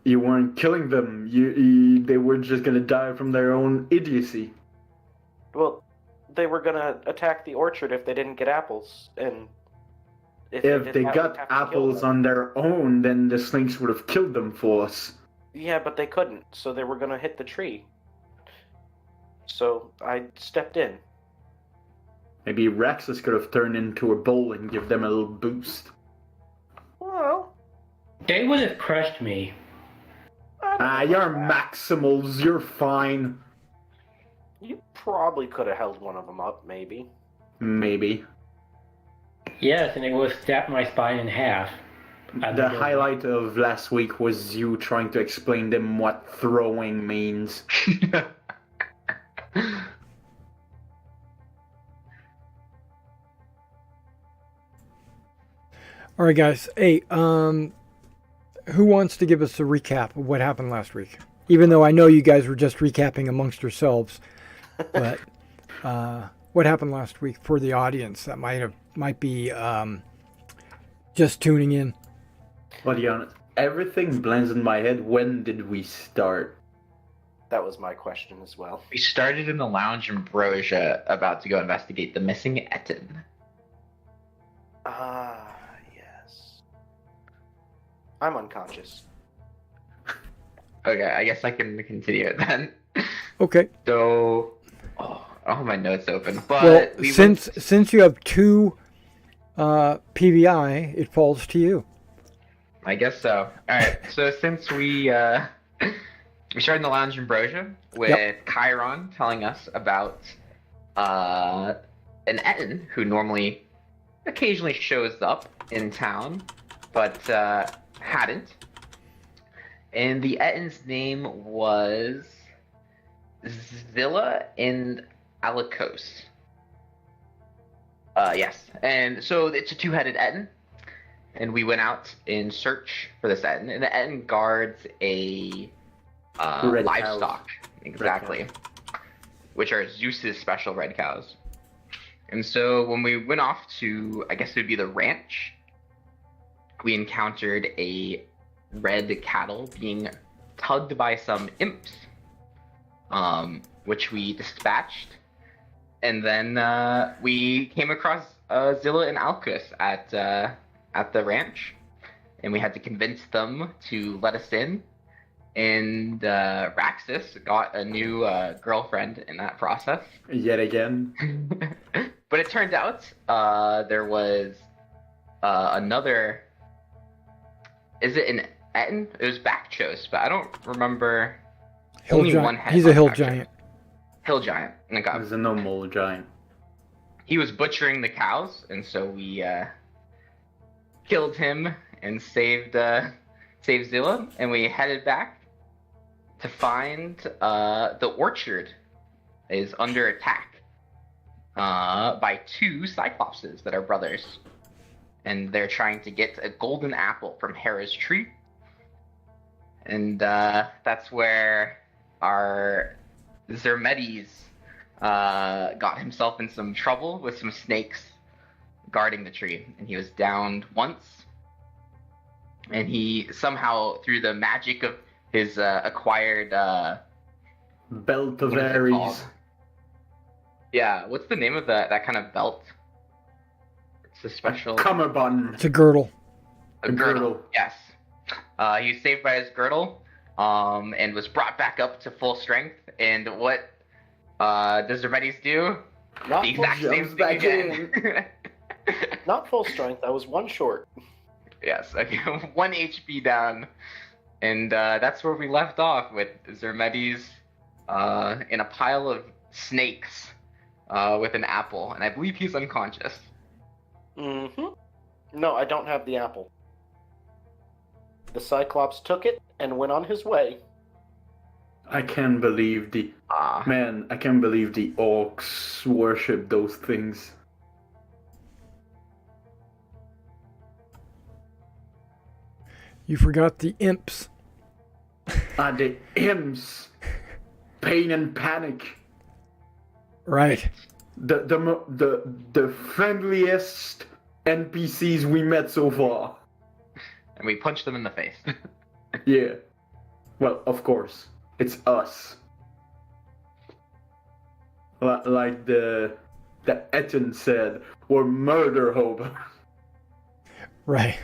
You weren't killing them. They were just gonna die from their own idiocy. Well, they were gonna attack the orchard if they didn't get apples, and If they got apples on their own, then the snakes would have killed them for us. Yeah, but they couldn't, so they were gonna hit the tree. So I stepped in. Maybe Rexus could have turned into a bull and give them a little boost. Well, They would have crushed me. You're Maximals, you're fine. You probably could have held one of them up, maybe. Maybe. Yes, and it would have snapped my spine in half. The highlight of last week was you trying to explain them what throwing means. All right, guys. Hey, who wants to give us a recap of what happened last week? Even though I know you guys were just recapping amongst yourselves, but what happened last week for the audience that might be just tuning in? Well, to be honest, everything blends in my head. When did we start? That was my question as well. We started in the lounge ambrosia, about to go investigate the missing Etten. Yes. I'm unconscious. Okay, I guess I can continue it then. Okay. So, I don't have my notes open, but Well, since you have two PVI, it falls to you. I guess so. All right. So since we started in the lounge ambrosia with Chiron telling us about an Etten who normally occasionally shows up in town, but hadn't. And the Etten's name was Zilla and Alikos. Yes. And so it's a two-headed Etten. And we went out in search for this Etten. And the Etten guards a Red livestock. cows. Exactly. Red cows. Which are Zeus's special red cows. And so when we went off to, I guess it would be the ranch, we encountered a red cattle being tugged by some imps, which we dispatched. And then we came across Zilla and Alcus at the ranch, and we had to convince them to let us in. And Raxus got a new girlfriend in that process. Yet again. But it turned out there was another. Is it an Etten? It was Bakchos, but I don't remember. Hill only giant. one head. He's a hill Bakchos. giant. Hill giant. Okay. There's a normal giant. He was butchering the cows, and so we killed him and saved Zilla, and we headed back to find the orchard is under attack by two Cyclopses that are brothers, and they're trying to get a golden apple from Hera's tree, and that's where our Zermedes got himself in some trouble with some snakes guarding the tree, and he was downed once, and he somehow, through the magic of his acquired Belt of what is it Ares. called? Yeah, what's the name of that kind of belt? It's a special Cummerbund. It's a girdle. a girdle. Yes, he was saved by his girdle, and was brought back up to full strength. And what does Zermedes do? Not The full, exact same jumps thing back again. not full strength. I was one short. Yes, okay, 1 HP down. And that's where we left off, with Zermedes in a pile of snakes with an apple. And I believe he's unconscious. Mm-hmm. No, I don't have the apple. The Cyclops took it and went on his way. I can't believe I can't believe the orcs worship those things. You forgot the imps. The imps. Pain and panic. Right. The friendliest NPCs we met so far. And we punched them in the face. Yeah. Well, of course, it's us. Like the Etten said, we're murder hobos. Right.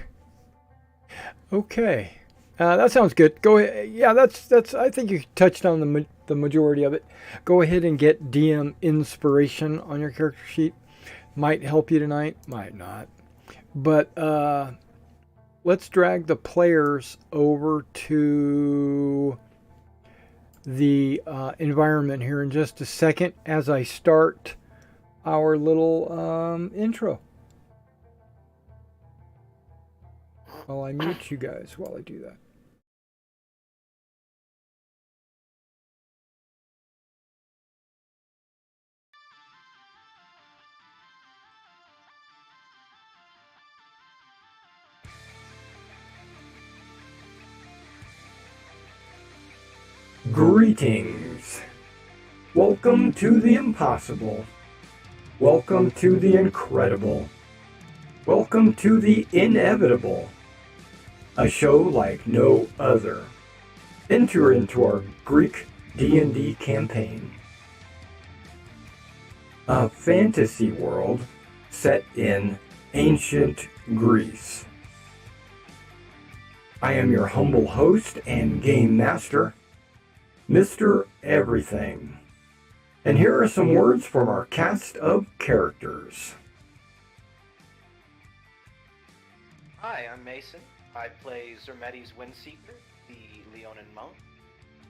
Okay. That sounds good. Go ahead. Yeah, that's. I think you touched on the majority of it. Go ahead and get DM inspiration on your character sheet. Might help you tonight. Might not. But let's drag the players over to the environment here in just a second as I start our little intro. While I mute you guys while I do that. Greetings. Welcome to the impossible. Welcome to the incredible. Welcome to the inevitable. A show like no other. Enter into our Greek D&D campaign. A fantasy world set in ancient Greece. I am your humble host and game master, Mr. Everything. And here are some words from our cast of characters. Hi, I'm Mason. I play Zermetes Windseeker, the Leonin monk.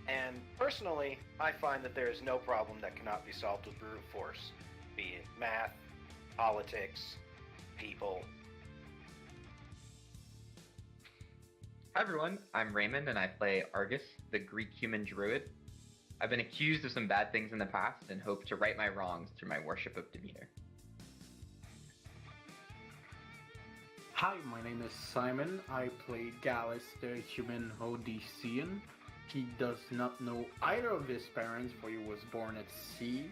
And personally, I find that there is no problem that cannot be solved with brute force, be it math, politics, people. Hi everyone, I'm Raymond and I play Argus, the Greek human druid. I've been accused of some bad things in the past and hope to right my wrongs through my worship of Demeter. Hi, my name is Simon. I play Gallus, the human Odyssean. He does not know either of his parents, for he was born at sea.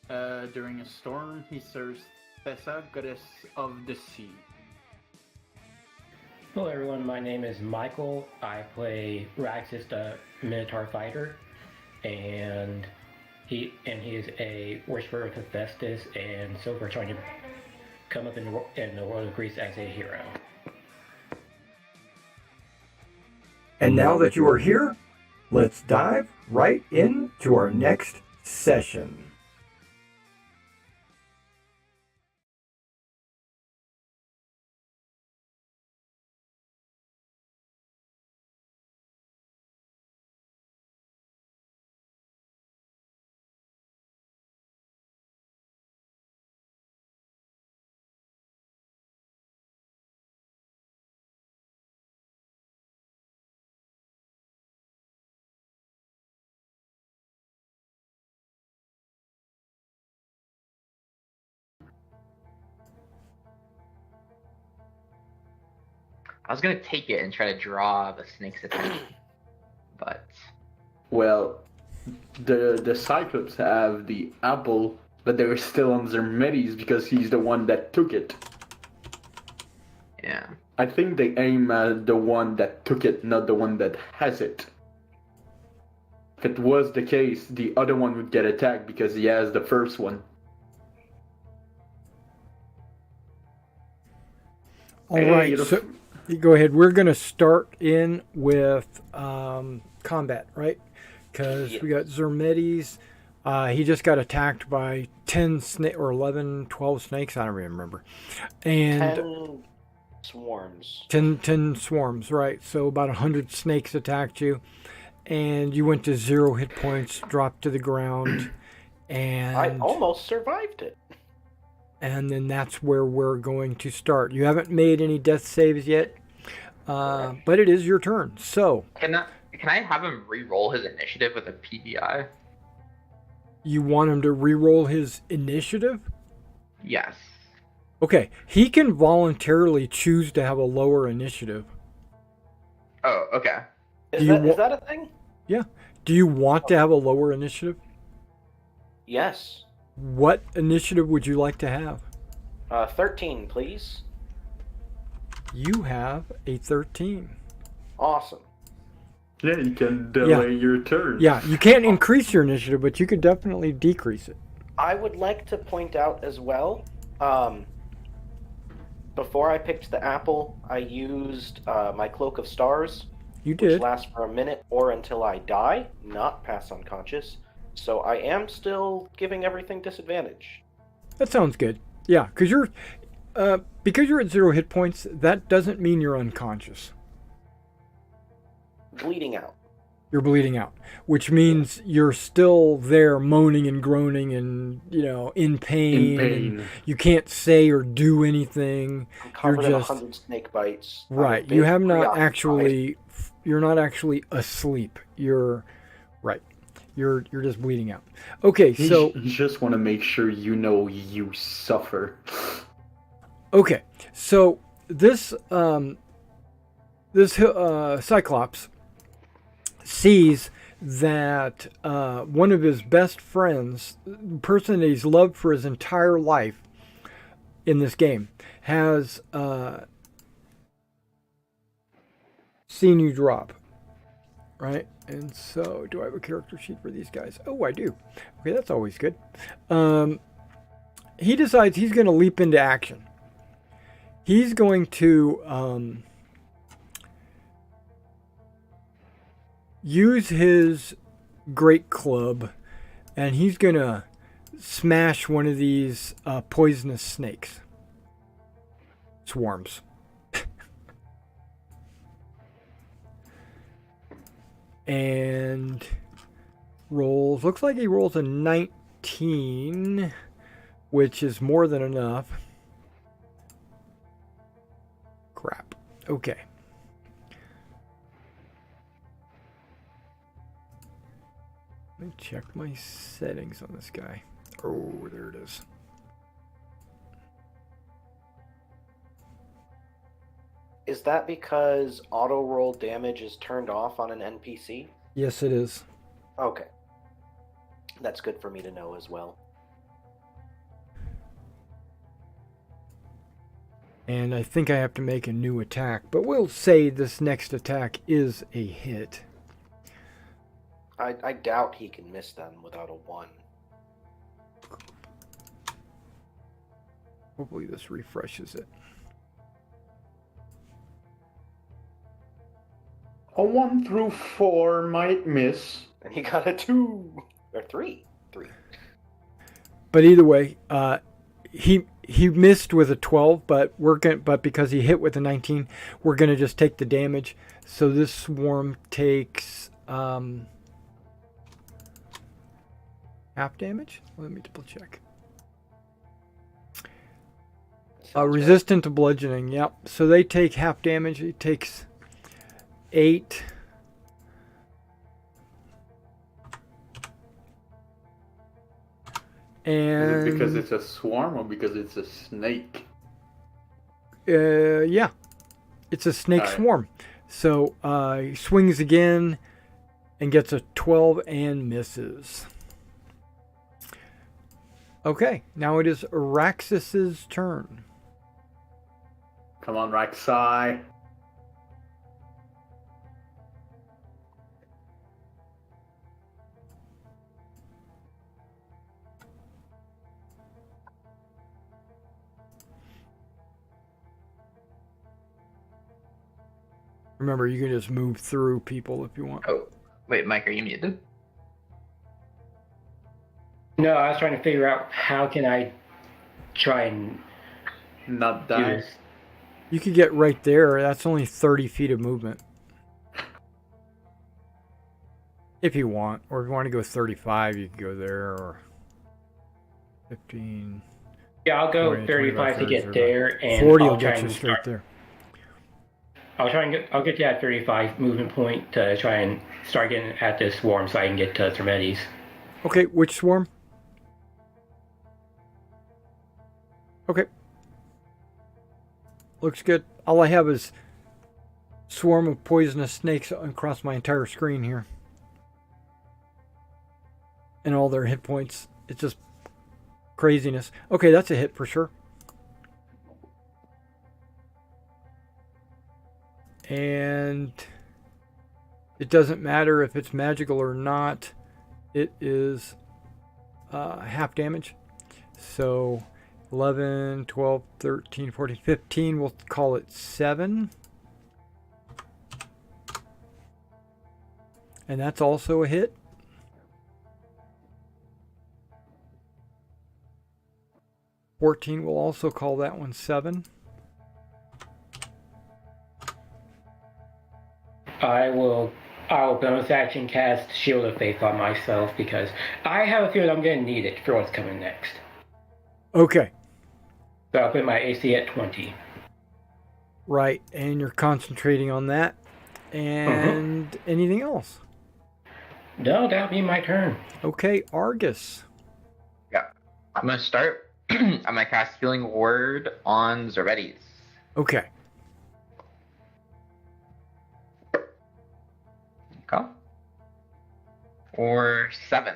During a storm, he serves Thessa, goddess of the sea. Hello everyone, my name is Michael. I play Raxus, the Minotaur fighter, and he is a worshiper of Hephaestus, and so we're trying to come up in the world of Greece as a hero. And now that you are here, let's dive right into our next session. I was gonna take it and try to draw the snake's attention, but Well, the Cyclops have the apple, but they were still on Zermetes because he's the one that took it. yeah. I think they aim at the one that took it, not the one that has it. If it was the case, the other one would get attacked because he has the first one. All right, so you go ahead. We're going to start in with combat, right? Because we got Zermetes. He just got attacked by 10 or 11, 12 snakes. I don't even remember. And 10 swarms. 10 swarms, right? So about 100 snakes attacked you. And you went to 0 hit points, dropped to the ground. And I almost survived it. And then that's where we're going to start. You haven't made any death saves yet, but it is your turn. So Can I have him re-roll his initiative with a PBI? you want him to re-roll his initiative? Yes. Okay, he can voluntarily choose to have a lower initiative. Oh, okay. Is that a thing? Yeah. Do you want to have a lower initiative? Yes. What initiative would you like to have? 13, please. You have a 13. Awesome. Yeah, you can delay your turn. Yeah, you can't increase your initiative, but you could definitely decrease it. I would like to point out as well, before I picked the apple, I used my Cloak of Stars, You which did. lasts for a minute or until I die, not pass unconscious. So I am still giving everything disadvantage. That sounds good. Yeah, because you're at 0 hit points. That doesn't mean you're unconscious. Bleeding out. You're bleeding out, which means you're still there moaning and groaning and, in pain. In pain. And you can't say or do anything. I'm covered in just 100 snake bites. right. You have not actually. You're not actually asleep. You're right. You're just bleeding out. Okay, so You just want to make sure you know you suffer. okay, so this Cyclops sees that one of his best friends, the person that he's loved for his entire life in this game, has seen you drop, right? And so, do I have a character sheet for these guys? Oh, I do. Okay, that's always good. He decides he's going to leap into action. He's going to use his great club, and he's going to smash one of these poisonous snakes. Swarms. And rolls. Looks like he rolls a 19, which is more than enough. Crap. Okay. Let me check my settings on this guy. Oh, there it is. Is that because auto roll damage is turned off on an NPC? Yes, it is. Okay. That's good for me to know as well. And I think I have to make a new attack, but we'll say this next attack is a hit. I doubt he can miss them without a 1. Hopefully this refreshes it. A 1 through 4 might miss. And he got a 2 or 3. 3. But either way, he missed with a 12, but because he hit with a 19, we're gonna just take the damage. So this swarm takes half damage. Let me double check. Resistant to bludgeoning. Yep. So they take half damage. It takes 8. And Is it because it's a swarm or because it's a snake? yeah, it's a snake All right. swarm. So he swings again and gets a 12 and misses. Okay, now it is Araxis's turn. Come on, Raxai. Remember, you can just move through people if you want. Oh, wait, Mike, are you muted? No, I was trying to figure out how can I try and Not do die. this. You could get right there. That's only 30 feet of movement. If you want. Or if you want to go 35, you can go there. Or 15. Yeah, I'll go 20, 35 to 25, get there, and 40 I'll will try get you and straight there. I'll get to that 35 movement point to try and start getting at this swarm so I can get to Thermetes. Okay, which swarm? Okay. Looks good. All I have is swarm of poisonous snakes across my entire screen here. And all their hit points. It's just craziness. Okay, that's a hit for sure. And It doesn't matter if it's magical or not. It is half damage. So 11, 12, 13, 14, 15. We'll call it 7. And that's also a hit. $14, we'll also call that one 7. I will bonus action cast Shield of Faith on myself because I have a feeling I'm going to need it for what's coming next. Okay. So I'll put my AC at 20. Right, and you're concentrating on that. And anything else? No, that'll be my turn. Okay, Argus. Yeah. I'm gonna start. I'm gonna cast Healing Word on Zoretes. Okay. Okay. Or 7.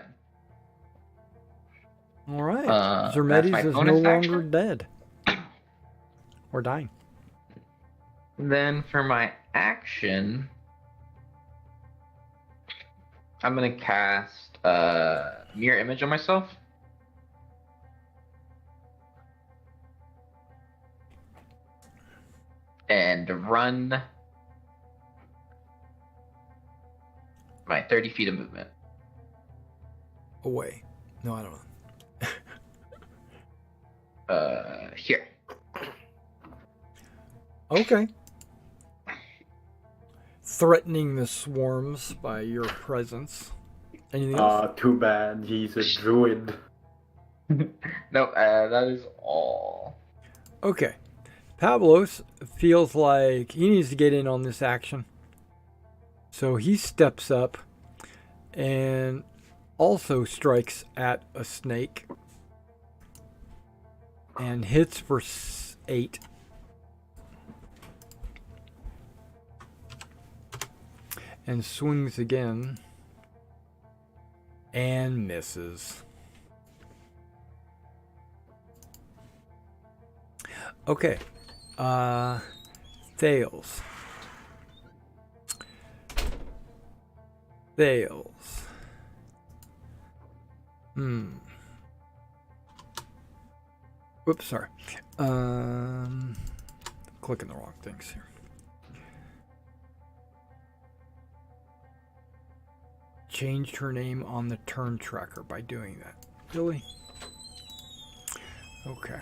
All right. That's my Zermetes is no bonus longer action? dead. Or dying. Then for my action, I'm gonna cast Mirror Image on myself. And run my 30 feet of movement. Away. No, I don't know. Here. Okay. Threatening the swarms by your presence. Anything else? Too bad. He's a druid. No, that is all. Okay. Pavlos feels like he needs to get in on this action. So he steps up and also strikes at a snake. And hits for 8. And swings again. And misses. Okay. Fails. Fails. Whoops, sorry. Clicking the wrong things here. Changed her name on the turn tracker by doing that. Really? Okay.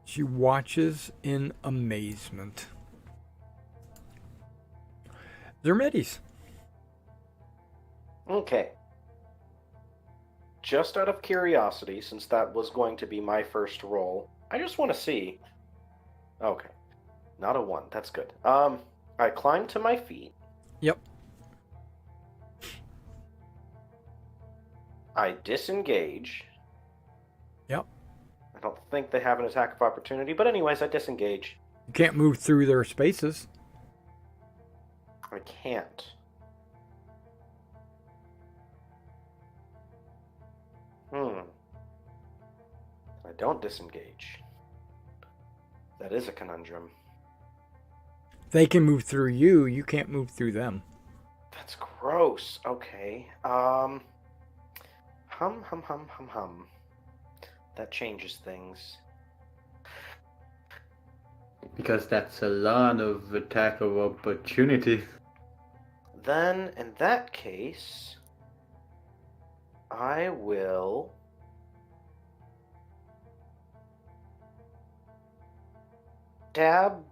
She watches in amazement. Zermetes. Okay. Just out of curiosity, since that was going to be my first roll, I just want to see. Okay. Not a 1. That's good. I climb to my feet. Yep. I disengage. Yep. I don't think they have an attack of opportunity, but anyways, I disengage. You can't move through their spaces. I can't. I don't disengage. That is a conundrum. They can move through you. You can't move through them. That's gross. Okay. Hum. That changes things. Because that's a lot of attack of opportunity. Then, in that case, I will stab.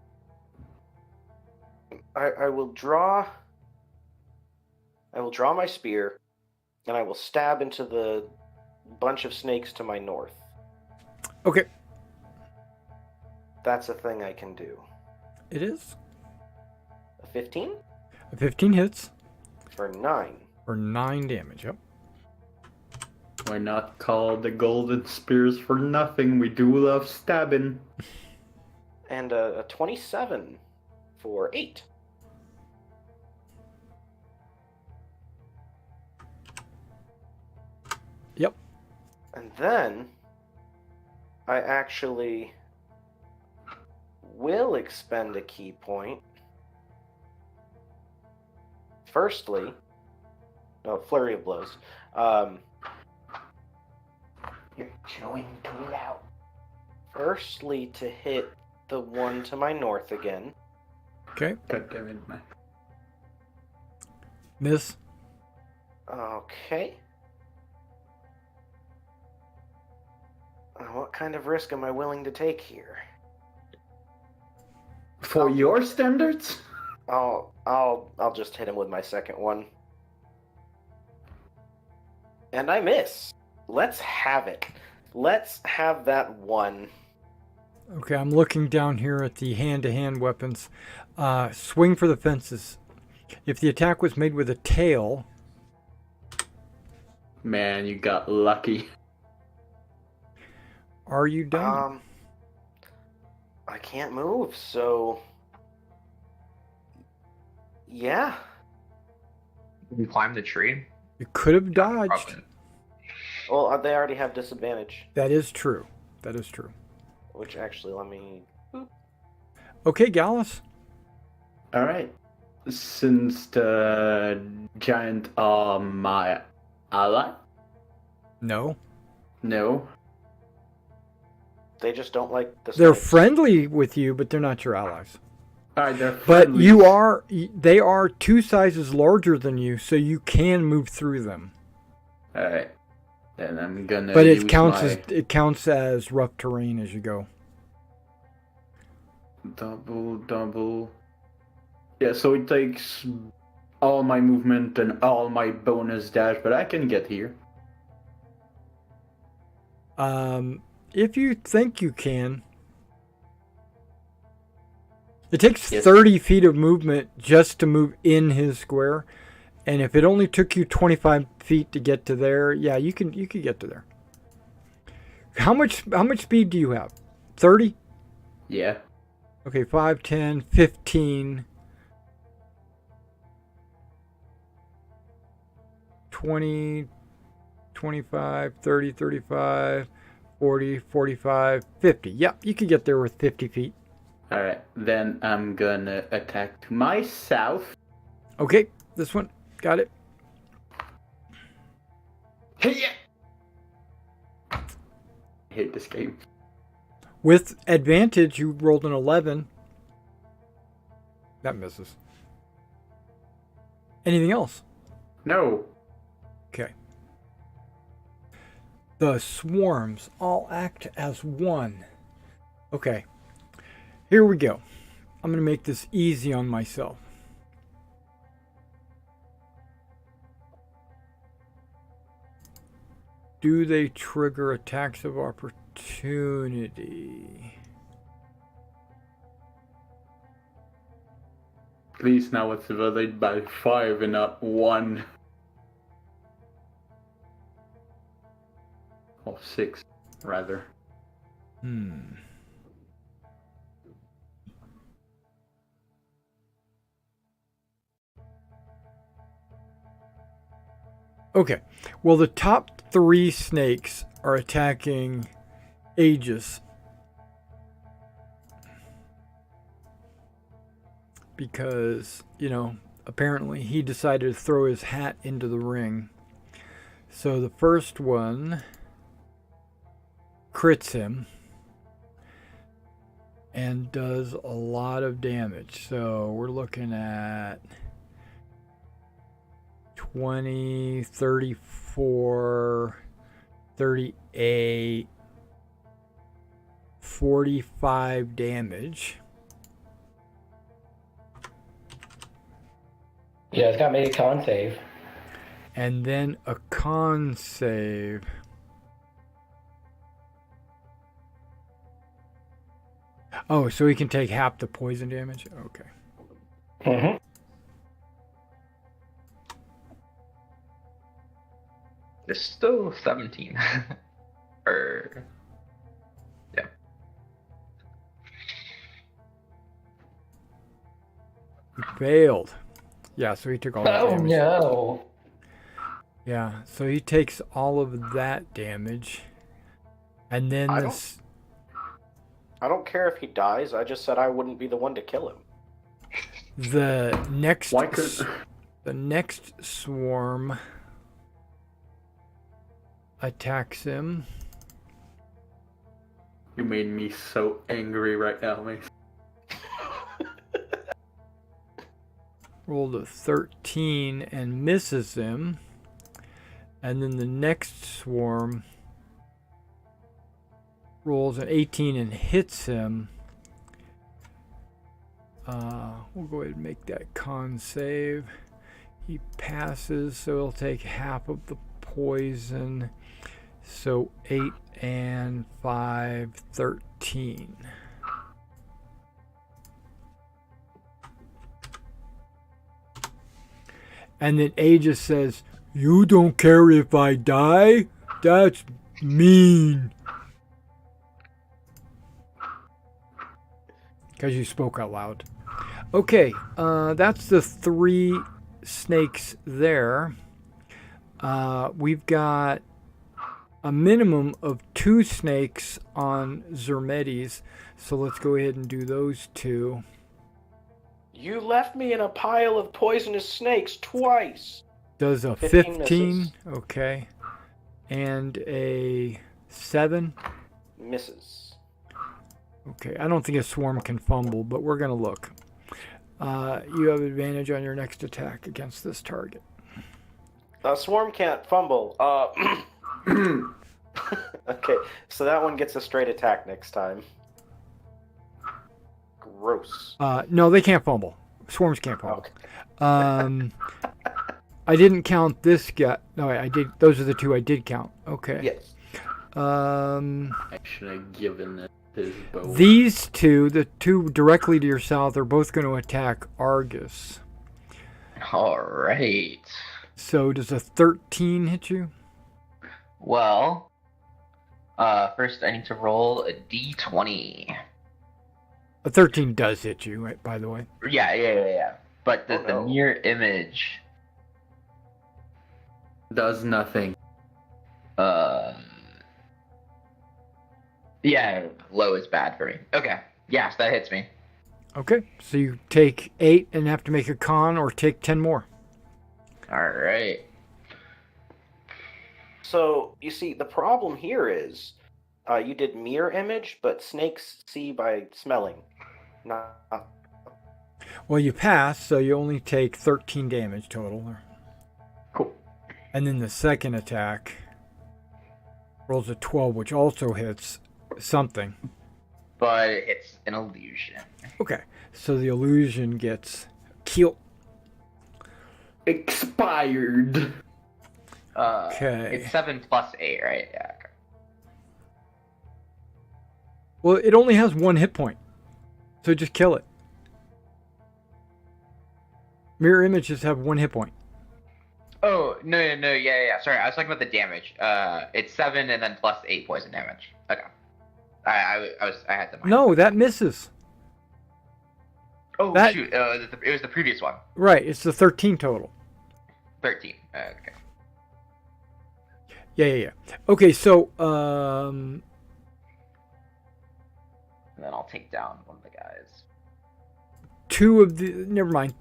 I will draw my spear, and I will stab into the bunch of snakes to my north. Okay. That's a thing I can do. It is. A 15? A 15 hits. For 9. For 9 damage, yep. Why not call the golden spears for nothing? We do love stabbing. And a 27 for 8. And then I actually will expend a key point. Firstly, no, flurry of blows. You're chewing too loud. Firstly, to hit the one to my north again. Okay. God damn it, man. Miss. Okay. What kind of risk am I willing to take here? For your standards? I'll just hit him with my second one. And I miss. Let's have it. Let's have that one. Okay, I'm looking down here at the hand-to-hand weapons. Swing for the fences. If the attack was made with a tail... Man, you got lucky. Are you done? I can't move, so... Yeah. You can climb the tree. You could have dodged. Probably. Well, they already have disadvantage. That is true. That is true. Which actually, let me... Okay, Gallus. Alright. Since the giant are my ally? No. No. They just don't like the They're snakes. friendly with you, but they're not your allies. Alright, they're But friendly. they are 2 sizes larger than you, so you can move through them. Alright. Then I'm gonna But use it counts as rough terrain as you go. Double. Yeah, so it takes all my movement and all my bonus dash, but I can get here. If you think you can. It takes Yes. 30 feet of movement just to move in his square. And if it only took you 25 feet to get to there, yeah, you could get to there. How much speed do you have? 30? Yeah. Okay, 5, 10, 15, 20, 25, 30, 35, 40, 45, 50. Yep, you could get there with 50 feet. Alright, then I'm gonna attack to my south. Okay, this one. Got it. Hey, yeah! I hate this game. With advantage, you rolled an 11. That misses. Anything else? No. Okay. The swarms all act as one. Okay. Here we go. I'm going to make this easy on myself. Do they trigger attacks of opportunity? Please, now it's divided by 5 and not 1. Or 6, rather. Okay. Well, the top 3 snakes are attacking Aegis. Because, apparently he decided to throw his hat into the ring. So the first one crits him and does a lot of damage. So we're looking at 20, 34, 38, 45 damage. Yeah, it's got to make a con save. And then a con save. Oh, so he can take half the poison damage? Okay. Mm-hmm. It's still 17. Yeah. He failed. Yeah, so he took all that Oh damage. no. Yeah, so he takes all of that damage. And then I this. I don't care if he dies. I just said I wouldn't be the one to kill him. The next. Why could... The next swarm attacks him. You made me so angry right now, man. Rolled a 13 and misses him. And then the next swarm rolls an 18 and hits him. We'll go ahead and make that con save. He passes, so he'll take half of the poison. So 8 and 5, 13. And then A just says, "You don't care if I die? That's mean." Because you spoke out loud. Okay, that's the 3 snakes there. We've got a minimum of 2 snakes on Zermetes, so let's go ahead and do those 2. You left me in a pile of poisonous snakes twice. Does a 15 15, misses. okay, and a 7. Misses. Okay, I don't think a swarm can fumble, but we're gonna look. You have advantage on your next attack against this target. Swarm can't fumble. Okay, so that one gets a straight attack next time. Gross. No, they can't fumble. Swarms can't fumble. Okay. I didn't count this guy. No, I did. Those are the 2 I did count. Okay. Yes. I should have given it his bow. These 2, the 2 directly to your south, are both going to attack Argus. Alright. So does a 13 hit you? Well, first I need to roll a d20. A 13 does hit you, right, by the way. Yeah. But does Oh, the no. mirror image... Does nothing. Yeah, low is bad for me. Okay. Yes, that hits me. Okay, so you take 8 and have to make a con, or take 10 more. Alright. So, you see, the problem here is you did mirror image, but snakes see by smelling. Not. Well, you pass, so you only take 13 damage total. Cool. And then the second attack rolls a 12, which also hits something. But it's an illusion. Okay, so the illusion gets killed. Expired. Okay. It's 7 plus 8, right? Yeah. Okay. Well, it only has 1 hit point, so just kill it. Mirror images have 1 hit point. Oh, no, yeah. Sorry, I was talking about the damage. It's 7 and then plus 8 poison damage. Okay. I had the mind. No, that misses. Oh, that- shoot. It was the previous one. Right, it's the 13 total. 13. Okay. Yeah. Okay, so, And then I'll take down one of the guys.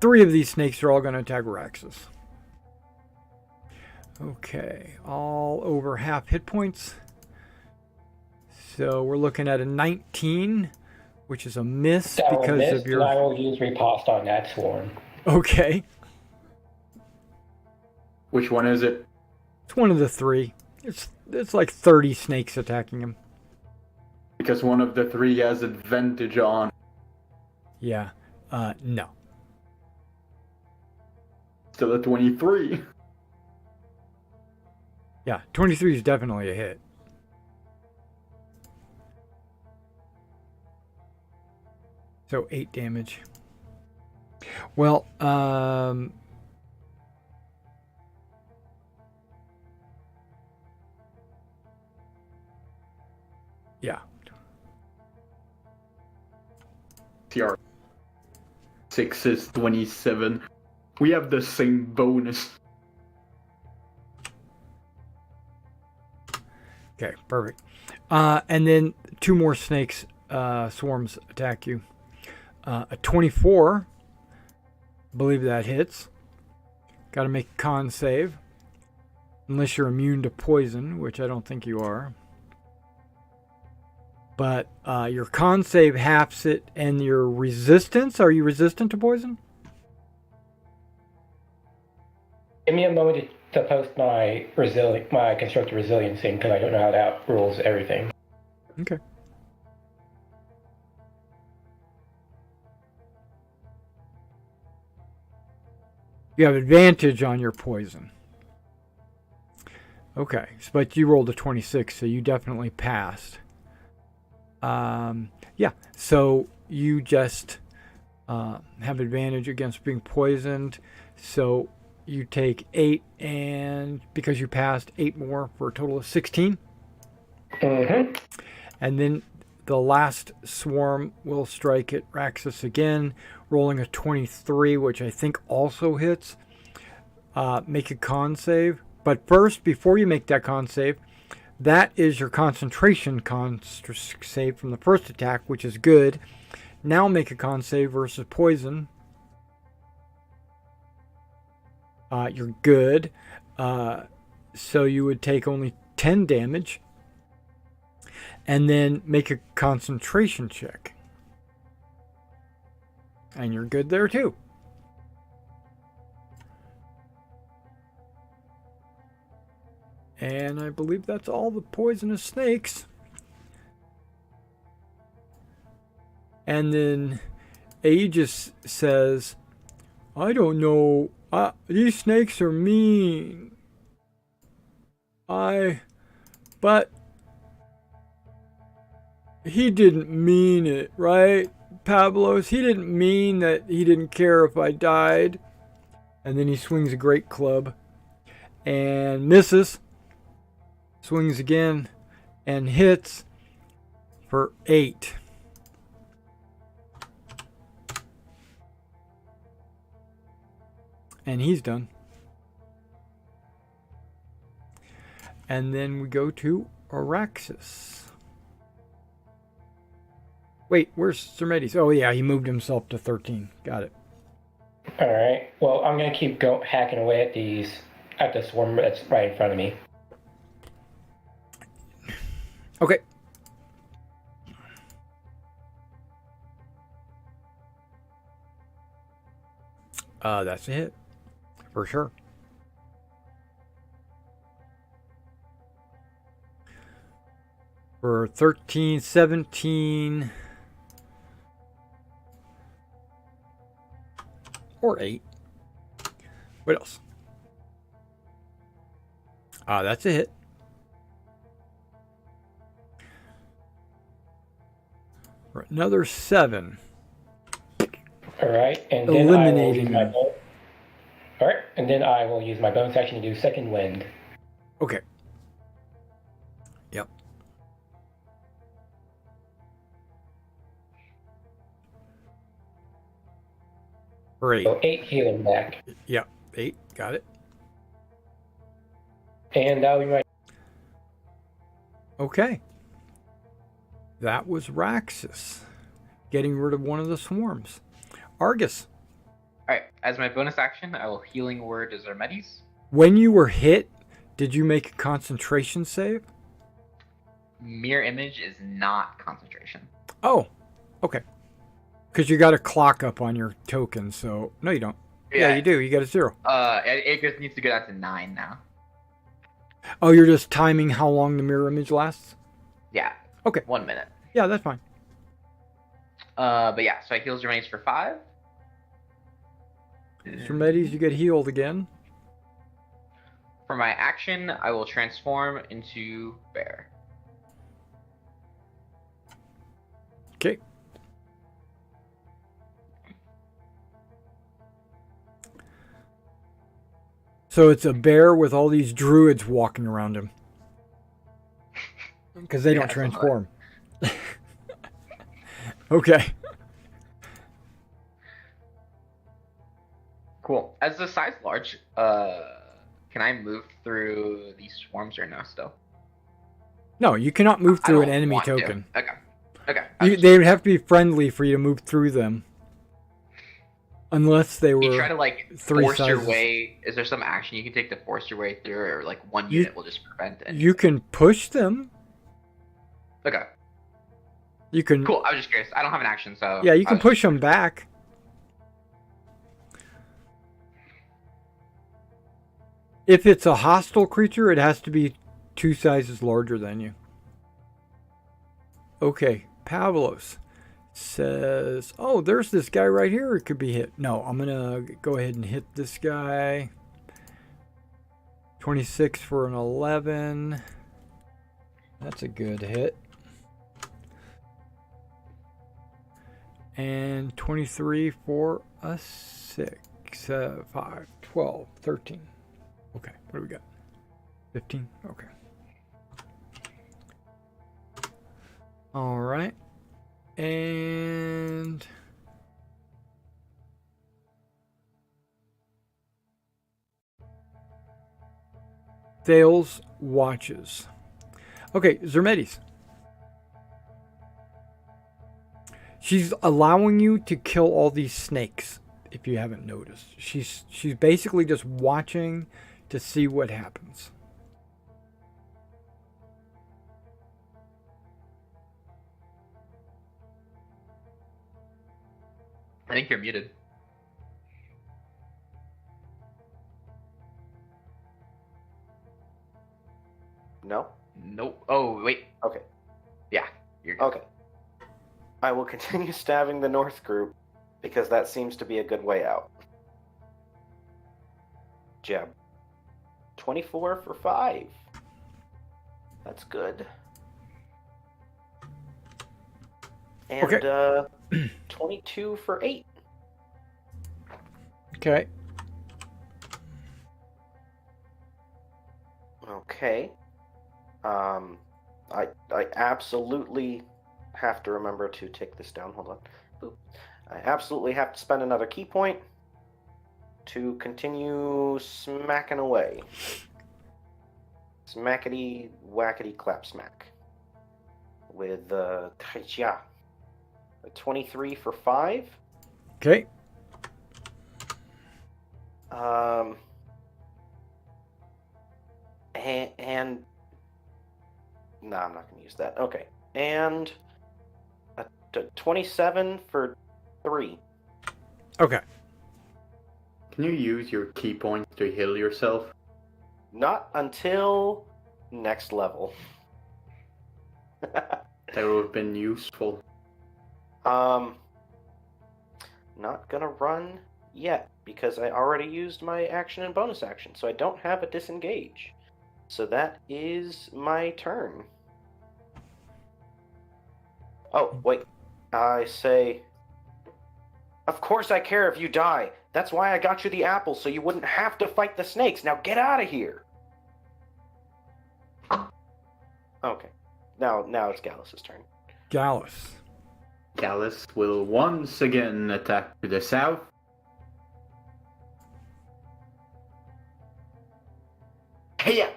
3 of these snakes are all going to attack Raxus. Okay, all over half hit points. So we're looking at a 19, which is a miss That will because miss, of your... and I will use riposte on that swarm. Okay, Which one is it? it's one of the 3. It's like 30 snakes attacking him. Because one of the 3 has advantage on. Yeah, no. Still a 23. Yeah, 23 is definitely a hit. So 8 damage. Well, yeah. TR 6 is 27. We have the same bonus. Okay, perfect. And then 2 more snakes swarms attack you. A 24, believe that hits. Got to make a con save. Unless you're immune to poison, which I don't think you are. But your con save halves it, and your resistance, are you resistant to poison? Give me a moment to post my constructed resilience thing, because I don't know how that rules everything. Okay. You have advantage on your poison. Okay, but you rolled a 26, so you definitely passed. Yeah, so you just have advantage against being poisoned. So you take 8, and because you passed, 8 more for a total of 16. Mm-hmm. And then the last swarm will strike at Raxus again, rolling a 23, which I think also hits. Make a con save. But first, before you make that con save, that is your concentration con save from the first attack, which is good. Now make a con save versus poison. You're good. So you would take only 10 damage. And then make a concentration check. And you're good there too. And I believe that's all the poisonous snakes. And then Aegis says, I don't know. These snakes are mean. But he didn't mean it, right, Pablos? He didn't mean that he didn't care if I died. And then he swings a great club and misses. Swings again and hits for 8. And he's done. And then we go to Araxis. Wait, where's Sermedes? Oh yeah, he moved himself to 13. Got it. Alright, well, I'm going to keep hacking away at the swarm that's right in front of me. Okay. That's a hit. For sure. For 13, 17, or 8. What else? That's a hit. For another 7. Alright, and then Alright, and then I will use my bonus action to do second wind. Okay. Yep. For 8. So 8 healing back. Yep. 8. Got it. And that'll be my... Okay. That was Raxus. Getting rid of one of the swarms. Argus. Alright, as my bonus action, I will healing word Zermedes. When you were hit, did you make a concentration save? Mirror image is not concentration. Oh, okay. Because you got a clock up on your token, so... No, you don't. Yeah, you do. You got a 0. It just needs to go down to 9 now. Oh, you're just timing how long the mirror image lasts? Yeah. Okay. 1 minute. Yeah, that's fine. But yeah, so I heal Zermedes for 5. Sermedes, you get healed again. For my action, I will transform into bear. Okay. So it's a bear with all these druids walking around him. Because they don't transform. Okay. Cool. As the size large, can I move through these swarms or no still? No, you cannot move I through an don't enemy want to. token. Okay. They would have to be friendly for you to move through them. Unless they were You try to like three force your sizes. way. Is there some action you can take to force your way through, or like one unit will just prevent it? You can push them. Okay. You can. Cool. I was just curious. I don't have an action, so. Yeah, you can push them back. If it's a hostile creature, it has to be 2 sizes larger than you. Okay, Pavlos says, oh, there's this guy right here. It could be hit. No, I'm going to go ahead and hit this guy. 26 for an 11. That's a good hit. And 23 for a 6. 5, 12, 13. Okay, what do we got? 15? Okay. All right. And Thales watches. Okay, Zermedes. She's allowing you to kill all these snakes, if you haven't noticed. She's basically just watching to see what happens. I think you're muted. No? Nope. Oh, wait. Okay. Yeah, you're good. Okay. I will continue stabbing the north group, because that seems to be a good way out. Jab. 24 for 5. That's good. And, Okay. 22 for 8. Okay. Okay. I absolutely have to remember to take this down. Hold on. Boop. I absolutely have to spend another key point to continue smacking away. Smackety, whackety, clap smack. With a 23 for 5. Okay. And no, I'm not going to use that. Okay. And a 27 for 3. Okay. Can you use your key points to heal yourself? Not until next level. That would have been useful. Not gonna run yet because I already used my action and bonus action, so I don't have a disengage. So that is my turn. Oh, wait. I say, of course I care if you die. That's why I got you the apple, so you wouldn't have to fight the snakes. Now get out of here. Okay. Now it's Gallus' turn. Gallus. Gallus will once again attack to the south. Hey!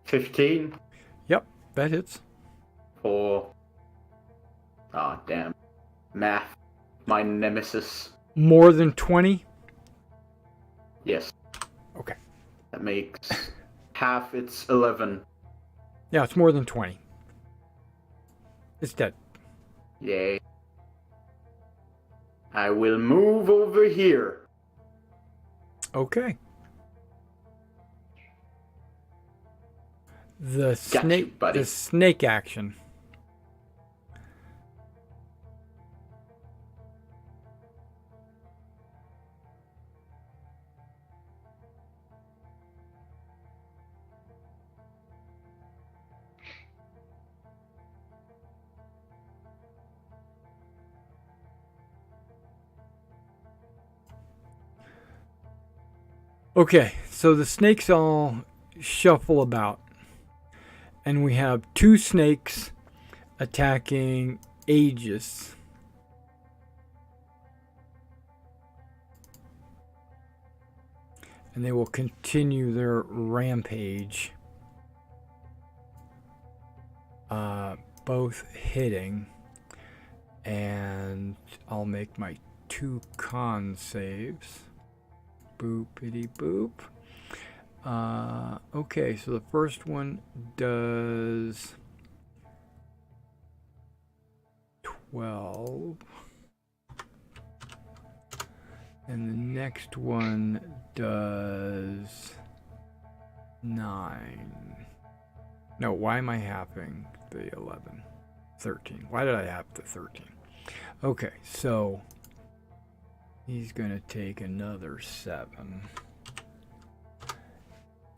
15 Yep, that hits. for... Oh, damn. Math. My nemesis. More than 20? Yes. Okay. That makes half its 11. Yeah, it's more than 20. It's dead. Yay. I will move over here. Okay. The Got you, snake, buddy. the snake action. Okay, so the snakes all shuffle about. And we have 2 snakes attacking Aegis. And they will continue their rampage. both hitting, and I'll make my 2 con saves. Boopity boop. Okay, so the first one does 12. And the next one does 9. No, why am I halving the 11? 13. Why did I have the 13? Okay, so he's going to take another 7.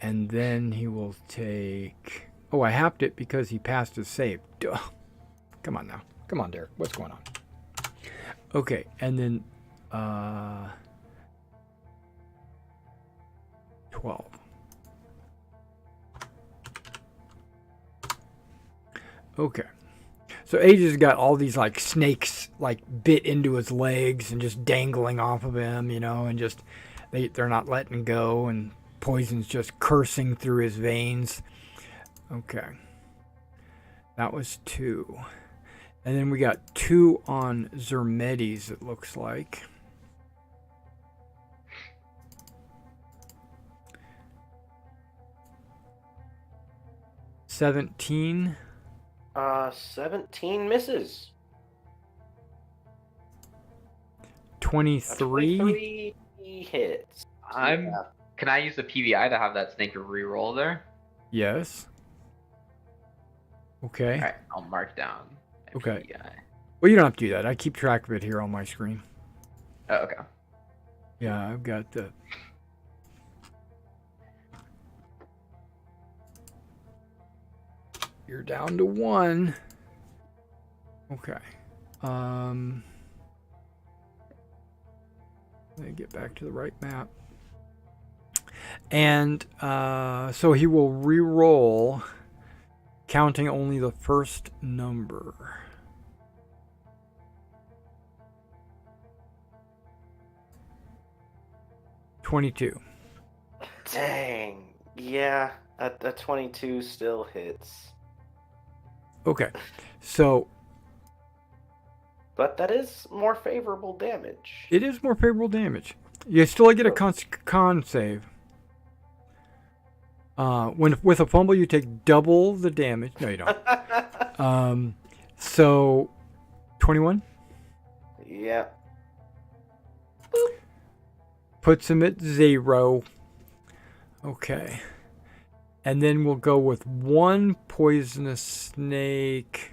And then he will take... Oh, I halved it because he passed his save. Duh. Come on now. Come on, Derek. What's going on? Okay, and then 12. Okay. So Age's got all these like snakes like bit into his legs and just dangling off of him, you know, and just they're not letting go, and poison's just coursing through his veins. Okay. That was 2. And then we got 2 on Zermetes, it looks like. $17. 17 misses. 23. 23 hits. Can I use the PVI to have that snake re-roll there? Yes. Okay. All right, I'll mark down. Okay. PVI. Well, you don't have to do that. I keep track of it here on my screen. Oh, okay. Yeah, I've got the... You're down to 1. Okay. Let me get back to the right map. And so he will re-roll, counting only the first number. $22. Dang. Yeah, a 22 still hits. Okay, so But that is more favorable damage. it is more favorable damage. You still get a con save. With a fumble, you take double the damage. No, you don't. So 21 Yeah. puts him at 0. Okay. And then we'll go with 1 poisonous snake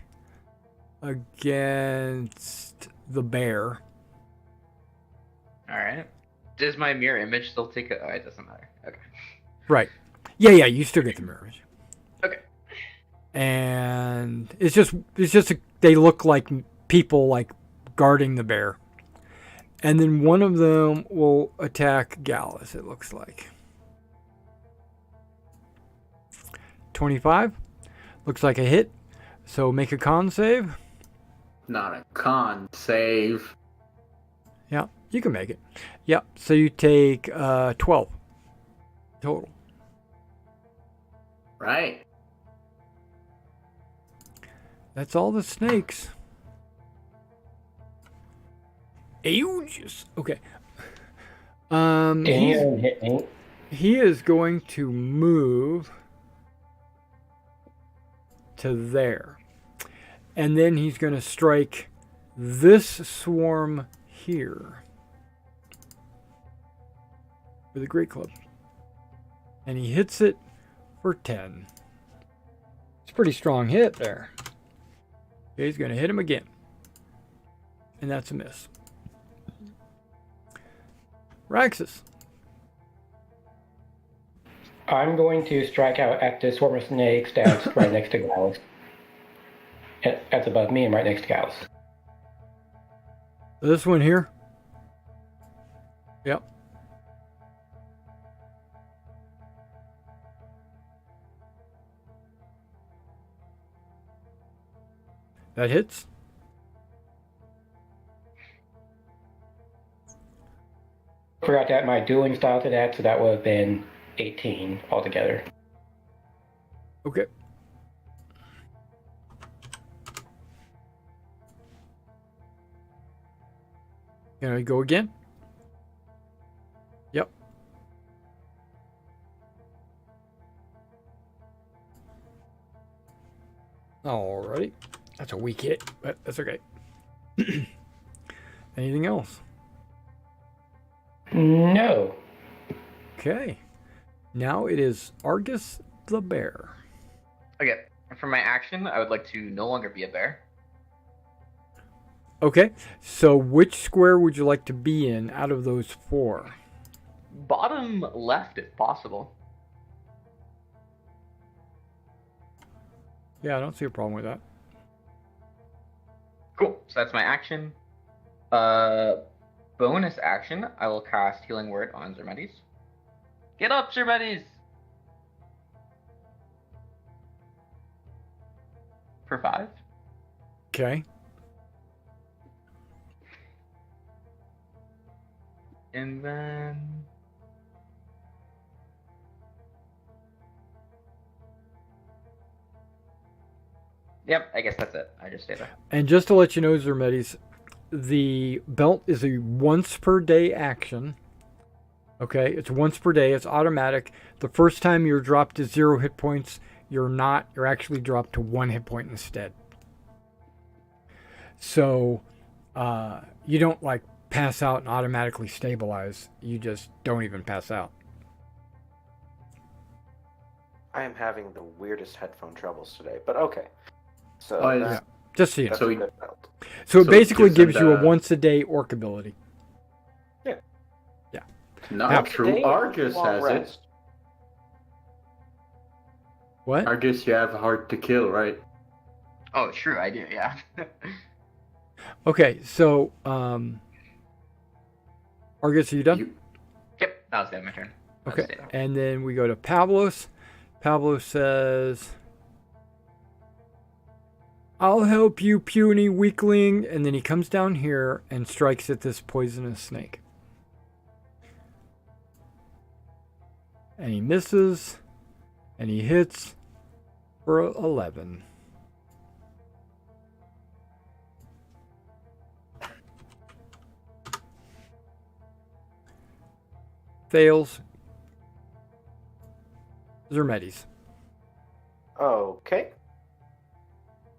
against the bear. All right. Does my mirror image still take it? Oh, it doesn't matter. Okay. Right. Yeah, you still get the mirror image. Okay. And it's just they look like people like guarding the bear. And then one of them will attack Gallus, it looks like. 25. Looks like a hit. So make a con save. Not a con save. Yeah, you can make it. Yeah, so you take 12 total. Right. That's all the snakes. Ages. Okay. Hit me. He is going to move to there. And then he's going to strike this swarm here with a great club. And he hits it for 10. It's a pretty strong hit there. Okay, he's going to hit him again. And that's a miss. Raxus. I'm going to strike out at the swarm of snakes that's right next to Gallus. That's above me and right next to Gallus. This one here? Yep. That hits. Forgot to add my dueling style to that, so that would have been 18 altogether. Okay. Can I go again? Yep. Alrighty. That's a weak hit, but that's okay. Anything else? No. Okay. Now it is Argus the bear. Okay. For my action, I would like to no longer be a bear. Okay. So which square would you like to be in out of those 4? Bottom left, if possible. Yeah, I don't see a problem with that. Cool. So that's my action. Bonus action, I will cast Healing Word on Zermetes. Get up, Zermetes! For 5. Okay. And then... Yep, I guess that's it. I just stay there. And just to let you know, Zermetes, the belt is a once per day action. Okay, it's once per day. It's automatic. The first time you're dropped to 0 hit points, you're not. You're actually dropped to 1 hit point instead. So you don't like pass out and automatically stabilize. You just don't even pass out. I am having the weirdest headphone troubles today, but okay. So Oh, that's, yeah. Just so you know. that's So a we- good belt. So it So it basically gives gives them you a the- once a day orc ability. Not Now- true. Today, Argus long has it. rest. What? Argus, you have hard to kill, right? Oh, true, I do, yeah. Okay, so Argus, are you done? Yep, that was the end of my turn. I'll Okay, stay there. and then we go to Pavlos. Pavlos says, I'll help you, puny weakling. And then he comes down here and strikes at this poisonous snake. And he misses, and he hits for 11. Fails. Zermetes. Okay.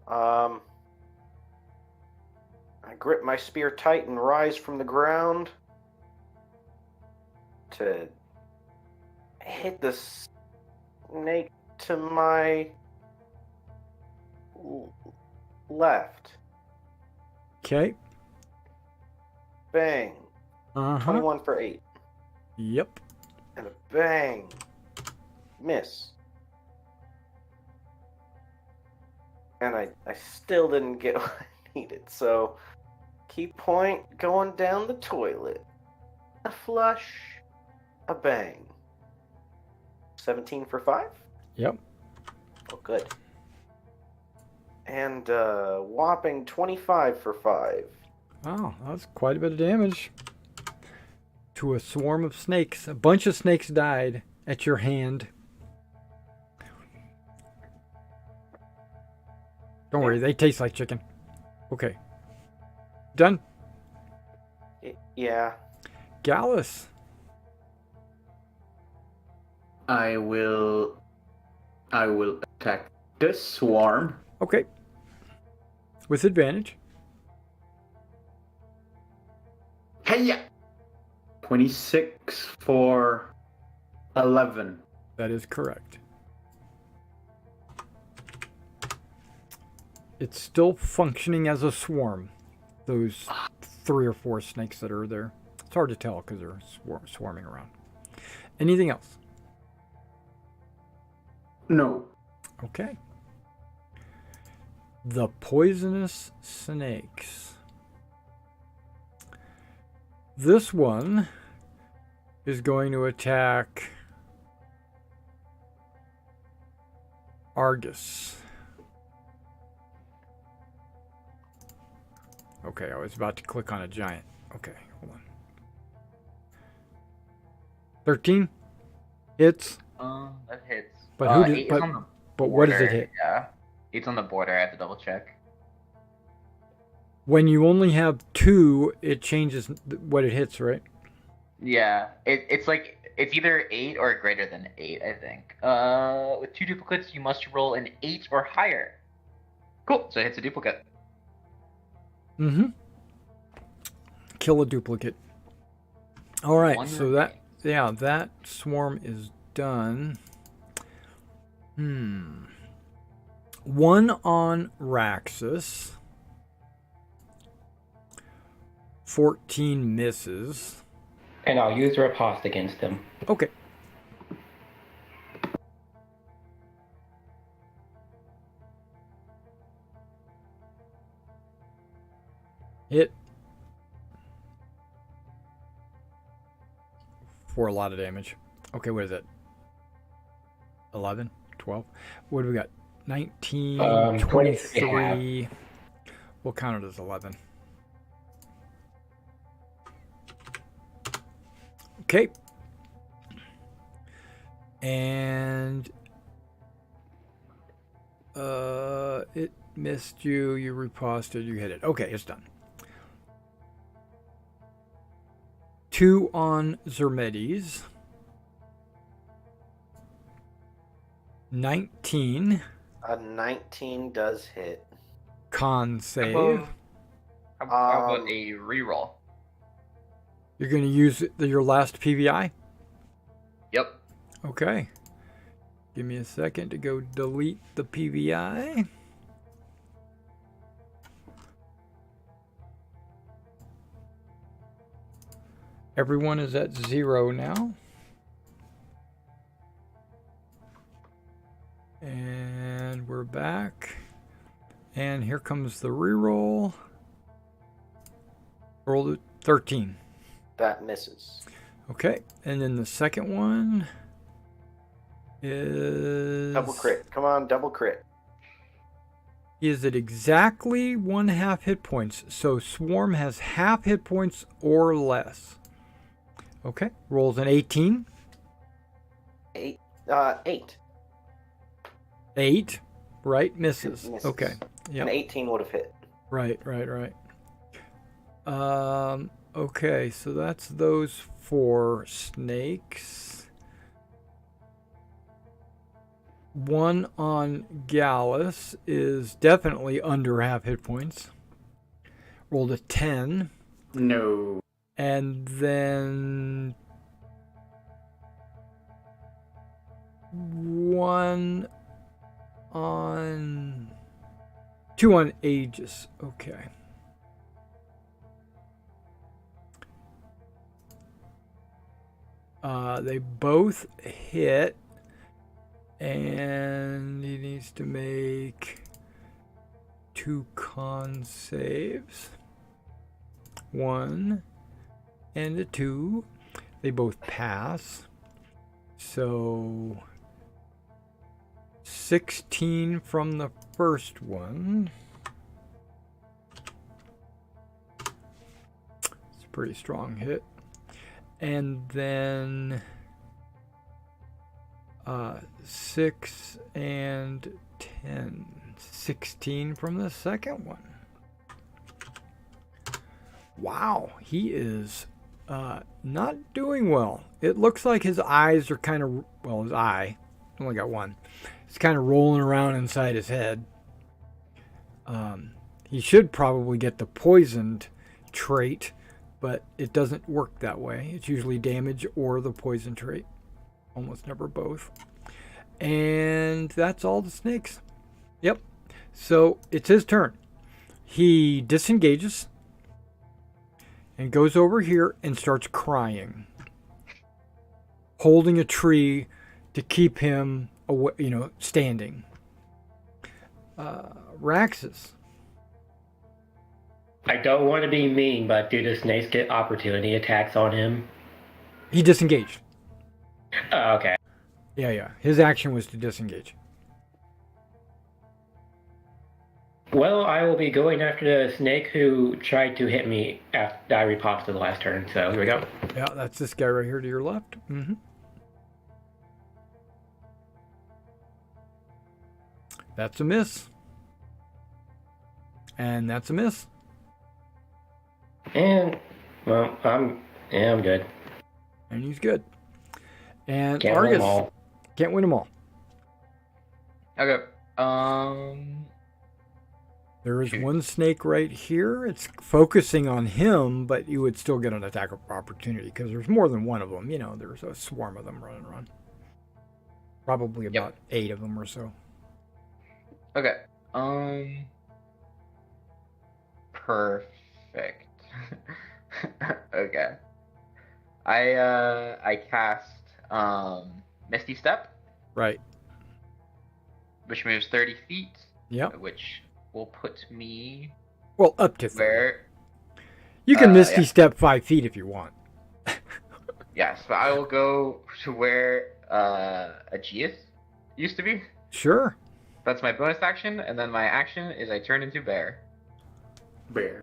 I grip my spear tight and rise from the ground to hit the snake to my left. Okay. Bang. Uh-huh. 21 for 8. Yep. And a bang. Miss. And I still didn't get what I needed, so key point going down the toilet. A flush. A bang. 17 for 5? Yep. Oh, good. And whopping 25 for 5. Wow, that's quite a bit of damage to a swarm of snakes. A bunch of snakes died at your hand. Don't worry, they taste like chicken. Okay. Done? Yeah. Gallus. I will attack this swarm. Okay. With advantage. Hey, 26 for 11. That is correct. It's still functioning as a swarm. Those 3 or 4 snakes that are there. It's hard to tell because they're swarming around. Anything else? No. Okay. The poisonous snakes. This one is going to attack Argus. Okay, I was about to click on a giant. Okay, hold on. 13 hits. That hits. But who did? 8 is But, on the but what does it border, hit? Yeah. 8's on the border, I have to double check. When you only have 2, it changes what it hits, right? Yeah, it's like it's either 8 or greater than 8, I think. With 2 duplicates, you must roll an 8 or higher. Cool. So it hits a duplicate. Mm-hmm. Kill a duplicate. All right, One so remaining. that swarm is done. 1 on Raxus. 14 misses. And I'll use riposte against him. Okay. Hit. For a lot of damage. Okay, what is it? 11? 12? What do we got? 19, 23. We'll count it as 11. Okay. And it missed you. You riposted. You hit it. Okay, it's done. 2 on Zermedes. 19. A 19 does hit. Con save. How about a reroll? You're going to use your last PVI? Yep. Okay. Give me a second to go delete the PVI. Everyone is at 0 now. And we're back. And here comes the reroll. Rolled 13. That misses. Okay, and then the second one is... Double crit. Come on, double crit. Is it exactly 1/2 hit points? So Swarm has half hit points or less. Okay, rolls an 18. 8. 8, right? Misses. Misses. Okay, An 18 would have hit. right. Okay, so that's those 4 snakes. 1 on Gallus is definitely under half hit points. Rolled a 10. No. And then 2 on Aegis. Okay. They both hit, and he needs to make 2 con saves. 1 and a 2. They both pass. So 16 from the first one. It's a pretty strong hit. And then 6 and 10. 16 from the second one. Wow, he is not doing well. It looks like his eyes are kind of, well, his eye, only got one. It's kind of rolling around inside his head. He should probably get the poisoned trait, but it doesn't work that way. It's usually damage or the poison trait. Almost never both. And that's all the snakes. Yep. So it's his turn. He disengages and goes over here and starts crying, holding a tree to keep him away, standing. Raxus. I don't want to be mean, but do the snakes get opportunity attacks on him? He disengaged. Oh, okay. Yeah. His action was to disengage. Well, I will be going after the snake who tried to hit me after I riposted the last turn, so here we go. Yeah, that's this guy right here to your left. Mm-hmm. That's a miss. And that's a miss. And well, I'm good. And he's good. And Can't win Argus them all. can't win them all. Okay. There is Shoot. one snake right here. It's focusing on him, but you would still get an attack opportunity because there's more than one of them. You know, there's a swarm of them running around. Probably about 8 of them or so. Okay. Perfect. Okay. I cast Misty Step, Right. which moves 30 feet. Yep. Which will put me Well, up to 30. where? You can Misty yeah. Step 5 feet if you want. Yes, but I will go to where Aegeus used to be. Sure. That's my bonus action, and then my action is I turn into bear. Bear.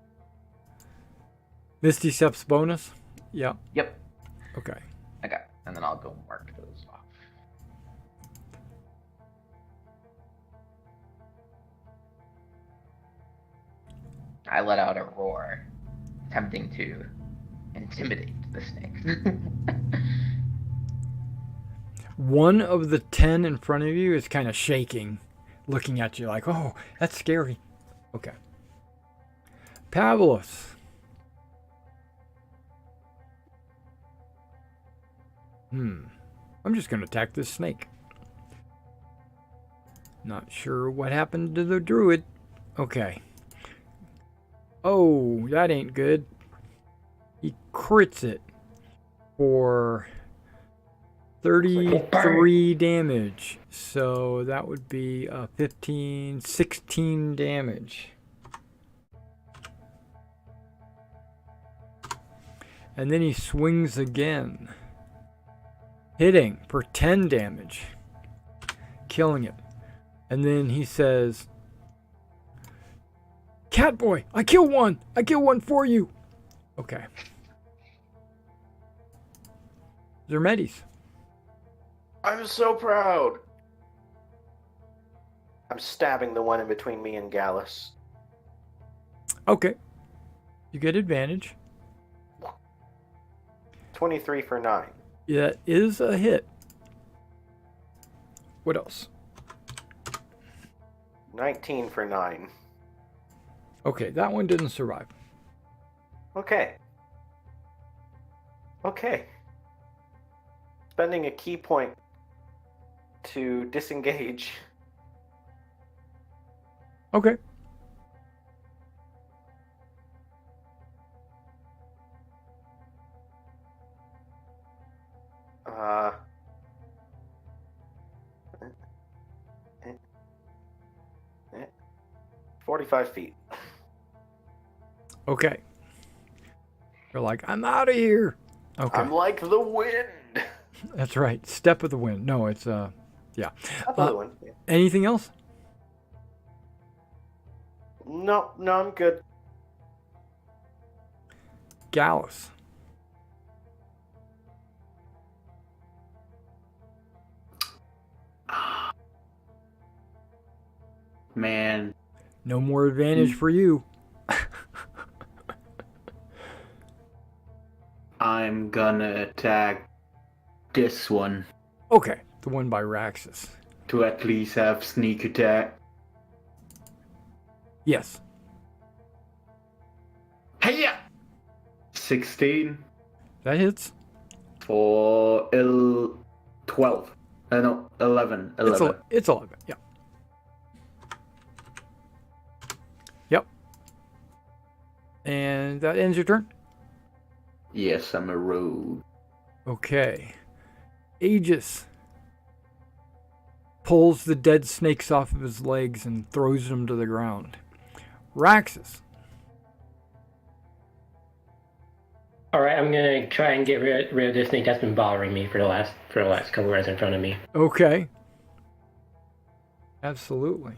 Misty Step's bonus? Yeah. Yep. Okay. Okay, and then I'll go mark those off. I let out a roar, attempting to intimidate the snake. One of the 10 in front of you is kind of shaking, looking at you like, oh, that's scary. Okay. Pavlos. I'm just going to attack this snake. Not sure what happened to the druid. Okay. Oh, that ain't good. He crits it for 33 damage. So that would be 15, 16 damage. And then he swings again, hitting for 10 damage, killing it. And then he says, Catboy, I kill one. I kill one for you. Okay. Zermedes. I'm so proud. I'm stabbing the one in between me and Gallus. Okay. You get advantage. 23 for 9. That is a hit. What else? 19 for 9. Okay, that one didn't survive. Okay. Spending a key point to disengage. Okay. Uh, 45 feet. Okay. You're like, I'm out of here. Okay. I'm like the wind. That's right. Step of the wind. No, it's yeah. Up of the wind. Yeah. Anything else? No, I'm good. Gallus. Man, No more advantage for you. I'm gonna attack this one Okay. The one by Raxus. to at least have sneak attack. Yes. Hey, 16 That hits. for 12. No, 11. 11. It's 11. Yeah. Yep. And that ends your turn? Yes, I'm a rogue. Okay. Aegis pulls the dead snakes off of his legs and throws them to the ground. Raxus. All right, I'm gonna try and get rid of this snake that's been bothering me for the last couple rounds in front of me. Okay. Absolutely.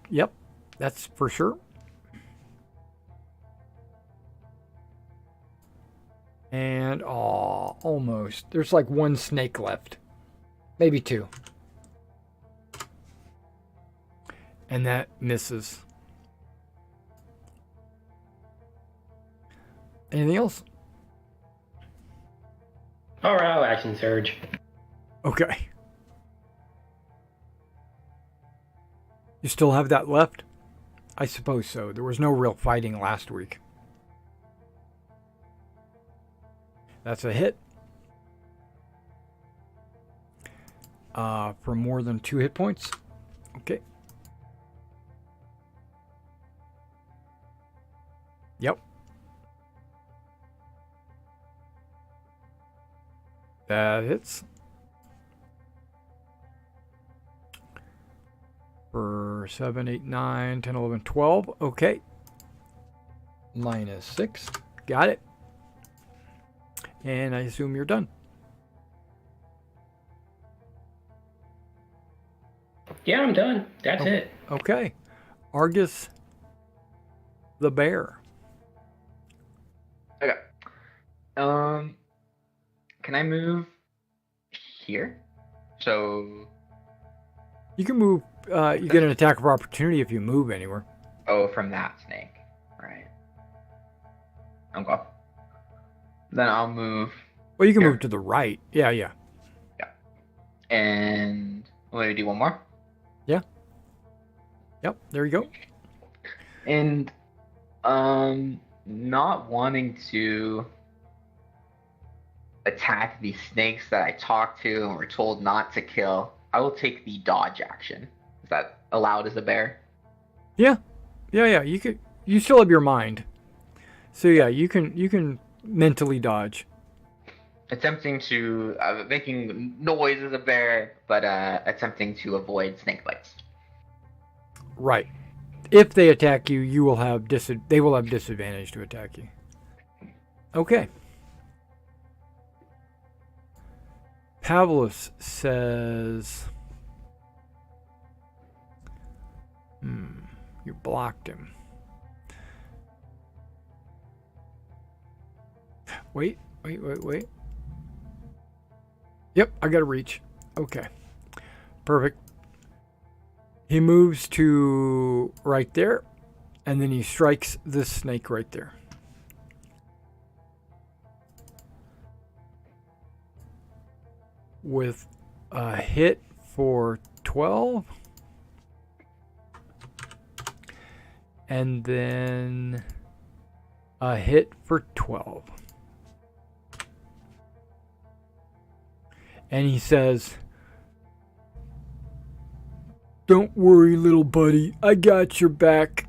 Yep, that's for sure. And almost. There's like one snake left. Maybe two. And that misses. Anything else? All right, I'll action surge. Okay. You still have that left? I suppose so. There was no real fighting last week. That's a hit. For more than 2 hit points. Okay. Yep. That hits. For 7, 8, 9, 10, 11, 12. Okay. Minus 6. Got it. And I assume you're done. Yeah, I'm done. That's it. Okay. Argus the bear. Okay. Can I move here? So, You can move. You get an attack of opportunity if you move anywhere. oh, from that snake. Right. Okay. Then I'll move. Well, you can Here. move to the right. Yeah, yeah. And let me do one more. Yep, there you go. And not wanting to attack these snakes that I talked to and were told not to kill, I will take the dodge action. Is that allowed as a bear? Yeah. You could. You still have your mind. So yeah, you can mentally dodge. Attempting to making noise as a bear, but attempting to avoid snake bites. Right. If they attack you, you will have they will have disadvantage to attack you. Okay. Pavlos says, you blocked him. Wait. Yep, I got to reach. Okay. Perfect. He moves to right there, and then he strikes this snake right there. With a hit for 12. And then a hit for 12. And he says, "Don't worry, little buddy. I got your back."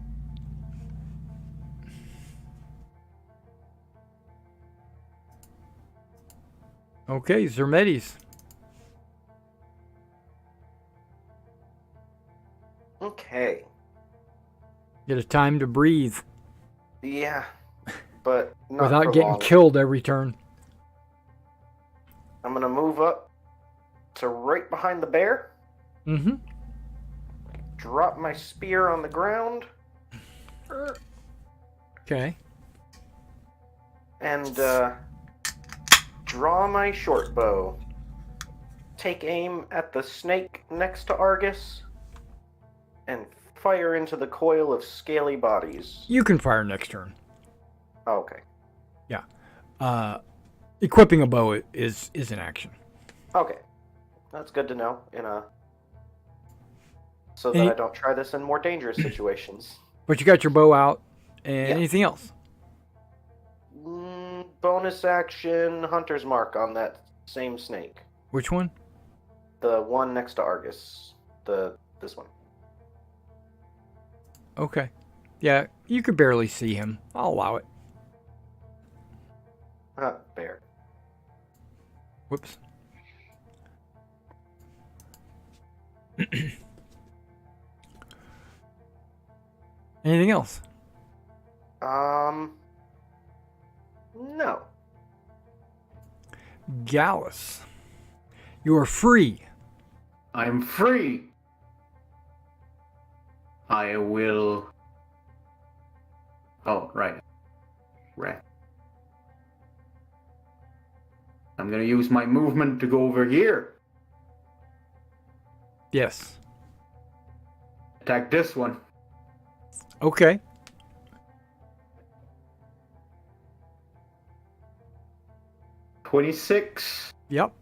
Okay, Zermetes. Okay. Get a time to breathe Yeah, but not without for getting long. killed every turn. I'm gonna move up to right behind the bear, Mm-hmm. drop my spear on the ground, Okay. and draw my short bow. Take aim at the snake next to Argus, and fire into the coil of scaly bodies. You can fire next turn. Oh, okay. Equipping a bow is an action. Okay. That's good to know so that Any- I don't try this in more dangerous situations. But you got your bow out. And Yeah. anything else? Bonus action, Hunter's Mark on that same snake. Which one? The one next to Argus. This one. Okay. Yeah, you could barely see him. I'll allow it. Bear. Whoops. Anything else? No. Gallus. You are free. I'm free. I will. Oh, right. I'm gonna use my movement to go over here. Yes. Attack this one. Okay. 26. Yep,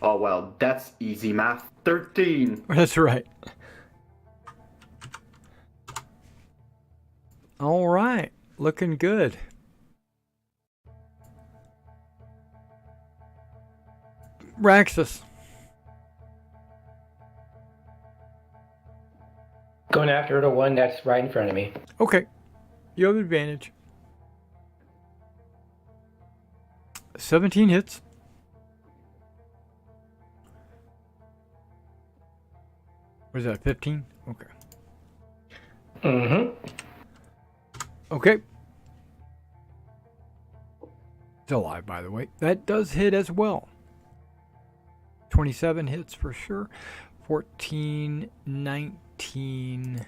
Oh, well, that's easy math. 13. that's right. All right, looking good. Raxus. Going after the one that's right in front of me. Okay, you have advantage. 17 hits. What is that, 15? Okay. Mm-hmm. Okay. It's alive, by the way. That does hit as well. 27 hits for sure. 14, 19.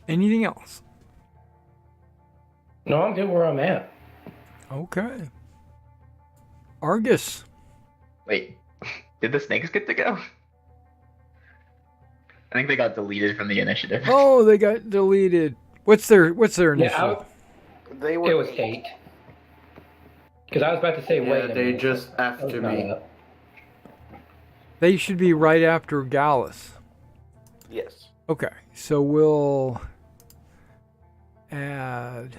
Anything else? No, I'm good where I'm at. Okay. Argus. Wait, did the snakes get to go? I think they got deleted from the initiative. Oh, they got deleted. What's their initiative? Yeah, They were it was 8. Because I was about to say, Yeah, wait a they minute. just That was after not me. up. They should be right after Gallus. Yes. Okay, so we'll add.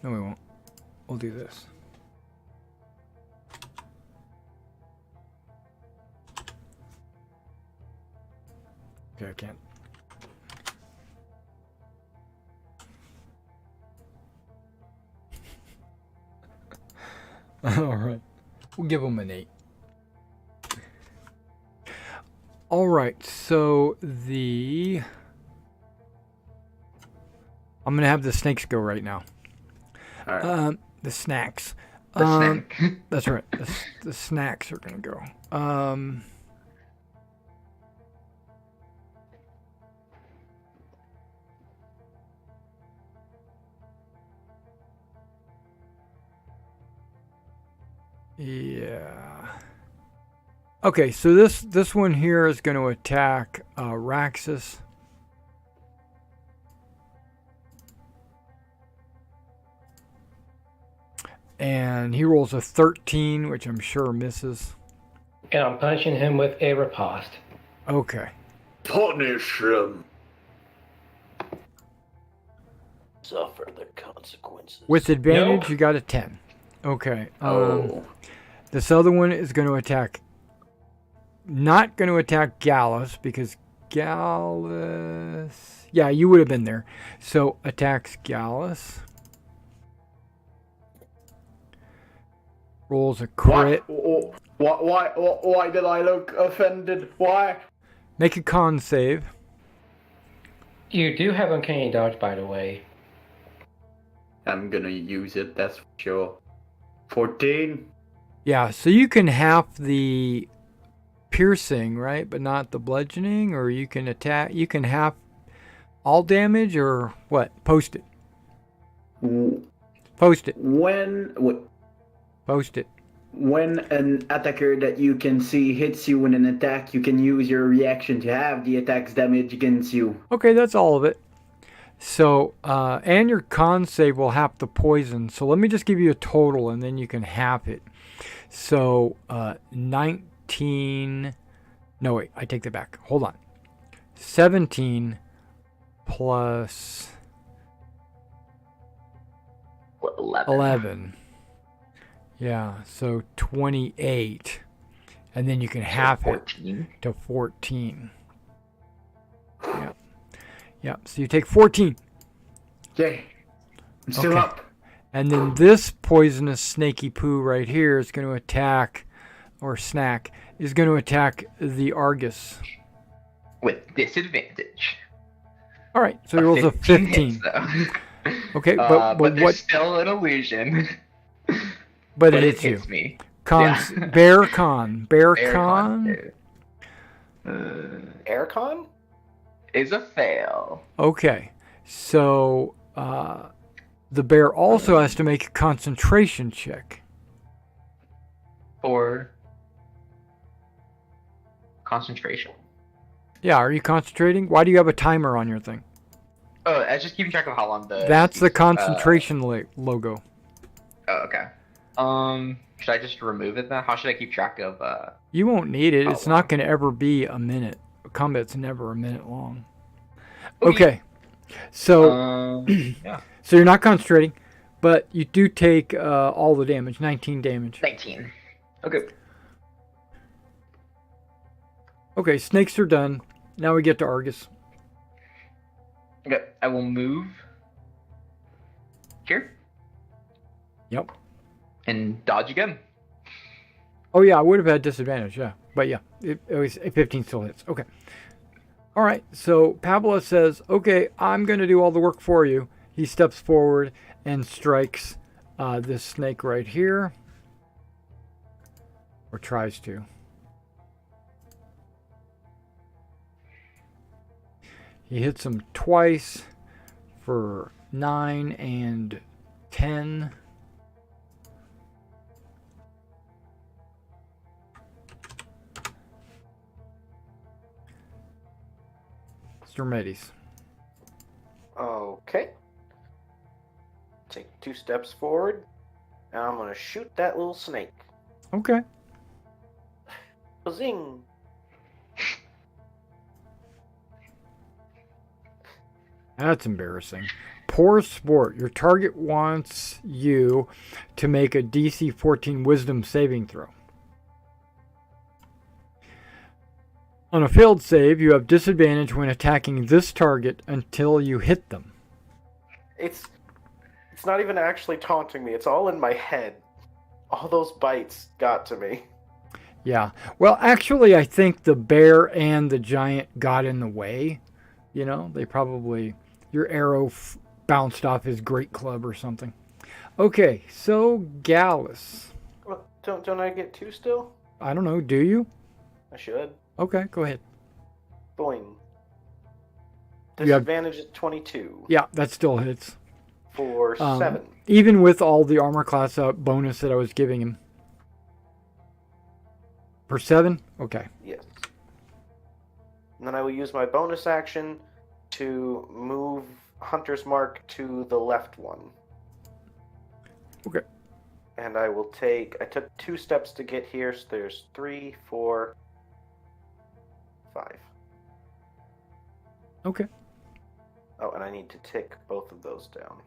No, we won't. We'll do this. Okay, I can't. All right. We'll give them an 8. All right, so the... I'm going to have the snakes go right now. All right. The snacks. The snack. That's right. The snacks are going to go. Yeah. Okay, so this one here is going to attack Raxus. And he rolls a 13, which I'm sure misses. And I'm punching him with a riposte. Okay. Punish him. Suffer the consequences. With advantage, Nope. you got a 10. Okay. Oh. This other one is going to attack. Not going to attack Gallus because Gallus. Yeah, you would have been there. So attacks Gallus. Rolls a crit. Why did I look offended? Why? Make a con save. You do have uncanny dodge, by the way. I'm gonna use it, that's for sure. 14? Yeah, so you can half the piercing, right? But not the bludgeoning, or you can attack. You can half all damage, or what? Post it. Post it. Post it. When an attacker that you can see hits you with an attack, you can use your reaction to have the attack's damage against you. Okay, that's all of it. So, and your con save will half the poison. So let me just give you a total, and then you can half it. So, 19. No, wait, I take that back. Hold on. 17 plus 11. Yeah, so 28. And then you can half 14. it to 14. Yeah. Yeah, so you take 14. Yay. I'm still Okay. up. And then this poisonous snaky poo right here is going to attack, or snack, is going to attack the Argus. With disadvantage. All right, so he rolls a 15. hits, though. Okay, but but there's what? still an illusion. But But it it hits you. hits me. Cons, Yeah. bear con, bear con. Aircon Aircon? is a fail. Okay, so the bear also has to make a concentration check. For concentration. Yeah, are you concentrating? Why do you have a timer on your thing? Oh, I was just keeping track of how long the. That's the concentration logo. Oh, okay. Should I just remove it then? How should I keep track of? You won't need it. Oh, It's wow. not going to ever be a minute. Combat's never a minute long. Okay. So, Yeah. so you're not concentrating, but you do take all the damage, 19 damage. 19. Okay. Okay, snakes are done. Now we get to Argus. Okay. I will move here Yep. and dodge again. Oh yeah, I would have had disadvantage, yeah. But yeah, it was 15 still hits. Okay. All right, so Pablo says, okay, I'm going to do all the work for you. He steps forward and strikes this snake right here. Or tries to. He hits him twice for 9 and 10. Mercedes. Okay. Take 2 steps forward. And I'm going to shoot that little snake. Okay. Zing! That's embarrassing. Poor sport. Your target wants you to make a DC 14 Wisdom saving throw. On a failed save, you have disadvantage when attacking this target until you hit them. It's not even actually taunting me. It's all in my head. All those bites got to me. Yeah. Well, actually, I think the bear and the giant got in the way. You know, they probably... Your arrow bounced off his great club or something. Okay, so Gallus. Well, don't I get 2 still? I don't know. Do you? I should. Okay, go ahead. Boing. You have- Disadvantage at 22 Yeah, that still hits. for 7. Even with all the armor class bonus that I was giving him. For 7? Okay. Yes. And then I will use my bonus action to move Hunter's Mark to the left one. Okay. And I will take... I took 2 steps to get here, so there's 3, 4, 5. Okay. Oh, and I need to tick both of those down.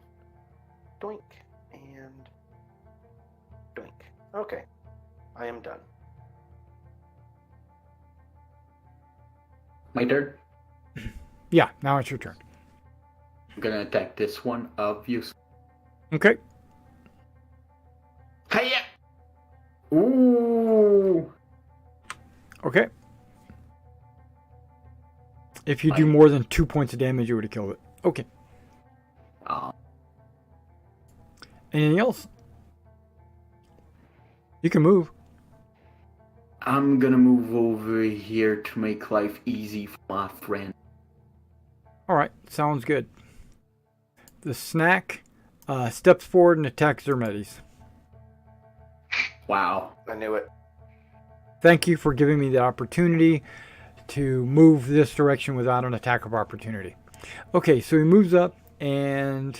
Doink and doink. Okay. I am done. My turn. Yeah, now it's your turn. I'm gonna attack this one, obviously. Okay. Hiya! Ooh! Okay. If you do more than 2 points of damage, you would have killed it. Okay. Anything else? You can move. I'm gonna move over here to make life easy for my friend. All right, sounds good. The snack steps forward and attacks Zermetes. Wow. I knew it. Thank you for giving me the opportunity to move this direction without an attack of opportunity. Okay, so he moves up and...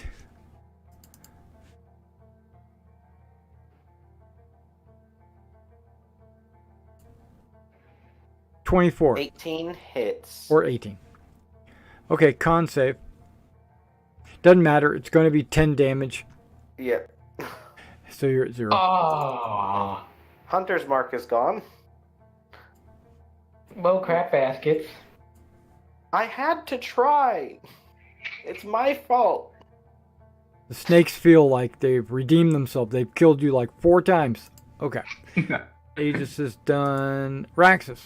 $24 18 hits. or 18. Okay, con save. Doesn't matter. It's going to be 10 damage. Yep. So you're at 0. Oh. Hunter's Mark is gone. Well, crap baskets. I had to try. It's my fault. The snakes feel like they've redeemed themselves. They've killed you like 4 times. Okay. Aegis is done. Raxus.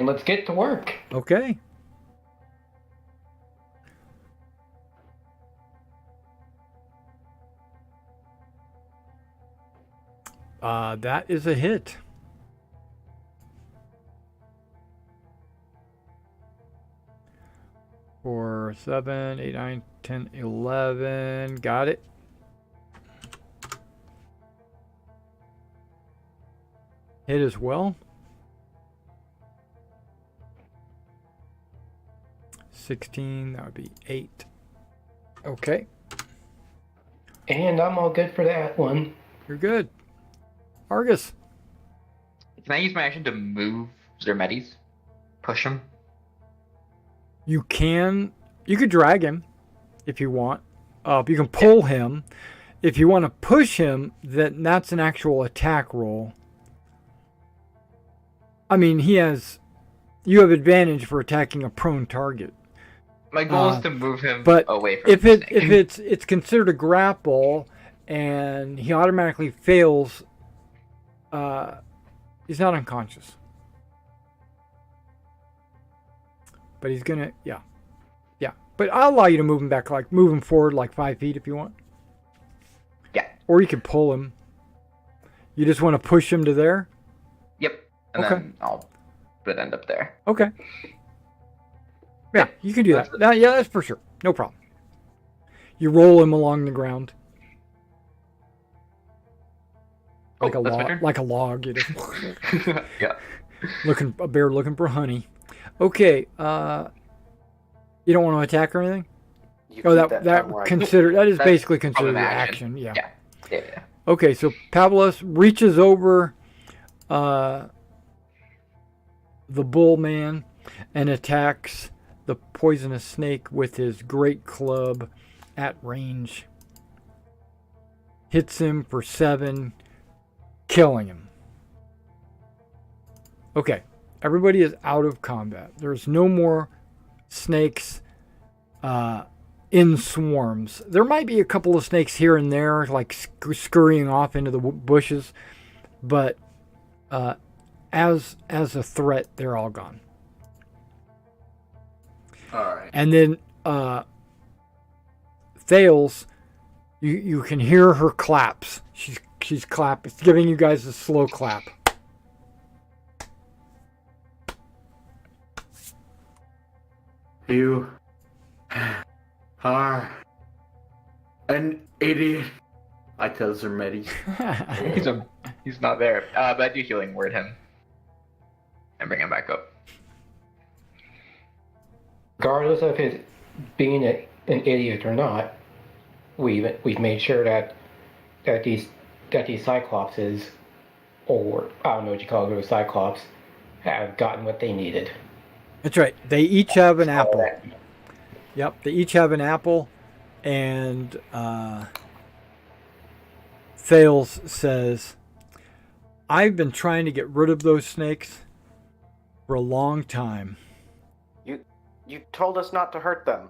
Let's get to work. Okay. That is a hit. For 7, 8, 9, 10, 11. Got it. Hit as well. 16. That would be 8. Okay. And I'm all good for that one. You're good. Argus. Can I use my action to move Zermetes? Push him? You could drag him if you want. You can pull him. If you want to push him, then that's an actual attack roll. I mean, you have advantage for attacking a prone target. My goal is to move him But away from if the snake. it's considered a grapple and he automatically fails, he's not unconscious. But he's gonna, yeah. But I'll allow you to move him back, move him forward 5 feet if you want. Yeah. Or you could pull him. You just want to push him to there? Yep. And Okay. then I'll end up there. Okay. Yeah, you can do that. Yeah, that's for sure. No problem. You roll him along the ground. Like Oh, that's my turn? like a log. You just Yeah. a bear looking for honey. Okay, you don't want to attack or anything? You Oh, keep that down where I- that is That's basically considered probably an an action. Yeah. Yeah. Okay, so Pavlos reaches over the bull man and attacks the poisonous snake with his great club at range. Hits him for 7, killing him. Okay, everybody is out of combat. There's no more snakes in swarms. There might be a couple of snakes here and there, like scurrying off into the bushes, but as a threat, they're all gone. All right. And then Thales, you can hear her claps. She's clap. It's giving you guys a slow clap. You are an idiot. I tell Zermetes. He's not there. But I do healing word him. And bring him back up. Regardless of his being an idiot or not, we've made sure that these Cyclopses, or I don't know what you call those Cyclops, have gotten what they needed. That's right. They each have an apple. Yep, they each have an apple, and Thales says, I've been trying to get rid of those snakes for a long time. You told us not to hurt them.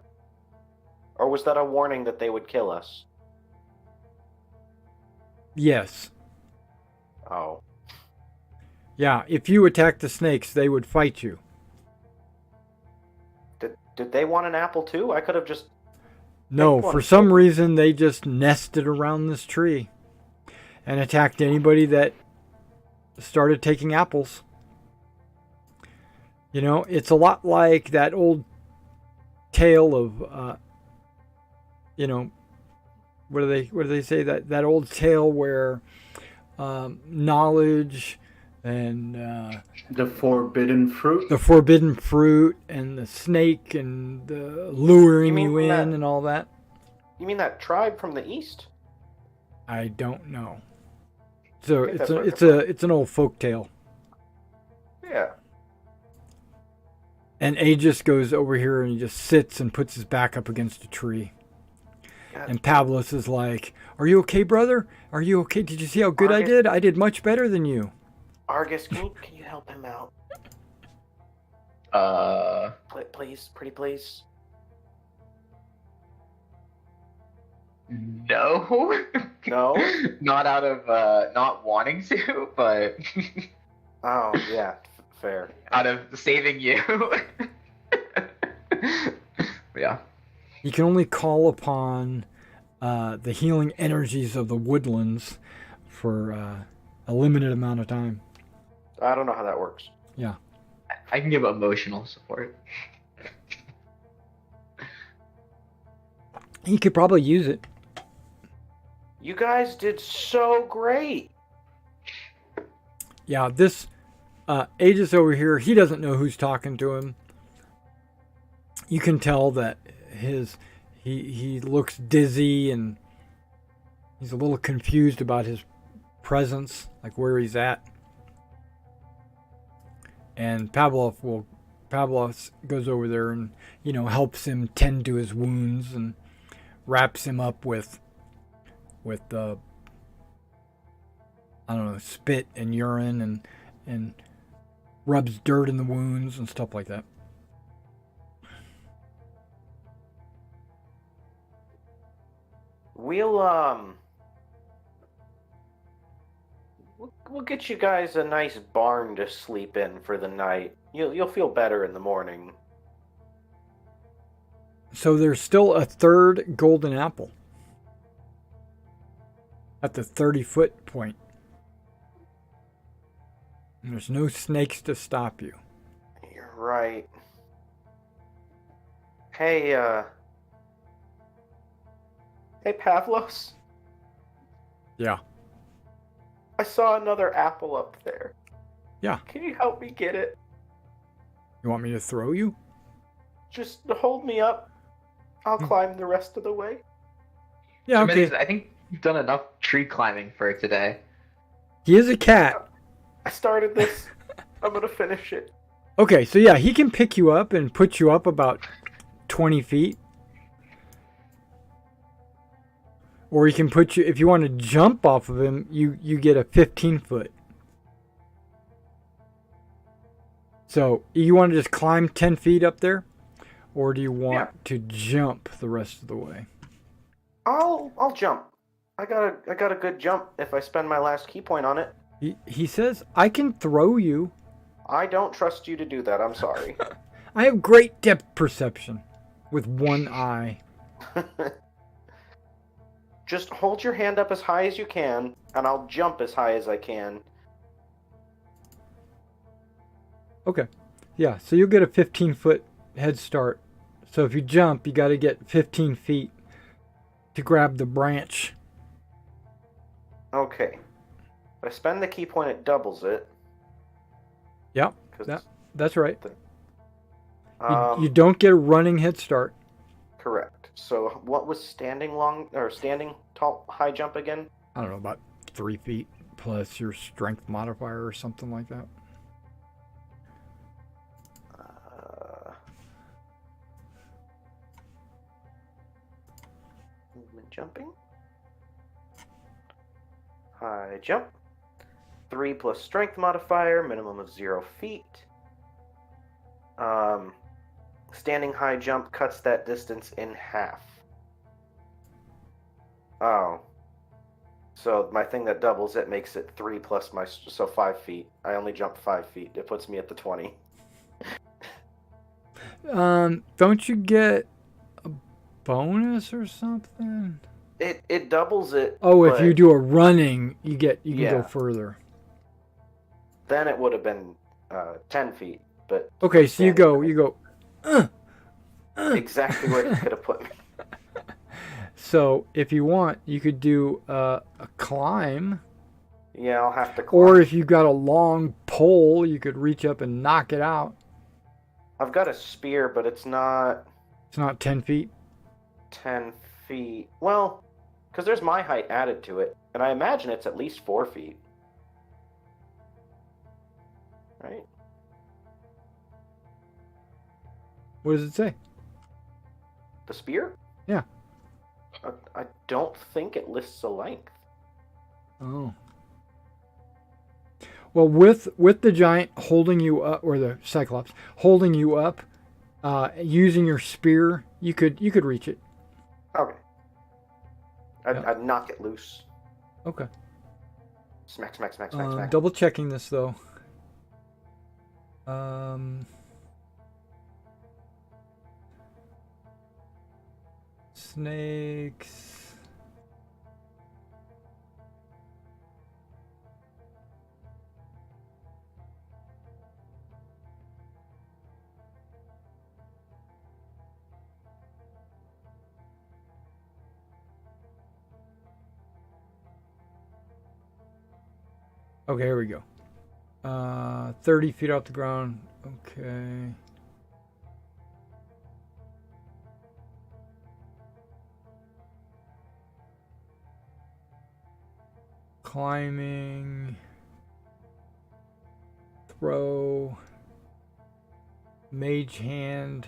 Or was that a warning that they would kill us? Yes. Oh. Yeah, if you attack the snakes, they would fight you. Did they want an apple too? I could have just... No, picked one. for some reason they just nested around this tree and attacked anybody that started taking apples. You know, it's a lot like that old tale of, what do they say? That old tale where knowledge and The forbidden fruit. the forbidden fruit and the snake and the luring You you mean in that- and all that. You mean that tribe from the east? I don't know. So I think it's that's a what it's an old folk tale. Yeah. And Aegis goes over here and he just sits and puts his back up against a tree. God. And Pavlos is like, "Are you okay, brother? Are you okay? Did you see how good I Argus- did? I did much better than you." Argus, can you help him out? Please, pretty please. No. No? Not out of not wanting to, but Oh, yeah, fair. out of saving you. Yeah. You can only call upon the healing energies of the woodlands for a limited amount of time. I don't know how that works. Yeah. I can give emotional support. He could probably use it. You guys did so great. Yeah, this Aegis over here, he doesn't know who's talking to him. You can tell that he looks dizzy and he's a little confused about his presence, like where he's at. And Pavlov goes over there and, helps him tend to his wounds and wraps him up with spit and urine and rubs dirt in the wounds and stuff like that. We'll get you guys a nice barn to sleep in for the night. You'll feel better in the morning. So there's still a third golden apple at the 30-foot point. And there's no snakes to stop you. You're right. Hey, Pavlos? Yeah. I saw another apple up there. Yeah. Can you help me get it? You want me to throw you? Just hold me up. I'll climb the rest of the way. Yeah, okay. I think you've done enough tree climbing for today. He is a cat. I started this. I'm gonna finish it. Okay, so yeah, he can pick you up and put you up about 20 feet. Or he can put you, if you want to jump off of him, you get a 15-foot. So, you want to just climb 10 feet up there? Or do you want to jump the rest of the way? I'll jump. I got a good jump if I spend my last key point on it. He says, I can throw you. I don't trust you to do that, I'm sorry. I have great depth perception with one eye. Just hold your hand up as high as you can, and I'll jump as high as I can. Okay. Yeah, so you'll get a 15-foot head start. So if you jump, you got to get 15 feet to grab the branch. Okay. If I spend the key point, it doubles it. Yep, that's right. You you don't get a running head start. Correct. So what was standing tall, high jump again? I don't know, about 3 feet plus your strength modifier or something like that. Movement jumping. High jump. 3 plus strength modifier, minimum of 0 feet. Standing high jump cuts that distance in half. Oh. So my thing that doubles it makes it 3 plus so 5 feet. I only jump 5 feet. It puts me at the 20. Don't you get a bonus or something? It doubles it. Oh, if you do a running, you can go further. Then it would have been 10 feet, but okay, so you go. Exactly where you could have put me. So if you want, you could do a climb. Yeah, I'll have to climb. Or if you got a long pole, you could reach up and knock it out. I've got a spear, but it's not... It's not 10 feet? 10 feet. Well, because there's my height added to it, and I imagine it's at least 4 feet. Right? What does it say? The spear? Yeah. I don't think it lists a length. Oh. Well, with the giant holding you up, or the Cyclops holding you up, using your spear, you could reach it. Okay. I'd knock it loose. Okay. Smack, smack, smack, smack, smack. Double checking this though. Snakes. Okay, here we go. 30 feet off the ground. Okay. climbing, throw, mage hand.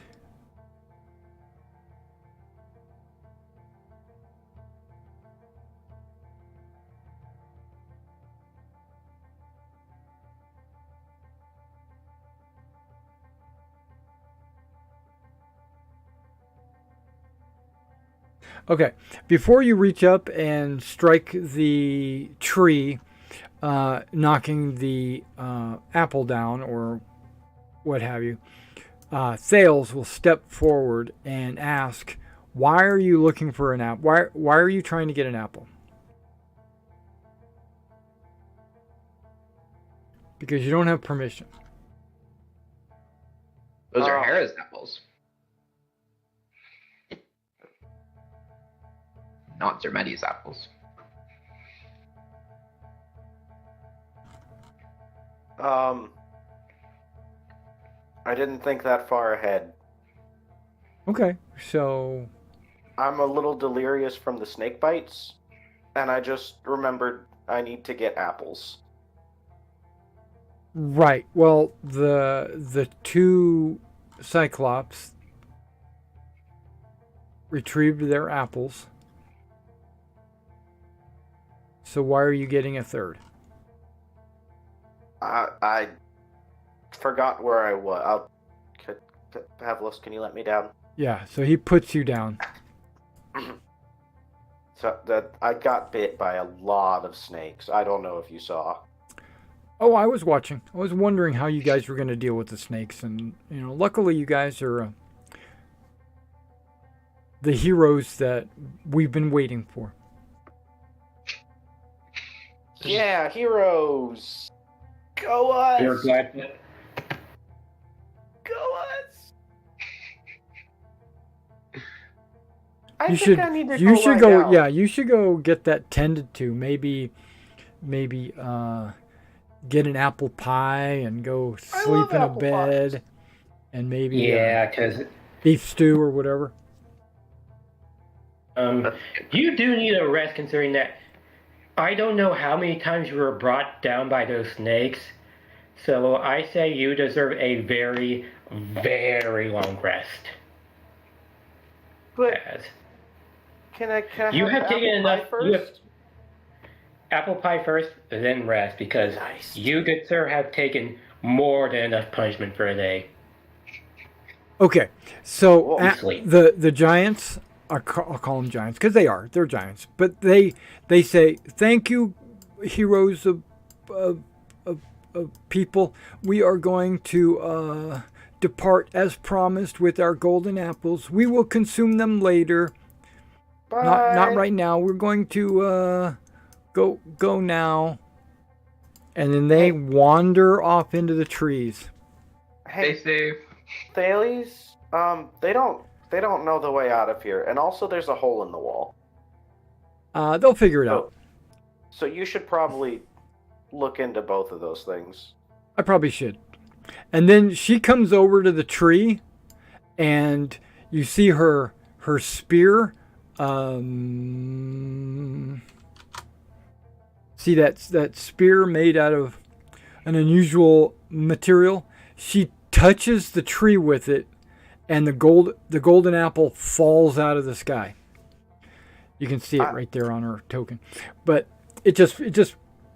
Okay, before you reach up and strike the tree, knocking the apple down or what have you, Thales will step forward and ask, "Why are you looking for an apple? Why are you trying to get an apple?" Because you don't have permission. Those are Hera's apples. Not Zermeti's apples. I didn't think that far ahead. Okay, so I'm a little delirious from the snake bites, and I just remembered I need to get apples. right. Well, the two Cyclops retrieved their apples. So why are you getting a third? I forgot where I was. Pavlos, can you let me down? Yeah, so he puts you down. So that I got bit by a lot of snakes. I don't know if you saw. Oh, I was watching. I was wondering how you guys were going to deal with the snakes, and luckily you guys are the heroes that we've been waiting for. Yeah, heroes. Go us. We're glad. Go us. I You think should. I need to You go should right go. now. Yeah, you should go get that tended to. Maybe, get an apple pie and go I sleep love in a apple bed, pies. and maybe Yeah, because beef stew or whatever. you do need a rest considering that I don't know how many times you were brought down by those snakes. So I say you deserve a very, very long rest. But As can I you have have taken apple pie enough. first? You have apple pie first, then rest, because Nice. you, good sir, have taken more than enough punishment for a day. Okay, so Whoa, sleep. the giants, I'll call them giants because they're giants, but they say, "Thank you, heroes of people. We are going to depart as promised with our golden apples. We will consume them later. Bye. Not right now. We're going to go now." And then they wander off into the trees. Hey, Stay safe. Thales. They don't know the way out of here, and also there's a hole in the wall. They'll figure it out. So you should probably look into both of those things. I probably should. And then she comes over to the tree, and you see her spear. See that spear made out of an unusual material. She touches the tree with it, and the golden apple falls out of the sky. You can see it right there on her token, but it just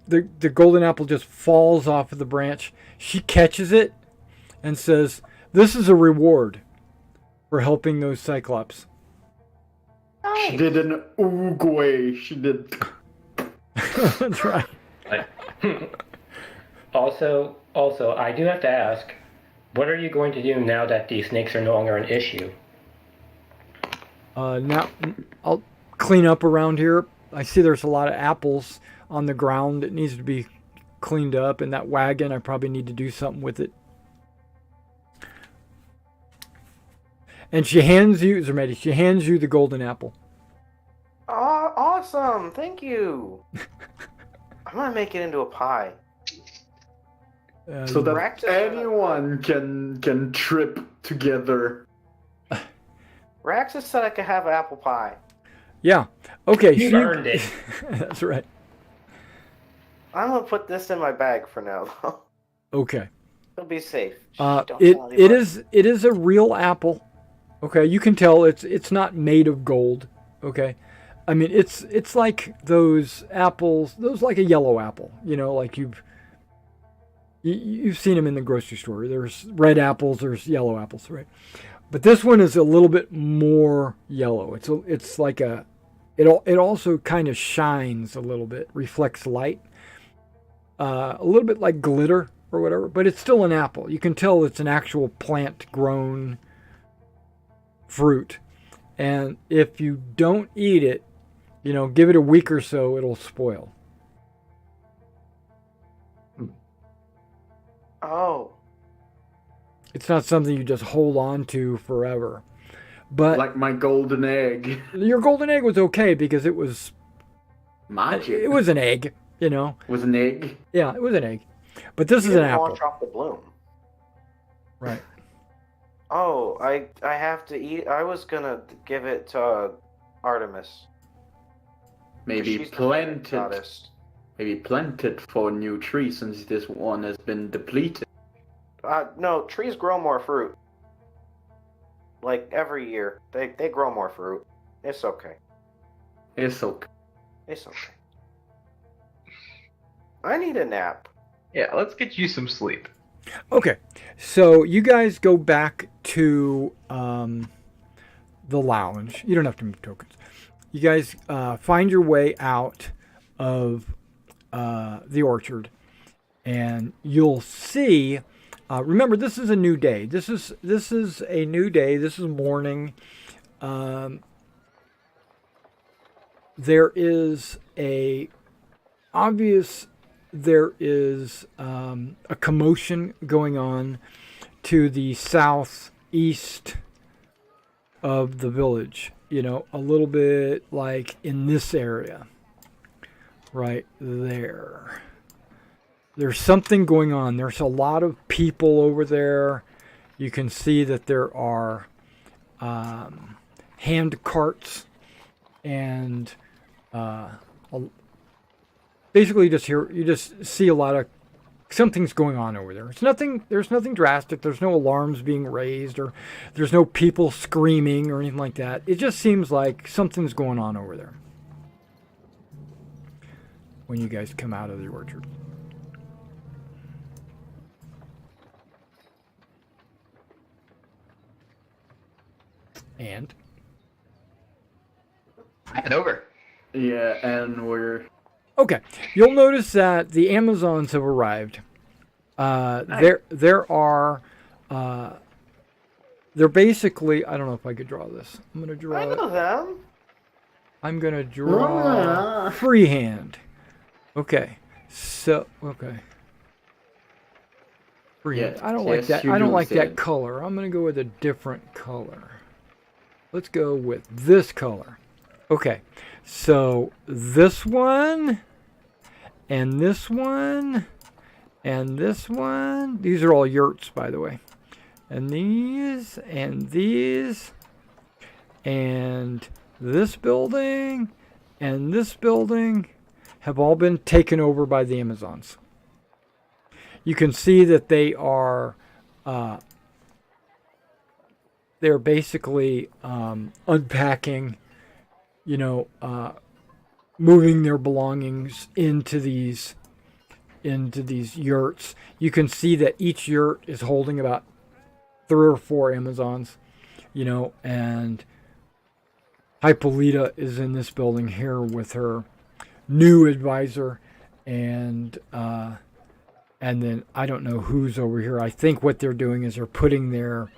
the golden apple just falls off of the branch. She catches it and says, "This is a reward for helping those Cyclops." She did an Uruguay. She did. That's right. Also, I do have to ask, what are you going to do now that these snakes are no longer an issue? Now I'll clean up around here. I see there's a lot of apples on the ground. It needs to be cleaned up, and that wagon, I probably need to do something with it. And she hands you, Zermeti, she hands you the golden apple. Oh, awesome! Thank you. I'm gonna make it into a pie. So that Rax- anyone can trip together. Raxus said I could have apple pie. Yeah. Okay. You so earned it. That's right. I'm gonna put this in my bag for now, though. Okay. It'll be safe. It Don't tell it anybody. is a real apple. Okay, you can tell it's not made of gold. Okay, I mean it's like those apples, those like a yellow apple. You know, like you've seen them in the grocery store. There's red apples, there's yellow apples, right? But this one is a little bit more yellow. It's like it also kind of shines a little bit, reflects light, a little bit like glitter or whatever. But it's still an apple. You can tell it's an actual plant grown fruit. And if you don't eat it, you know, give it a week or so, it'll spoil. Oh. It's not something you just hold on to forever. But Like my golden egg. your golden egg was okay because it was Magic. it was an egg, you know. Was an egg. Yeah, it was an egg. But this is an apple. Launch off the bloom. Right. Oh, I have to eat. I was gonna give it to Artemis. Maybe She's the plant it. goddess. Maybe plant it for a new tree since this one has been depleted. No, trees grow more fruit. Like every year, they grow more fruit. It's okay. It's okay. It's okay. I need a nap. Yeah, let's get you some sleep. Okay. So you guys go back to the lounge. You don't have to move tokens. You guys find your way out of the orchard, and you'll see. Remember, this is a new day. This is a new day. This is morning. There is a commotion going on to the southeast of the village. You know, a little bit like in this area, right there. There's something going on. There's a lot of people over there. You can see that there are hand carts and basically you just see a lot of something's going on over there. There's nothing drastic. There's no alarms being raised or there's no people screaming or anything like that. It just seems like something's going on over there when you guys come out of the orchard. And Head over. Yeah, and we're... okay, you'll notice that the Amazons have arrived. Nice. There are they're basically, I don't know if I could draw this. I'm gonna draw I it. know them. I'm gonna draw freehand. Okay, so okay. Freehand. Yeah, I don't like yes, that. you I don't do like say that it. color. I'm gonna go with a different color. Let's go with this color. Okay, so this one, and this one, and this one. These are all yurts, by the way. And these, and these, and this building, and this building have all been taken over by the Amazons. You can see that they are they're basically unpacking, you know, moving their belongings into these yurts. You can see that each yurt is holding about 3 or 4 Amazons, you know, and Hippolyta is in this building here with her new advisor, and then I don't know who's over here. I think what they're doing is they're putting their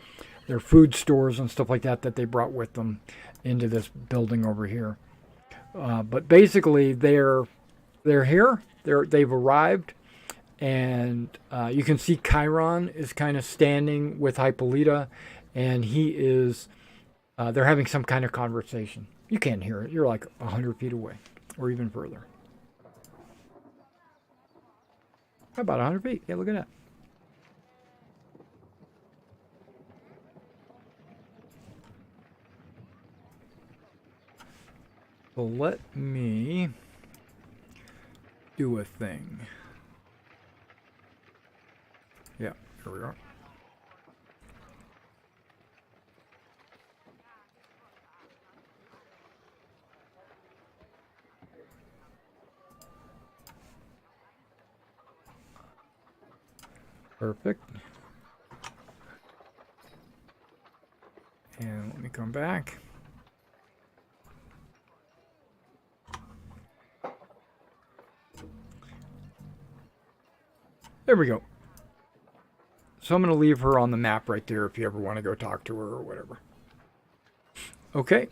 food stores and stuff like that they brought with them into this building over here. But basically, they're here. They've arrived, and you can see Chiron is kind of standing with Hippolyta, and he is. They're having some kind of conversation. You can't hear it. You're like 100 feet away, or even further. About 100 feet. Yeah, look at that. So let me do a thing. Yeah, here we are. Perfect. And let me come back. There we go. So I'm going to leave her on the map right there if you ever want to go talk to her or whatever. Okay.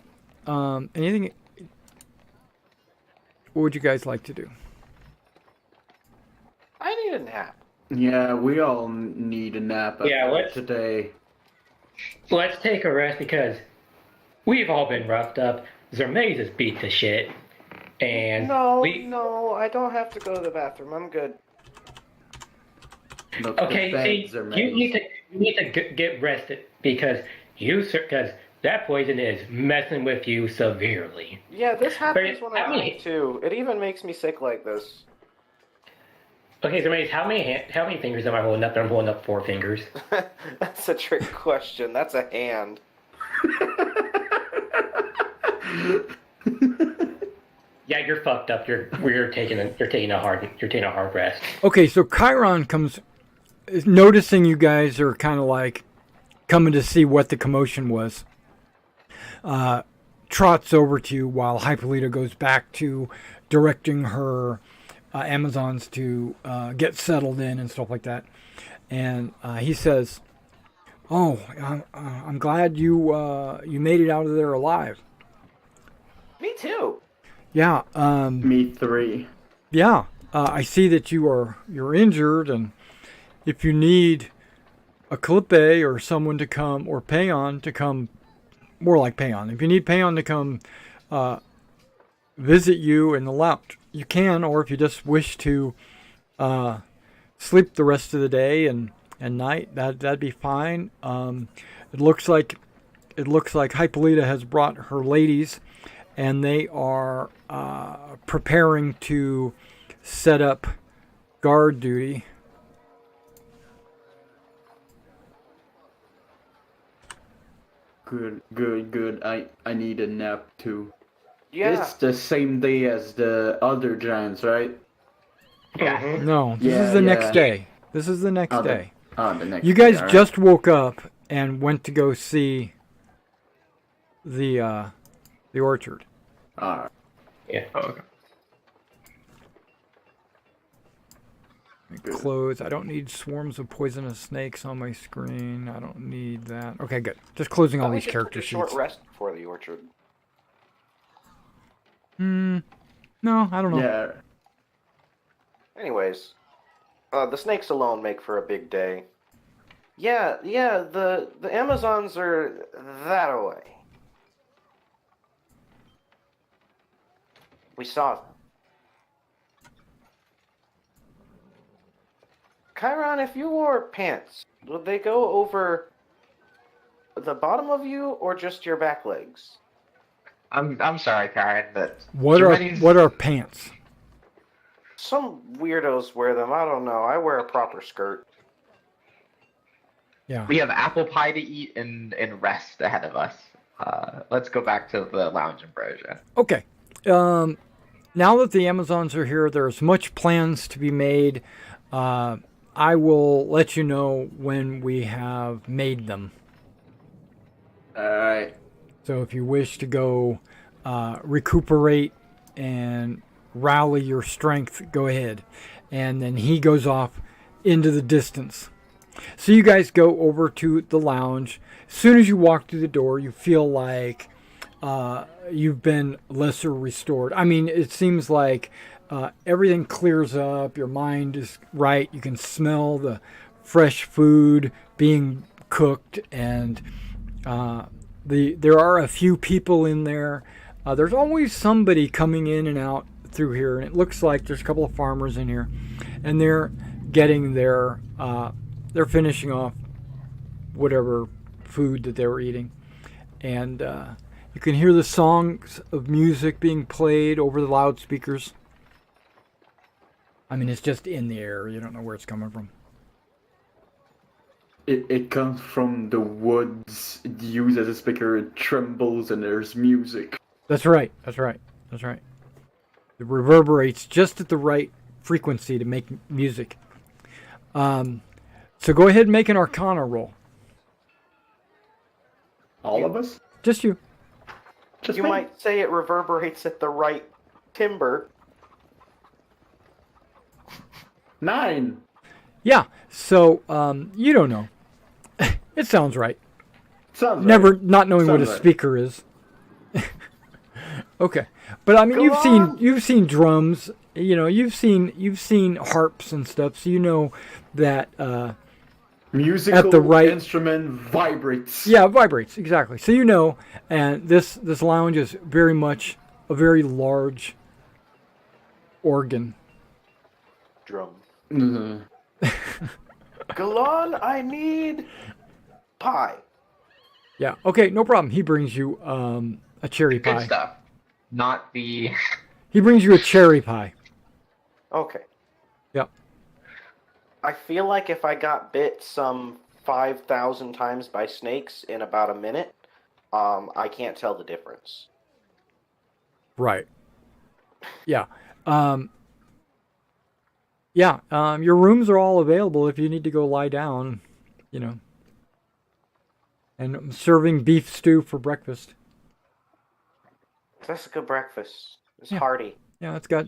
Anything? What would you guys like to do? I need a nap. Yeah, we all need a nap today. Let's take a rest because we've all been roughed up. Zermaze is beat to shit. And No, I don't have to go to the bathroom. I'm good. Okay, see, you need to get rested because that poison is messing with you severely. Yeah, this happens But when I eat too. It even makes me sick like this. Okay, so how many fingers am I holding up? I'm holding up 4 fingers. That's a trick question. That's a hand. Yeah, you're fucked up. You're taking a hard rest. Okay, so Chiron is noticing you guys are kind of like coming to see what the commotion was. Trots over to you while Hypolita goes back to directing her Amazons to get settled in and stuff like that. And he says, "Oh, I'm glad you made it out of there alive." Me too. Yeah. Me 3. Yeah. I see that you're injured, and if you need a Clippe or someone to come, or Payon to come, more like Payon. If you need Payon to come visit you in the lounge, you can, or if you just wish to sleep the rest of the day and night, that'd be fine. It looks like Hypolita has brought her ladies, and they are preparing to set up guard duty. Good. I need a nap too. Yeah. It's the same day as the other giants, right? Yeah. No, this is the next day. This is the next day. The next You guys day, all just woke up and went to go see the orchard. right. Yeah. Oh, okay. Good. Close. I don't need swarms of poisonous snakes on my screen. I don't need that. Okay, good. Just closing all We these should character take a short sheets. rest before the orchard. No, I don't know. Yeah. Anyways, the snakes alone make for a big day. Yeah, the Amazons are that away. We saw them. Chiron, if you wore pants, would they go over the bottom of you or just your back legs? I'm sorry, Karen, but What are pants? Some weirdos wear them. I don't know. I wear a proper skirt. Yeah. we have apple pie to eat and rest ahead of us. Let's go back to the lounge ambrosia. Okay. Now that the Amazons are here, there's much plans to be made. I will let you know when we have made them. Alright. So if you wish to go recuperate and rally your strength, go ahead. And then he goes off into the distance. So you guys go over to the lounge. As soon as you walk through the door, you feel like you've been lesser restored. I mean, it seems like everything clears up. Your mind is right. You can smell the fresh food being cooked, and there are a few people in there. There's always somebody coming in and out through here, and it looks like there's a couple of farmers in here, and they're getting their they're finishing off whatever food that they were eating, and you can hear the songs of music being played over the loudspeakers. I mean, it's just in the air. You don't know where it's coming from. It comes from the woods. It's used as a speaker. It trembles and there's music. That's right. That's right. That's right. It reverberates just at the right frequency to make music. So go ahead and make an Arcana roll. All of us? Just you. Just You me? might say it reverberates at the right timbre. 9. Yeah. So you don't know. It sounds right. Sounds Never right. not knowing what a Sounds right. speaker is. Okay, but I mean, Go on. you've seen drums. You know, you've seen harps and stuff. So you know that. Musical At the right- instrument vibrates. Yeah, it vibrates, exactly. So you know, and this lounge is very much a very large organ. Drum. Mhm. Galan, I need pie. Yeah, okay, no problem. He brings you a cherry Good pie. stuff. Not the. He brings you a cherry pie. Okay. Yep. I feel like if I got bit some 5,000 times by snakes in about a minute, I can't tell the difference. Right. Yeah. Your rooms are all available if you need to go lie down, you know. And I'm serving beef stew for breakfast. That's a good breakfast. It's Yeah. hearty. Yeah, it's got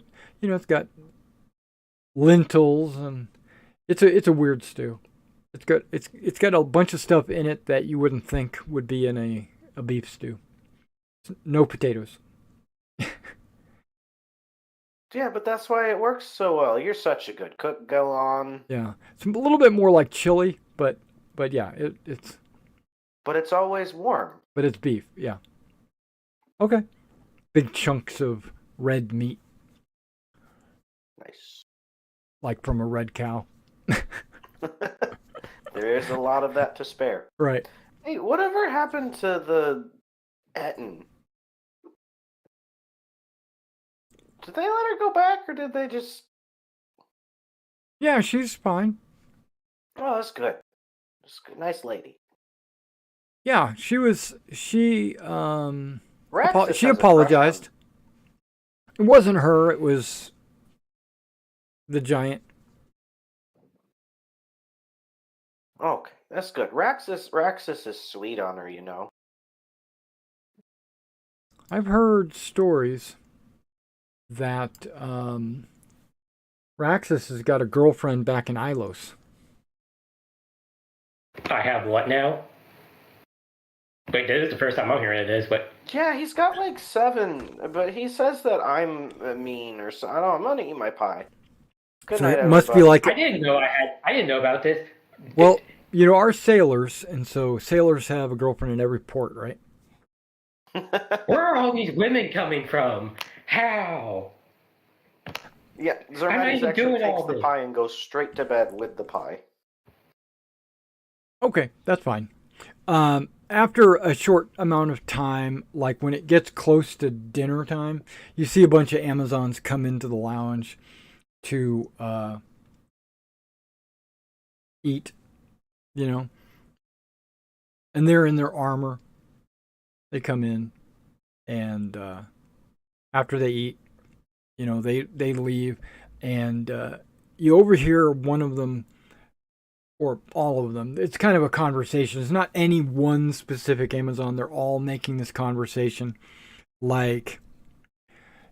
lentils and it's a weird stew. It's got a bunch of stuff in it that you wouldn't think would be in a beef stew. No potatoes. Yeah, but that's why it works so well. You're such a good cook. Go on. Yeah, it's a little bit more like chili, but yeah, it's But it's always warm. beef. Yeah. Okay. Big chunks of red meat, Nice. like from a red cow. There is a lot of that to spare. Right. Hey, whatever happened to the Etten? Did they let her go back, or did they just... Yeah, she's fine. Oh, that's good. That's good. Nice lady. Yeah, she Raxus has she a apologized. It wasn't her, it was the giant. crush on- Okay, that's good. Raxus is sweet on her, you know. I've heard stories that Raxus has got a girlfriend back in Ilos. I have what now? Wait, this is the first time I'm hearing of this, but Yeah, he's got like 7, but he says that I'm mean or so. I don't know. I'm gonna eat my pie. Good So night, it must be everybody. like, I didn't know about this. well, you know, our sailors, and so sailors have a girlfriend in every port, right? Where are all these women coming from? How? Yeah, I'm not Zermetis even actually doing takes all the this. pie and goes straight to bed with the pie. Okay, that's fine. After a short amount of time, like when it gets close to dinner time, you see a bunch of Amazons come into the lounge to eat, you know. And they're in their armor. They come in, and after they eat, you know, they leave, and you overhear one of them, or all of them. It's kind of a conversation. It's not any one specific Amazon. They're all making this conversation. Like,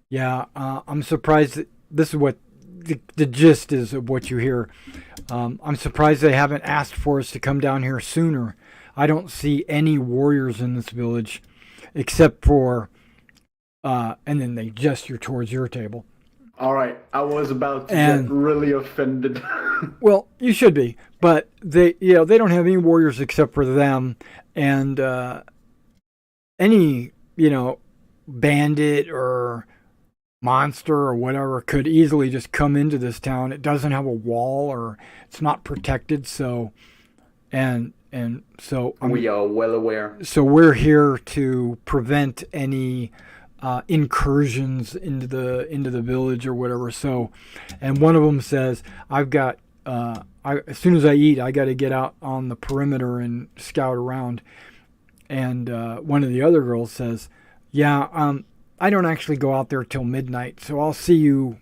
yeah, I'm surprised that this is what the gist is of what you hear. I'm surprised they haven't asked for us to come down here sooner. I don't see any warriors in this village except for, and then they gesture towards your table. All right, I was about to And- get really offended. Well, you should be, but they don't have any warriors except for them, and any bandit or monster or whatever could easily just come into this town. It doesn't have a wall, or it's not protected, so so We are well aware. so we're here to prevent any incursions into the village or whatever. So, and one of them says, "I've got as soon as I eat, I got to get out on the perimeter and scout around." And one of the other girls says, "Yeah, I don't actually go out there till midnight, so I'll see you,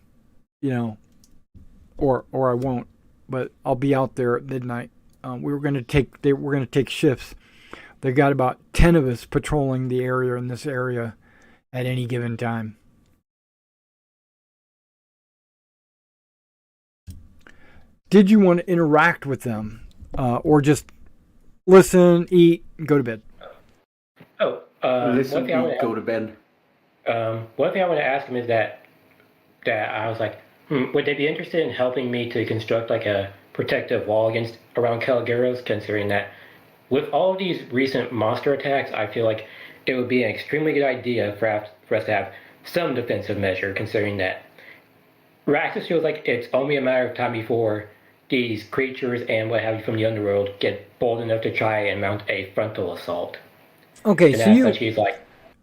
or I won't, but I'll be out there at midnight." We're going to take shifts. They got about 10 of us patrolling the area in this area at any given time. Did you want to interact with them, or just listen, eat, and go to bed? Listen, eat, go to bed. One thing I want to ask him is that I was like, would they be interested in helping me to construct like a protective wall around Calgaros, considering that with all of these recent monster attacks, I feel like it would be an extremely good idea for us to have some defensive measure, considering that Raxus feels like it's only a matter of time before these creatures and what have you from the underworld get bold enough to try and mount a frontal assault. Okay, and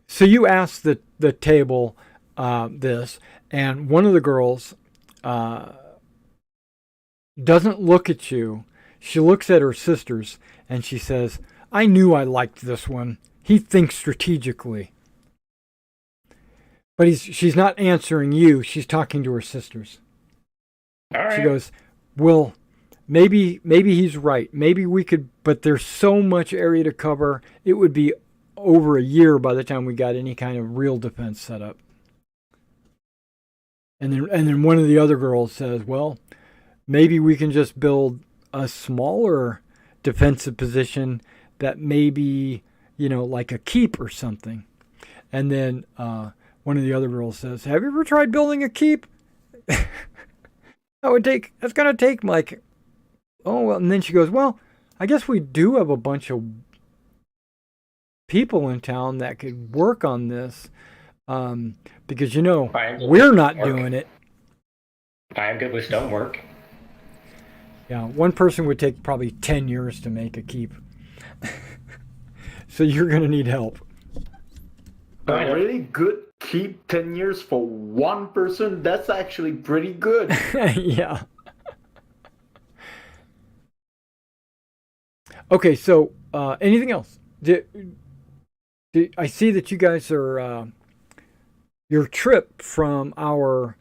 so you asked the table this, and one of the girls doesn't look at you. She looks at her sisters, and she says, "I knew I liked this one. He thinks strategically." But she's not answering you. She's talking to her sisters. All right. She goes, "Well, maybe he's right. Maybe we could, but there's so much area to cover. It would be over a year by the time we got any kind of real defense set up." And then one of the other girls says, "Well, maybe we can just build a smaller defensive position that maybe, like a keep or something." And then one of the other girls says, "Have you ever tried building a keep?" That's going to take like, oh, well. And then she goes, "Well, I guess we do have a bunch of people in town that could work on this. Because, we're not doing it." I am good with stonework. Yeah, one person would take probably 10 years to make a keep. So you're going to need help. A really good keep, 10 years for one person? That's actually pretty good. Yeah. Okay, so anything else? I see that you guys are... your trip from our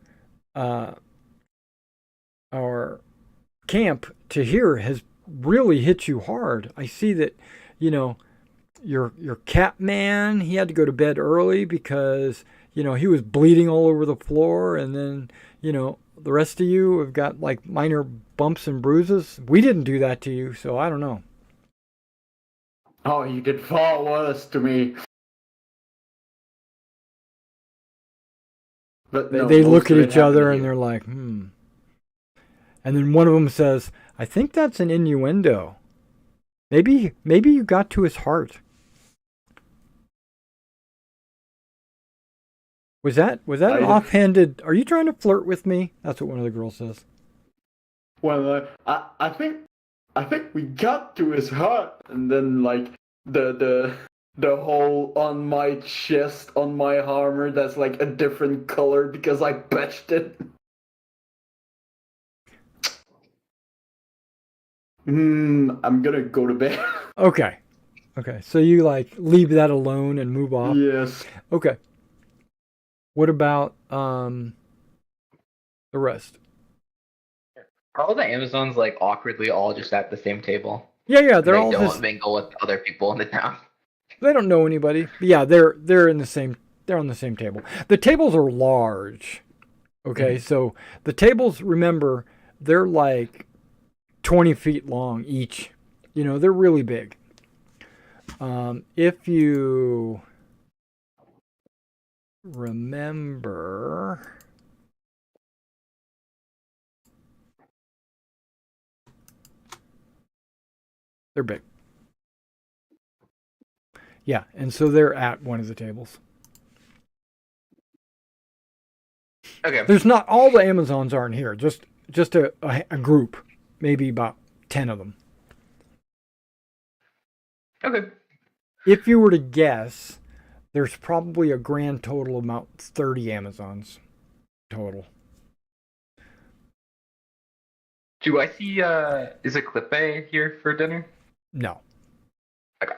camp to here has really hit you hard. I see that, your cat man, he had to go to bed early because, he was bleeding all over the floor. And then, the rest of you have got like minor bumps and bruises. We didn't do that to you, so I don't know. Oh, you did far worse to me. But they look at each other and they're like, And then one of them says, "I think that's an innuendo. Maybe you got to his heart." Was that an offhanded? Are you trying to flirt with me? That's what one of the girls says. Well, I think we got to his heart, and then like the hole on my chest, on my armor, that's like a different color because I patched it. I'm gonna go to bed. Okay. So you like leave that alone and move off? Yes. Okay. What about the rest? Are all the Amazons like awkwardly all just at the same table? Yeah, they're they all don't just... mingle with other people in the town. They don't know anybody. But yeah, they're on the same table. The tables are large. Okay, so the tables, remember, they're like 20 feet long each. They're really big. If you remember, they're big. Yeah, and so they're at one of the tables. Okay. There's not all the Amazons aren't here. Just a group, maybe about 10 of them. Okay. If you were to guess, There's probably a grand total of about 30 Amazons total. Do I see, is Eclipe here for dinner? No. Okay.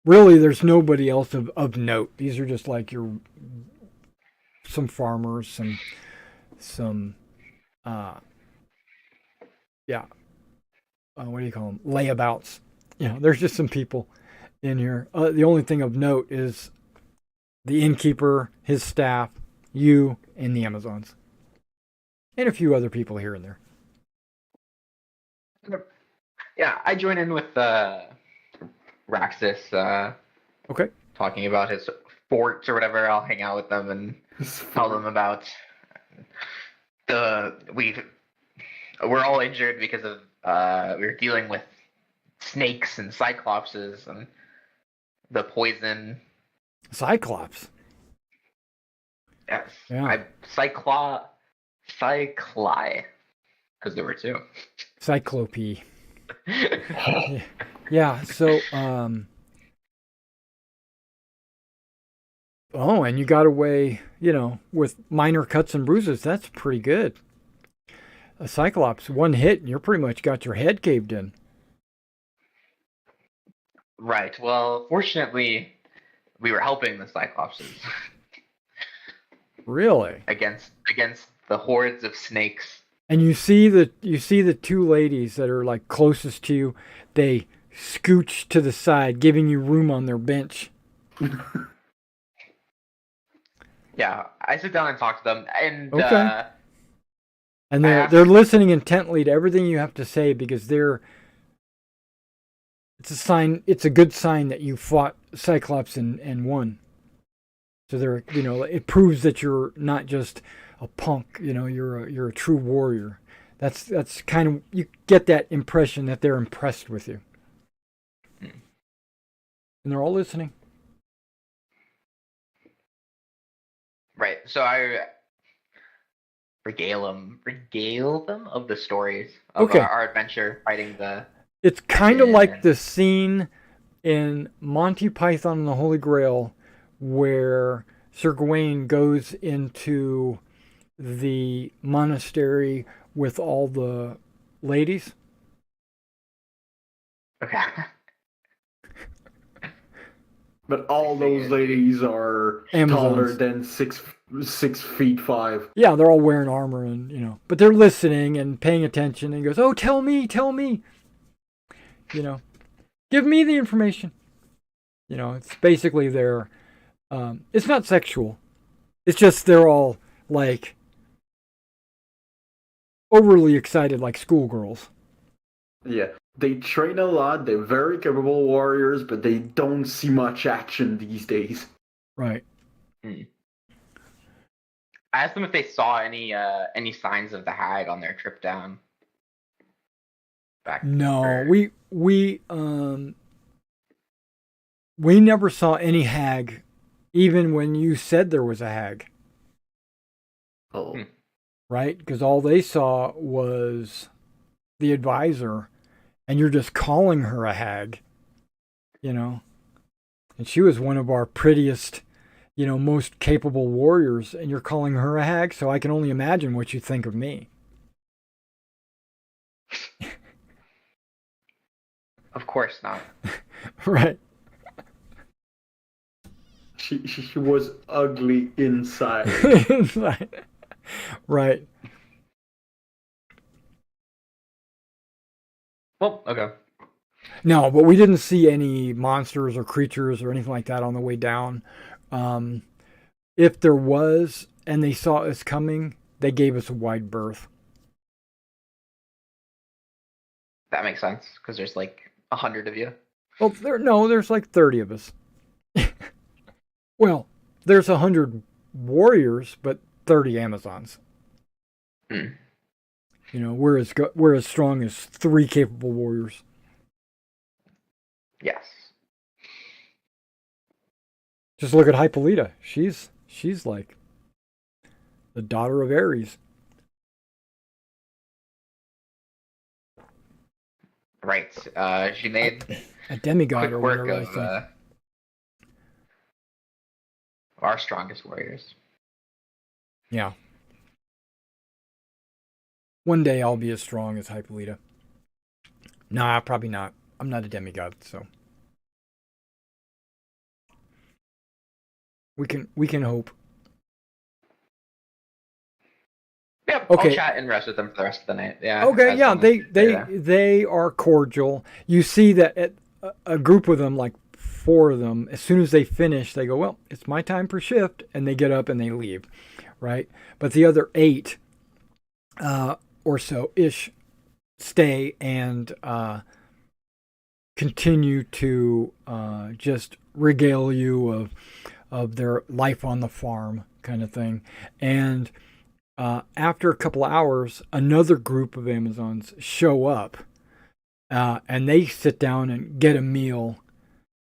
Really, there's nobody else of note. These are just like some farmers, some what do you call them? Layabouts. There's just some people in here. The only thing of note is the innkeeper, his staff, you, and the Amazons. And a few other people here and there. Yeah, I join in with Raxus, Okay. talking about his fort or whatever. I'll hang out with them and tell them about we're all injured because of we were dealing with snakes and cyclopses and the poison. Cyclops. Yes. Yeah. Cycli. Because there were two. Cyclope. Yeah, so oh, and you got away, with minor cuts and bruises. That's pretty good. A Cyclops, one hit, and you're pretty much got your head caved in. Right. Well, fortunately, we were helping the Cyclopses Really? against the hordes of snakes. And you see the two ladies that are like closest to you. They scooch to the side, giving you room on their bench. Yeah, I sit down and talk to them, and Okay. And they're listening intently to everything you have to say because it's a sign. It's a good sign that you fought Cyclops and won. So it proves that you're not just a punk. You're a true warrior. That's kind of, you get that impression that they're impressed with you, and they're all listening. Right. So I regale them of the stories of Okay. our adventure fighting the. It's kind of like the scene in Monty Python and the Holy Grail where Sir Gawain goes into the monastery with all the ladies. Okay. But all those ladies are Amazons. taller than 6'5". Yeah, they're all wearing armor but they're listening and paying attention and goes, "Oh, tell me. Give me the information." It's basically their, it's not sexual. It's just they're all like overly excited like schoolgirls. Yeah, they train a lot. They're very capable warriors, but they don't see much action these days. Right. I asked them if they saw any signs of the hag on their trip down. No, we never saw any hag, even when you said there was a hag. Oh. Right? Because all they saw was the advisor, and you're just calling her a hag, And she was one of our prettiest, most capable warriors, and you're calling her a hag, so I can only imagine what you think of me. Of course not. Right. She was ugly inside. Right. Well, okay. No, but we didn't see any monsters or creatures or anything like that on the way down. If there was, and they saw us coming, they gave us a wide berth. That makes sense, because there's like 100 of you. Well, there's like 30 of us. Well, there's 100 warriors, but 30 Amazons. We're as strong as 3 capable warriors. Yes. Just look at Hippolyta. She's like the daughter of Ares. Right. She made A demigod quick or work whatever. I of think. Our strongest warriors. Yeah. One day I'll be as strong as Hypolita. Nah, probably not. I'm not a demigod, so we can hope. Yep. Okay. I'll chat and rest with them for the rest of the night. Yeah. Okay, as yeah, long as they're there. they are cordial. You see that a group of them, like 4 of them, as soon as they finish, they go, "Well, it's my time for shift," and they get up and they leave, right? But the other 8 or so ish stay and continue to just regale you of their life on the farm, kind of thing, and. After a couple of hours, another group of Amazons show up, and they sit down and get a meal,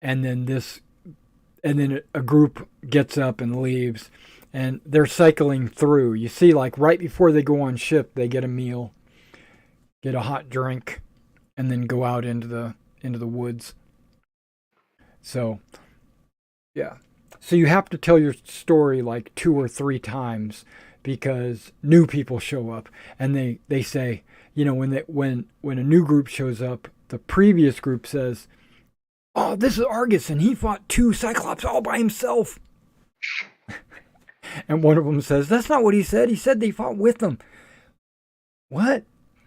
and then a group gets up and leaves, and they're cycling through. You see, like right before they go on shift, they get a meal, get a hot drink, and then go out into the woods. So, yeah. So you have to tell your story like 2 or 3 times. Because new people show up and they say, when a new group shows up, the previous group says, "Oh, this is Argus and he fought 2 Cyclops all by himself." And one of them says, "That's not what he said. He said they fought with them." What?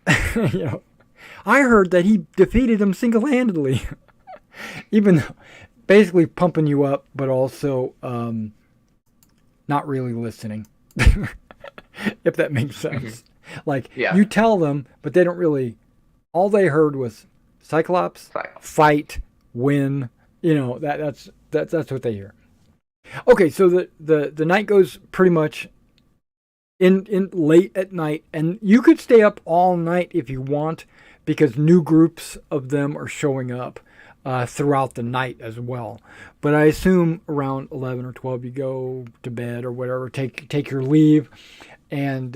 I heard that he defeated them single-handedly. Even though, basically pumping you up, but also not really listening. If that makes sense. Like, you tell them, but they don't really... All they heard was Cyclops, fight, win. That's what they hear. Okay, so the night goes pretty much in late at night, and you could stay up all night if you want, because new groups of them are showing up throughout the night as well. But I assume around 11 or 12 you go to bed or whatever, take your leave, and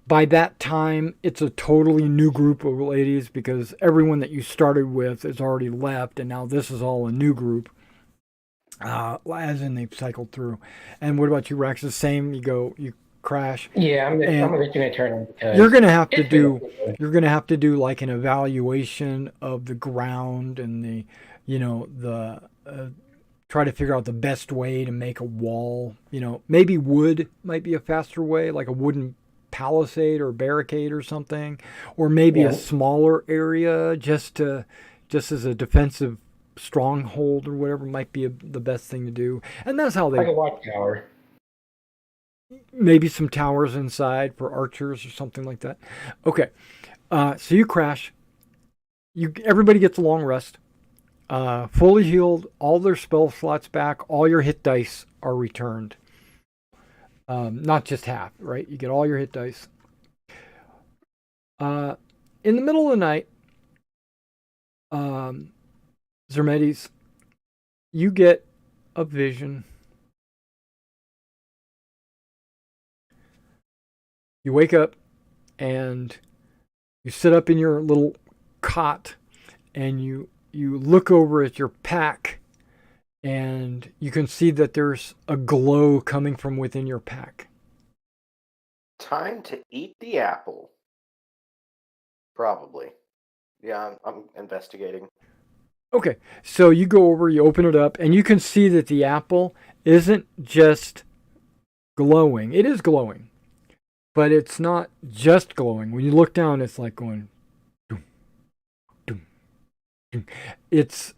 by that time it's a totally new group of ladies, because everyone that you started with is already left, and now this is all a new group, as in they've cycled through. And what about you, Rex? The same, you crash. Yeah, I'm reaching a turn. You're gonna have to do like an evaluation of the ground and the try to figure out the best way to make a wall. Maybe wood might be a faster way, like a wooden palisade or barricade or something, or maybe a smaller area just as a defensive stronghold or whatever might be the best thing to do. And that's how they like a watchtower. Maybe some towers inside for archers or something like that. Okay, so you crash. Everybody gets a long rest. Fully healed, all their spell slots back, all your hit dice are returned. Not just half, right? You get all your hit dice. In the middle of the night, Zermetes, you get a vision. You wake up and you sit up in your little cot and you look over at your pack and you can see that there's a glow coming from within your pack. Time to eat the apple. Probably. Yeah, I'm investigating. Okay, so you go over, you open it up, and you can see that the apple isn't just glowing. It is glowing, but it's not just glowing. When you look down, it's like going... Doom, doom, doom. It's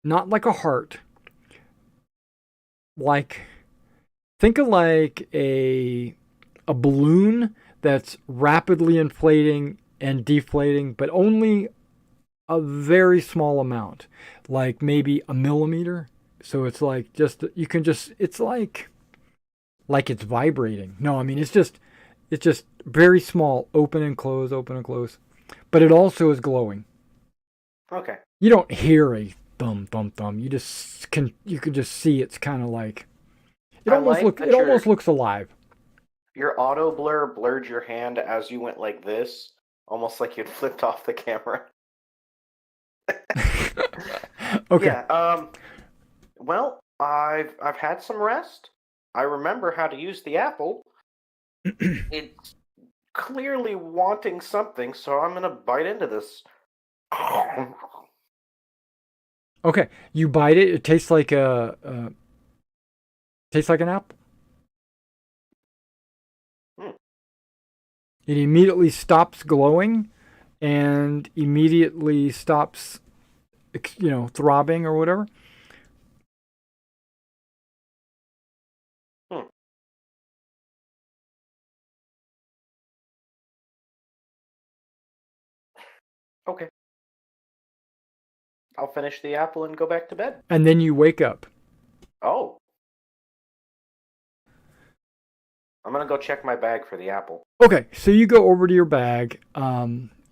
not like a heart. Think of like a balloon that's rapidly inflating and deflating, but only a very small amount, like maybe a millimeter. So it's like it's like it's vibrating. No, I mean it's just very small, open and close, but it also is glowing. Okay. You don't hear a thumb thumb thumb. You can just see it's kind of like it almost looks alive. Your auto blur blurred your hand as you went like this, almost like you'd flipped off the camera. Okay. Yeah. Well, I've had some rest. I remember how to use the apple. It's clearly wanting something, so I'm gonna bite into this. Okay. You bite it. It tastes like tastes like an apple. Hmm. It immediately stops glowing, and immediately stops, throbbing or whatever. Hmm. Okay. I'll finish the apple and go back to bed. And then you wake up. Oh. I'm gonna go check my bag for the apple. Okay, so you go over to your bag,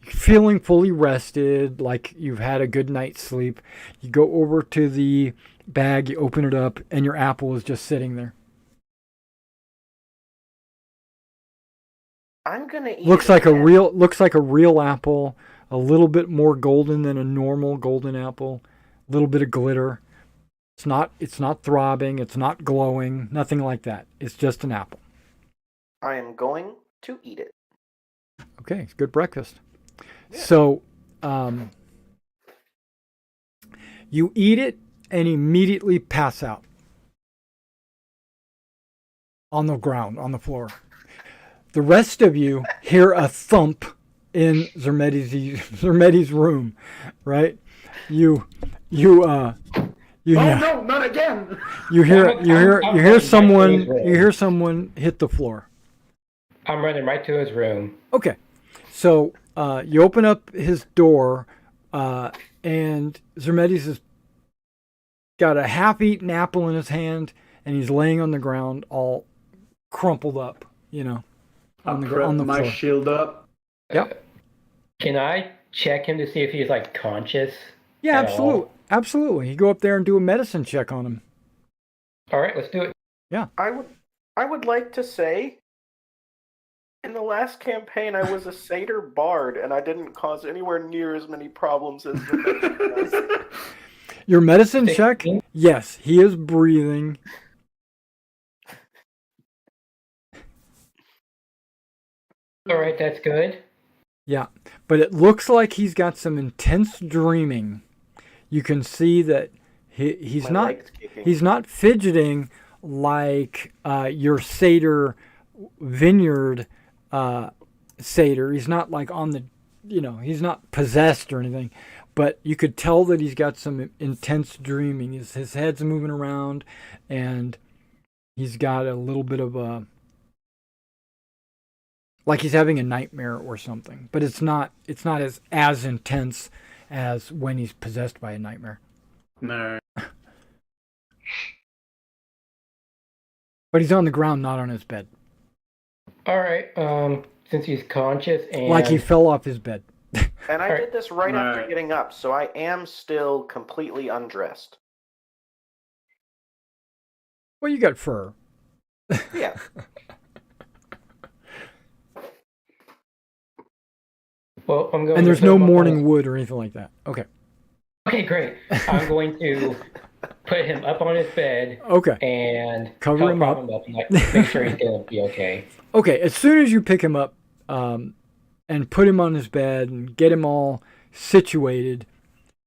feeling fully rested, like you've had a good night's sleep. You go over to the bag, you open it up, and your apple is just sitting there. I'm gonna eat Looks it like again. looks like a real apple, a little bit more golden than a normal golden apple, a little bit of glitter. It's not throbbing, it's not glowing, nothing like that. It's just an apple. I am going to eat it. Okay, it's good breakfast. Yeah. So, you eat it and immediately pass out on the ground, on the floor. The rest of you hear a thump in Zermeti's room, right? You Oh hear, no, not again! you hear I'm hear someone hit the floor. I'm running right to his room. Okay, so you open up his door, and Zermetis has got a half-eaten apple in his hand, and he's laying on the ground, all crumpled up, on the Prep my floor. shield up. Yep. Can I check him to see if he's like conscious? Yeah, at all? absolutely. You go up there and do a medicine check on him. All right, let's do it. I would like to say, in the last campaign, I was a satyr bard, and I didn't cause anywhere near as many problems as the Your medicine check? 16? Yes, he is breathing. All right, that's good. Yeah, but it looks like he's got some intense dreaming. You can see that he's My not leg's kicking. he's not fidgeting like your satyr vineyard satyr. He's not like on the, he's not possessed or anything. But you could tell that he's got some intense dreaming. His head's moving around, and he's got a little bit of a, like he's having a nightmare or something. But it's not as intense as when he's possessed by a nightmare. No. But he's on the ground, not on his bed. All right. Since he's conscious and Like he fell off his bed. And I Alright. did this right after Right. getting up, so I am still completely undressed. Well, you got fur. Yeah. well, I'm going. And to there's put no him up on morning his- wood or anything like that. Okay. Okay, great. I'm going to put him up on his bed Okay. and Cover help him prop up. him up and like, make sure he's gonna be okay. Okay. As soon as you pick him up and put him on his bed and get him all situated,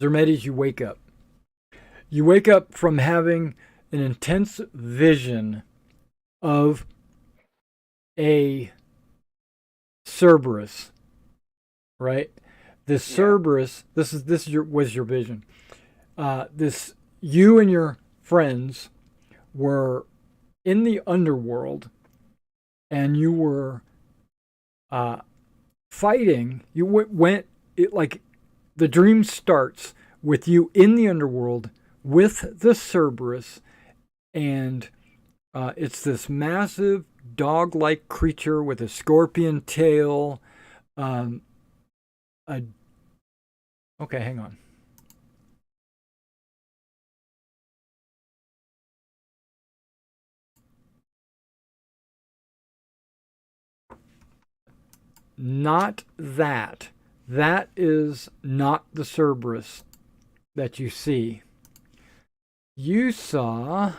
Zermetes, you wake up. You wake up from having an intense vision of a Cerberus, right? This Yeah. Cerberus, was your vision. This, you and your friends were in the underworld, and you were fighting. You went it like the dream starts with you in the underworld with the Cerberus, and it's this massive dog-like creature with a scorpion tail. Okay, hang on. Not that. That is not the Cerberus that you see. You saw.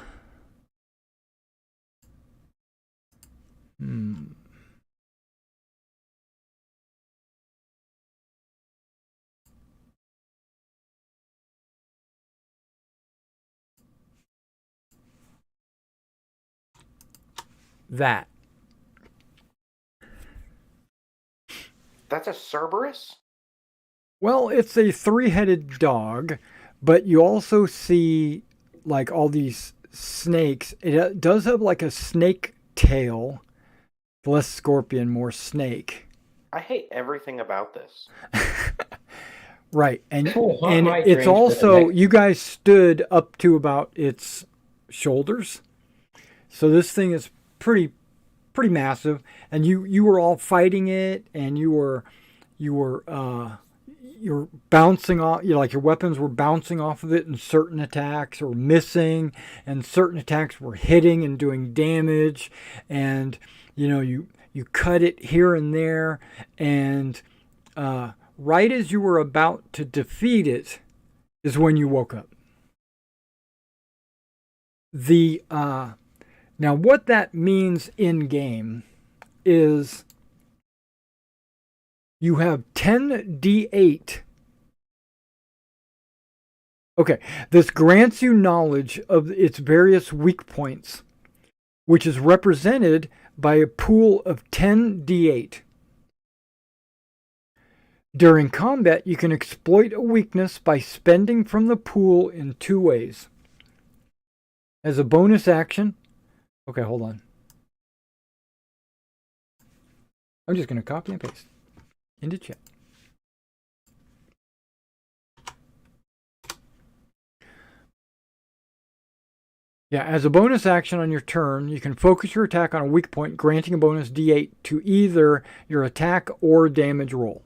That. That's a Cerberus? Well, it's a three-headed dog, but you also see like all these snakes. It does have like a snake tail, less scorpion, more snake. I hate everything about this. Right, and Cool, and hot mic it's range for the also next- you guys stood up to about its shoulders, so this thing is pretty massive. And you were all fighting it, and you were bouncing off. Like your weapons were bouncing off of it, and certain attacks were missing, and certain attacks were hitting and doing damage, and you cut it here and there, and right as you were about to defeat it is when you woke up. The now what that means in game is you have 10d8. Okay, this grants you knowledge of its various weak points, which is represented by a pool of 10d8. During combat, you can exploit a weakness by spending from the pool in two ways. As a bonus action, okay, hold on. I'm just going to copy and paste into chat. Yeah, as a bonus action on your turn, you can focus your attack on a weak point, granting a bonus d8 to either your attack or damage roll.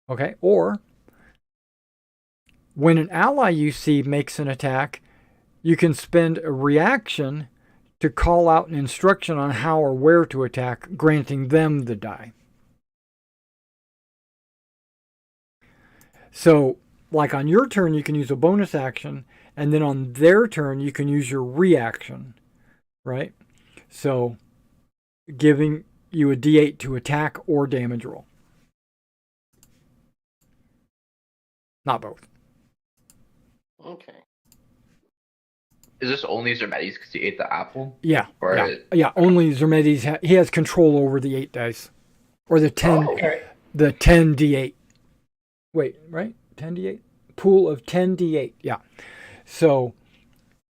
Okay, or when an ally you see makes an attack, you can spend a reaction to call out an instruction on how or where to attack, granting them the die. So, like on your turn, you can use a bonus action, and then on their turn, you can use your reaction, right? So, giving you a d8 to attack or damage roll. Not both. Okay. Is this only Zermetes because he ate the apple? Yeah. Or Yeah. Only Zermetes he has control over the 8 dice, or the 10, the 10d8. Wait, right? 10d8 pool of 10d8. Yeah. So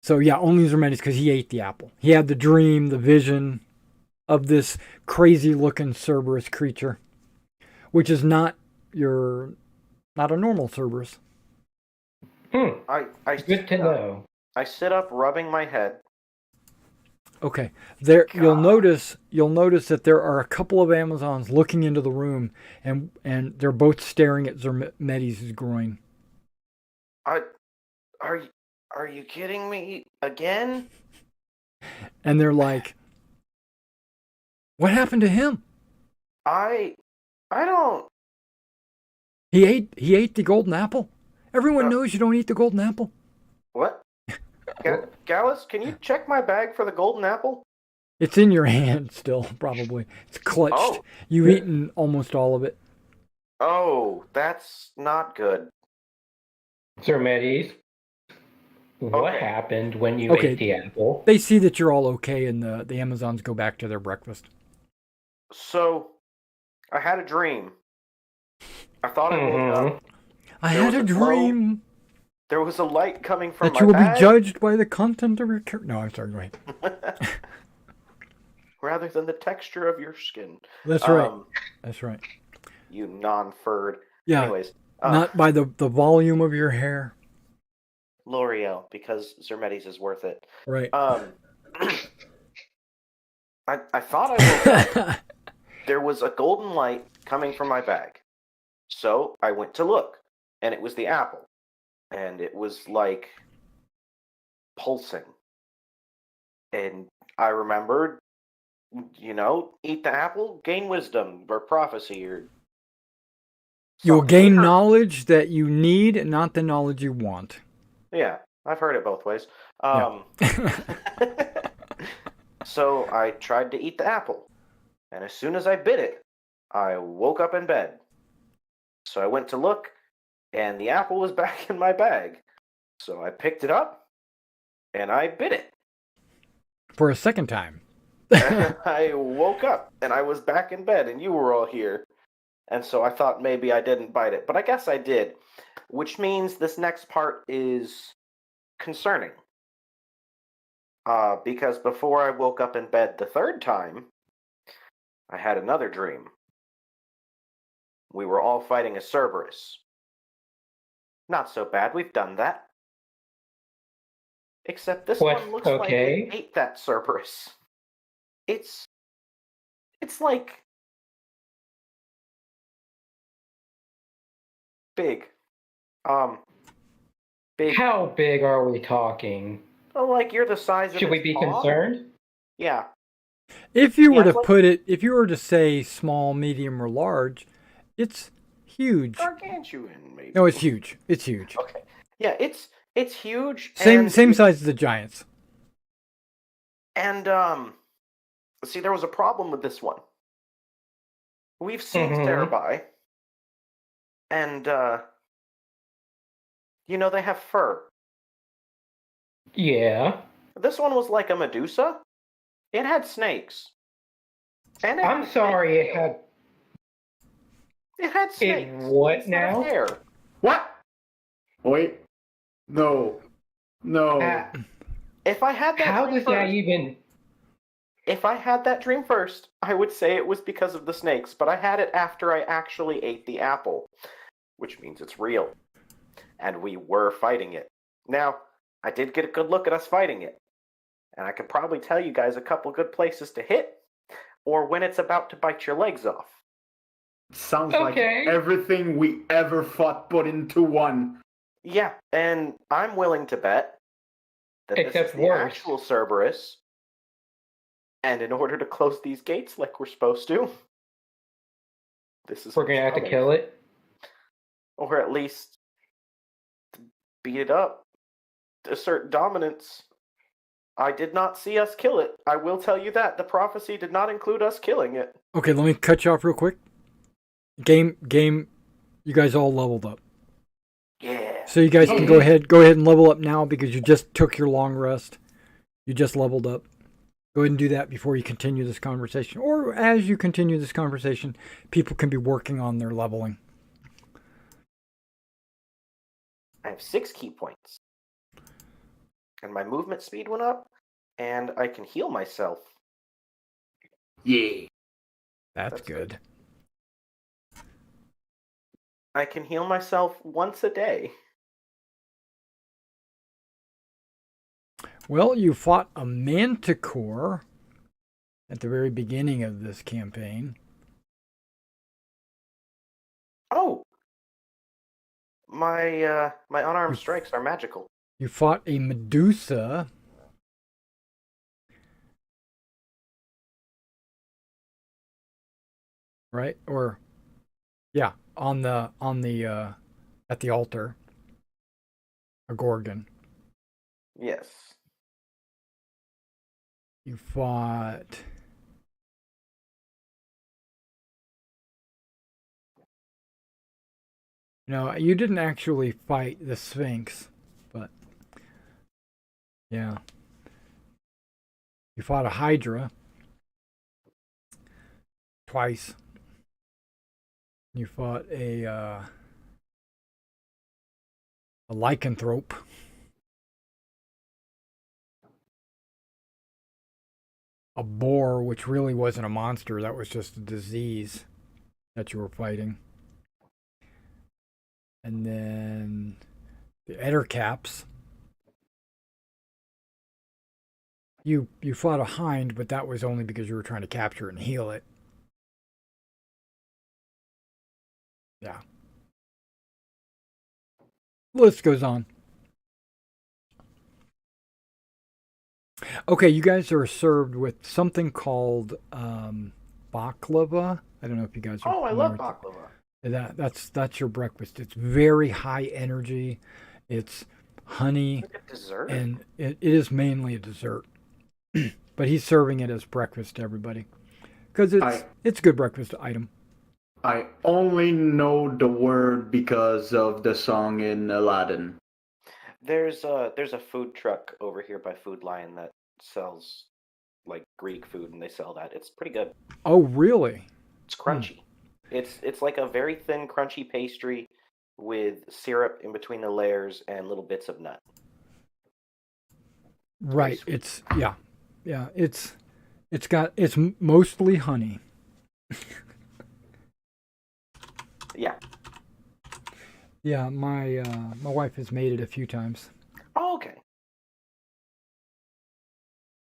yeah, only Zermetes because he ate the apple. He had the dream, the vision of this crazy looking Cerberus creature, which is not a normal Cerberus. I Good to know. I sit up, rubbing my head. Okay, there you'll God. notice that there are a couple of Amazons looking into the room, and they're both staring at Zermetes' groin. Are you kidding me again? And they're like, "What happened to him? I don't. He ate the golden apple. Everyone knows you don't eat the golden apple." What? Gallus, can you check my bag for the golden apple? It's in your hand still, probably. It's clutched. Oh. You've eaten almost all of it. Oh, that's not good. Zermetes, what Okay. happened when you Okay. ate the apple? They see that you're all okay, and the Amazons go back to their breakfast. So, I had a dream. I thought I woke up. I There had a was a glow. dream There was a light coming from that my you will bag. be judged by the content of your character. No, I'm sorry. Go ahead. Rather than the texture of your skin. That's right. That's right. You non-furred. Yeah. Anyways, Not by the volume of your hair. L'Oreal, because Zermetes is worth it. Right. I thought I woke up. There was a golden light coming from my bag. So I went to look, and it was the apple. And it was like pulsing. And I remembered, eat the apple, gain wisdom, or prophecy, or You'll something. gain knowledge that you need, not the knowledge you want. Yeah, I've heard it both ways. Yeah. So I tried to eat the apple, and as soon as I bit it, I woke up in bed. So I went to look, and the apple was back in my bag. So I picked it up, and I bit it. For a second time. And I woke up, and I was back in bed, and you were all here. And so I thought maybe I didn't bite it, but I guess I did. Which means this next part is concerning. Because before I woke up in bed the third time, I had another dream. We were all fighting a Cerberus. Not so bad, we've done that. Except this one looks like it ate that Cerberus. It's like big. Big. How big are we talking? Well, like you're the size of. Should we be concerned? Yeah. If you were to put it, if you were to say small, medium, or large, it's huge. Gargantuan, maybe. No, it's huge. It's huge. Okay. Yeah, it's huge. Same size as the Giants. And see, there was a problem with this one. We've seen Terabai, and they have fur. Yeah. This one was like a Medusa. It had snakes. And I'm sorry, it had. It had snakes. What now? Hair. What? Wait. No. If I had that How dream does first, that even... If I had that dream first, I would say it was because of the snakes, but I had it after I actually ate the apple, which means it's real. And we were fighting it. Now, I did get a good look at us fighting it, and I could probably tell you guys a couple good places to hit, or when it's about to bite your legs off. Sounds like everything we ever fought put into one. Yeah, and I'm willing to bet that this is the actual Cerberus, and in order to close these gates like we're supposed to, we're gonna have to kill it? Or at least beat it up, assert dominance. I did not see us kill it. I will tell you that. The prophecy did not include us killing it. Okay, let me cut you off real quick. Game, you guys all leveled up. Yeah. So you guys can go ahead and level up now because you just took your long rest. You just leveled up. Go ahead and do that before you continue this conversation. Or as you continue this conversation, people can be working on their leveling. I have 6 key points. And my movement speed went up, and I can heal myself. Yeah. That's good. I can heal myself once a day. Well, you fought a manticore at the very beginning of this campaign. Oh! My unarmed strikes are magical. You fought a Medusa. Right? Or yeah, on the at the altar. A Gorgon. Yes. You fought No, you didn't actually fight the Sphinx, but yeah. You fought a Hydra twice. You fought a lycanthrope. A boar, which really wasn't a monster, that was just a disease that you were fighting. And then the Ettercaps. You fought a hind, but that was only because you were trying to capture it and heal it. Yeah. List goes on. Okay, you guys are served with something called baklava. I don't know if you guys are. Oh, I love baklava. That's your breakfast. It's very high energy. It's honey, Like a dessert? and it is mainly a dessert. But he's serving it as breakfast to everybody because it's a good breakfast item. I only know the word because of the song in Aladdin. There's a food truck over here by Food Lion that sells like Greek food, and they sell that. It's pretty good. Oh, really? It's crunchy. It's like a very thin, crunchy pastry with syrup in between the layers and little bits of nut. Right. sweet. It's mostly honey. Yeah. Yeah, my wife has made it a few times. Oh, okay.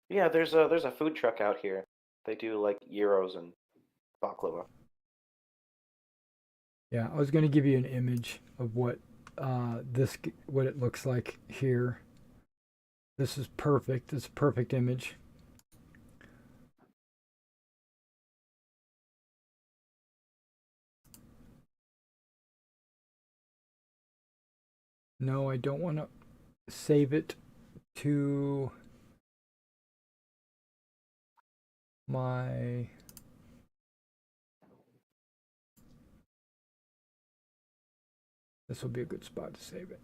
Yeah, there's a food truck out here. They do like gyros and baklava. Yeah, I was going to give you an image of what what it looks like here. This is perfect. It's a perfect image. No, I don't want to save it to my... This will be a good spot to save it.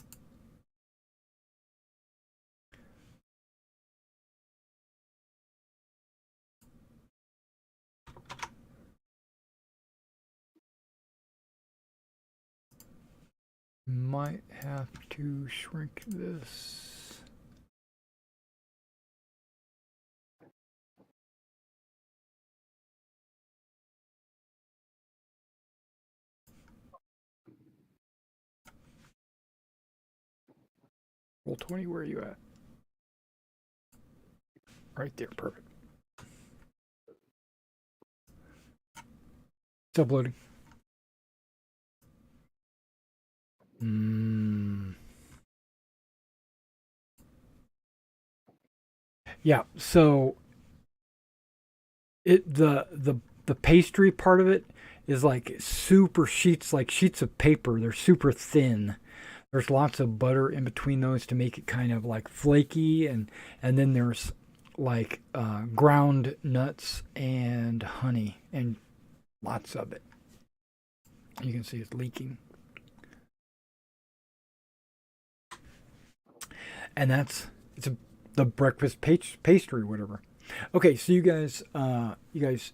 Might have to shrink this. Roll 20, where are you at? Right there, perfect. It's uploading. Yeah, so the pastry part of it is like super sheets, like sheets of paper. They're super thin. There's lots of butter in between those to make it kind of like flaky, and then there's like ground nuts and honey, and lots of it. You can see it's leaking. And the breakfast pastry, whatever. Okay, so you guys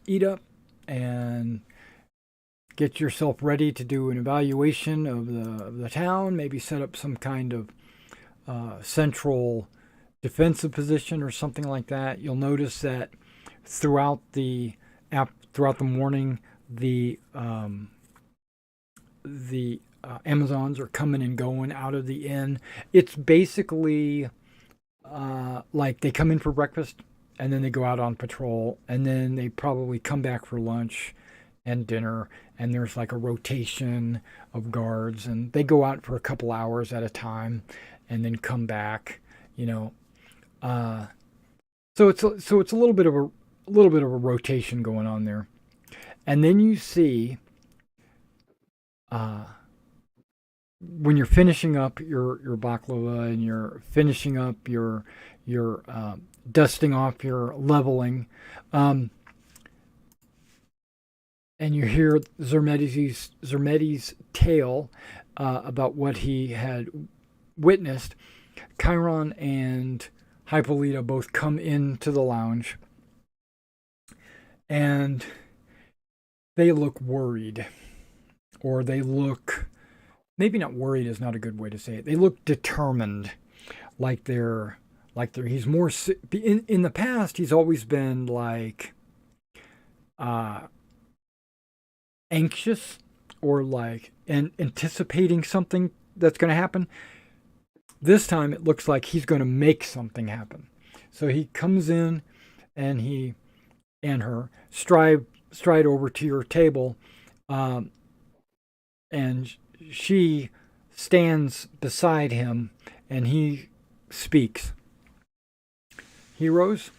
eat up and get yourself ready to do an evaluation of the town. Maybe set up some kind of central defensive position or something like that. You'll notice that throughout the morning, the Amazons are coming and going out of the inn. It's basically like they come in for breakfast and then they go out on patrol and then they probably come back for lunch and dinner, and there's like a rotation of guards and they go out for a couple hours at a time and then come back, so it's a little bit of a rotation going on there. And then you see when you're finishing up your baklava and you're finishing up your dusting off your leveling, and you hear Zermeti's tale about what he had witnessed. Chiron and Hippolyta both come into the lounge, and they look worried, or they look... Maybe not worried is not a good way to say it. They look determined, like he's more in the past. He's always been like anxious or like anticipating something that's going to happen. This time it looks like he's going to make something happen. So he comes in and he and her stride over to your table, and she stands beside him and he speaks. Heroes,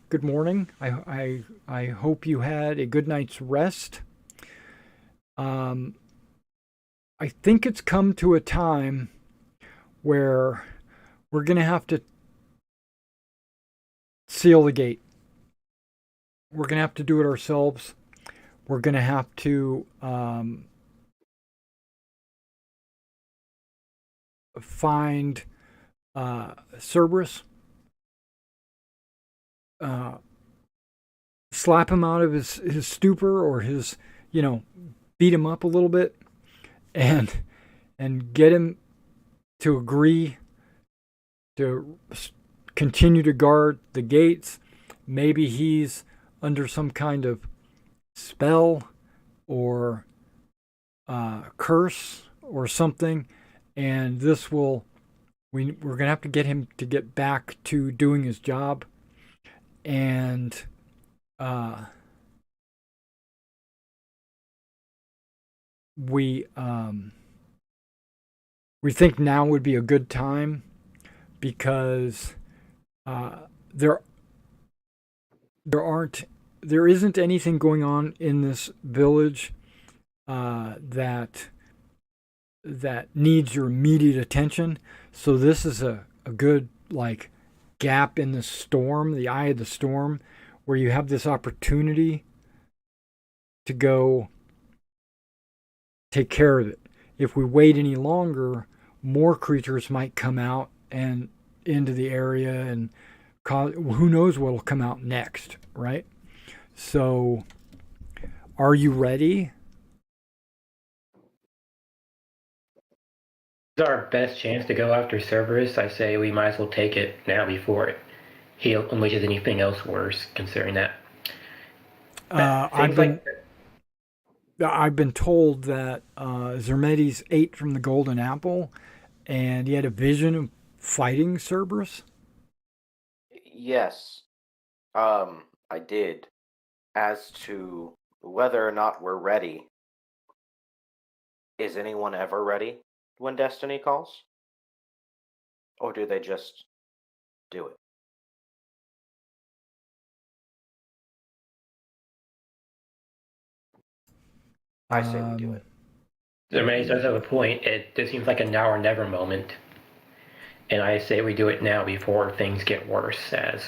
good morning. I hope you had a good night's rest. I think it's come to a time where we're going to have to seal the gate. We're going to have to do it ourselves. We're going to have to find Cerberus, slap him out of his stupor or his, beat him up a little bit, and get him to agree to continue to guard the gates. Maybe he's under some kind of spell or curse or something, and this will we're going to have to get him to get back to doing his job. And we think now would be a good time, because there isn't anything going on in this village that needs your immediate attention. So this is a good gap in the storm, the eye of the storm, where you have this opportunity to go take care of it. If we wait any longer, more creatures might come out and into the area, and who knows what will come out next, right? So, are you ready? This is our best chance to go after Cerberus. I say we might as well take it now before he unleashes anything else worse, considering that. I've been told that Zermetes ate from the golden apple, and he had a vision of fighting Cerberus. Yes, I did. As to whether or not we're ready, is anyone ever ready when Destiny calls? Or do they just do it? I say we do it. Zermetes does have a point. This seems like a now or never moment. And I say we do it now before things get worse, as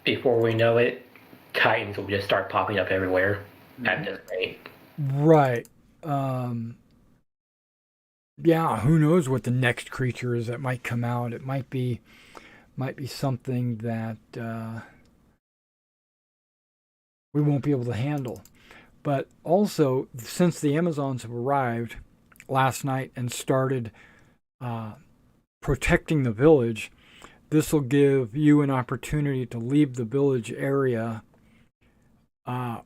before we know it, Titans will just start popping up everywhere at this rate. Right. Yeah, who knows what the next creature is that might come out. It might be something that we won't be able to handle. But also, since the Amazons have arrived last night and started protecting the village, this will give you an opportunity to leave the village area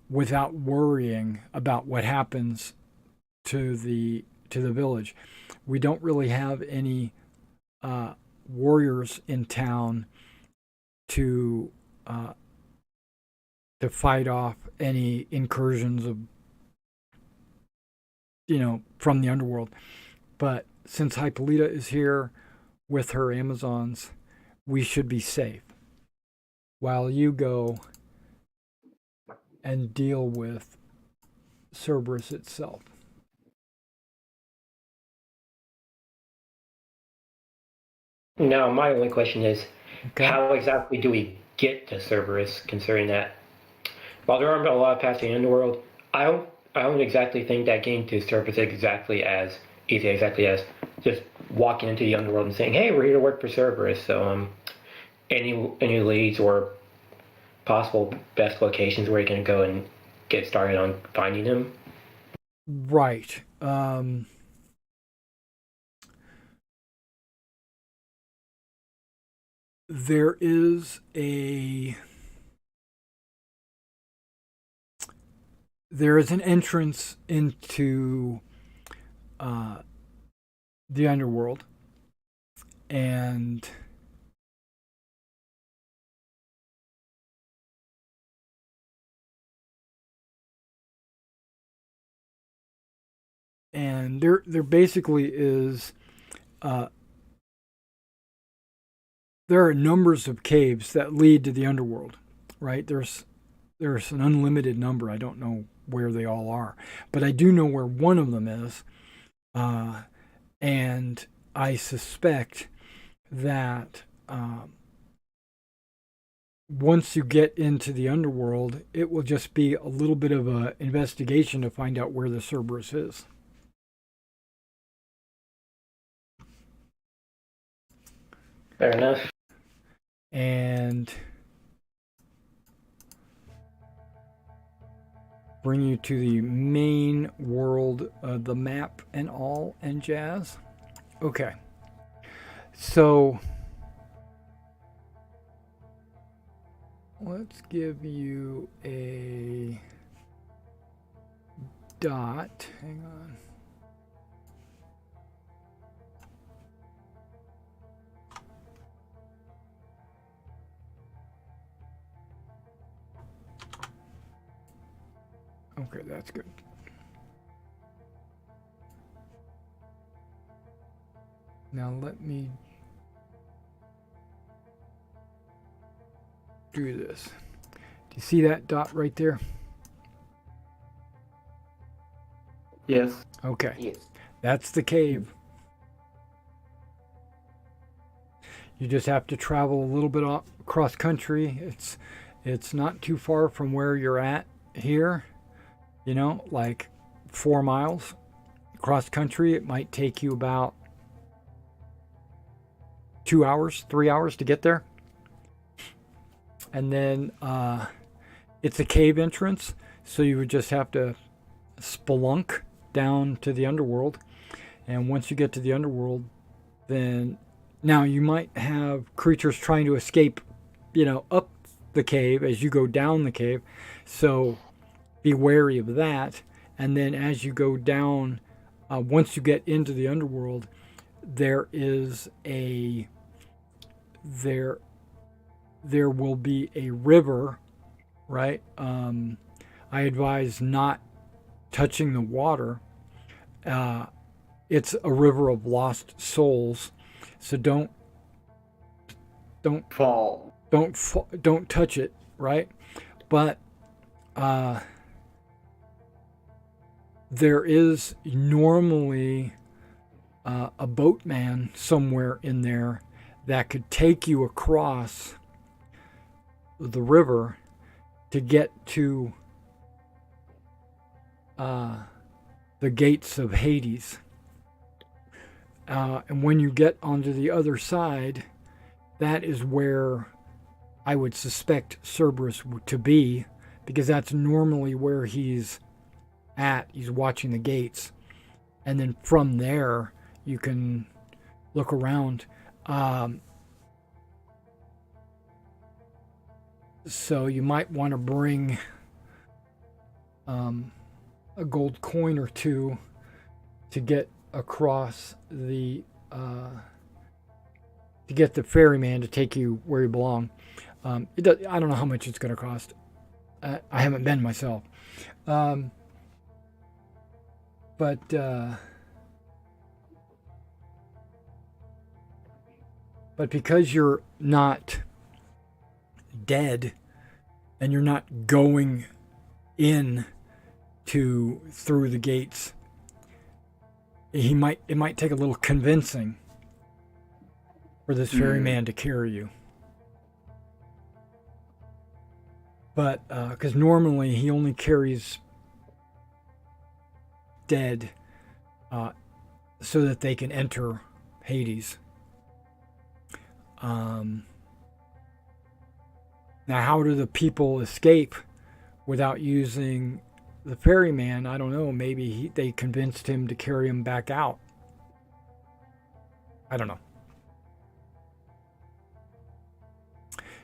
without worrying about what happens to the village. We don't really have any warriors in town to fight off any incursions of from the underworld. But since Hippolyta is here with her Amazons, we should be safe while you go and deal with Cerberus itself. Now, my only question is, how exactly do we get to Cerberus, considering that while there aren't a lot of paths in the underworld, I don't exactly think that getting to Cerberus is exactly as easy, exactly as just walking into the underworld and saying, hey, we're here to work for Cerberus. So any leads or possible best locations where you can go and get started on finding him? Right. There is an entrance into the underworld, and there basically is there are numbers of caves that lead to the underworld, right? There's an unlimited number. I don't know where they all are, but I do know where one of them is, And I suspect that once you get into the underworld, it will just be a little bit of an investigation to find out where the Cerberus is. Fair enough. And bring you to the main world, the map and all, and jazz. Okay. So let's give you a dot. Hang on. Okay, that's good. Now let me do this. Do you see that dot right there? Yes. Okay. Yes. That's the cave. You just have to travel a little bit across country. It's not too far from where you're at here. You know, like 4 miles across country. It might take you about 2 hours, 3 hours to get there. And then it's a cave entrance, so you would just have to spelunk down to the underworld. And once you get to the underworld, then now you might have creatures trying to escape, up the cave as you go down the cave. So be wary of that. And then as you go down, once you get into the underworld, there will be a river, right? I advise not touching the water. It's a river of lost souls, so don't Fall. don't touch it, right? But there is normally a boatman somewhere in there that could take you across the river to get to the gates of Hades. And when you get onto the other side, that is where I would suspect Cerberus to be, because that's normally where he's at. He's watching the gates. And then from there, you can look around. So you might want to bring a gold coin or two to get across the to get the ferryman to take you where you belong. I don't know how much it's going to cost. I haven't been myself. But because you're not dead and you're not going in through the gates, it might take a little convincing for this ferryman to carry you. But because normally he only carries dead so that they can enter Hades. Now, how do the people escape without using the ferryman? I don't know. Maybe they convinced him to carry him back out. I don't know.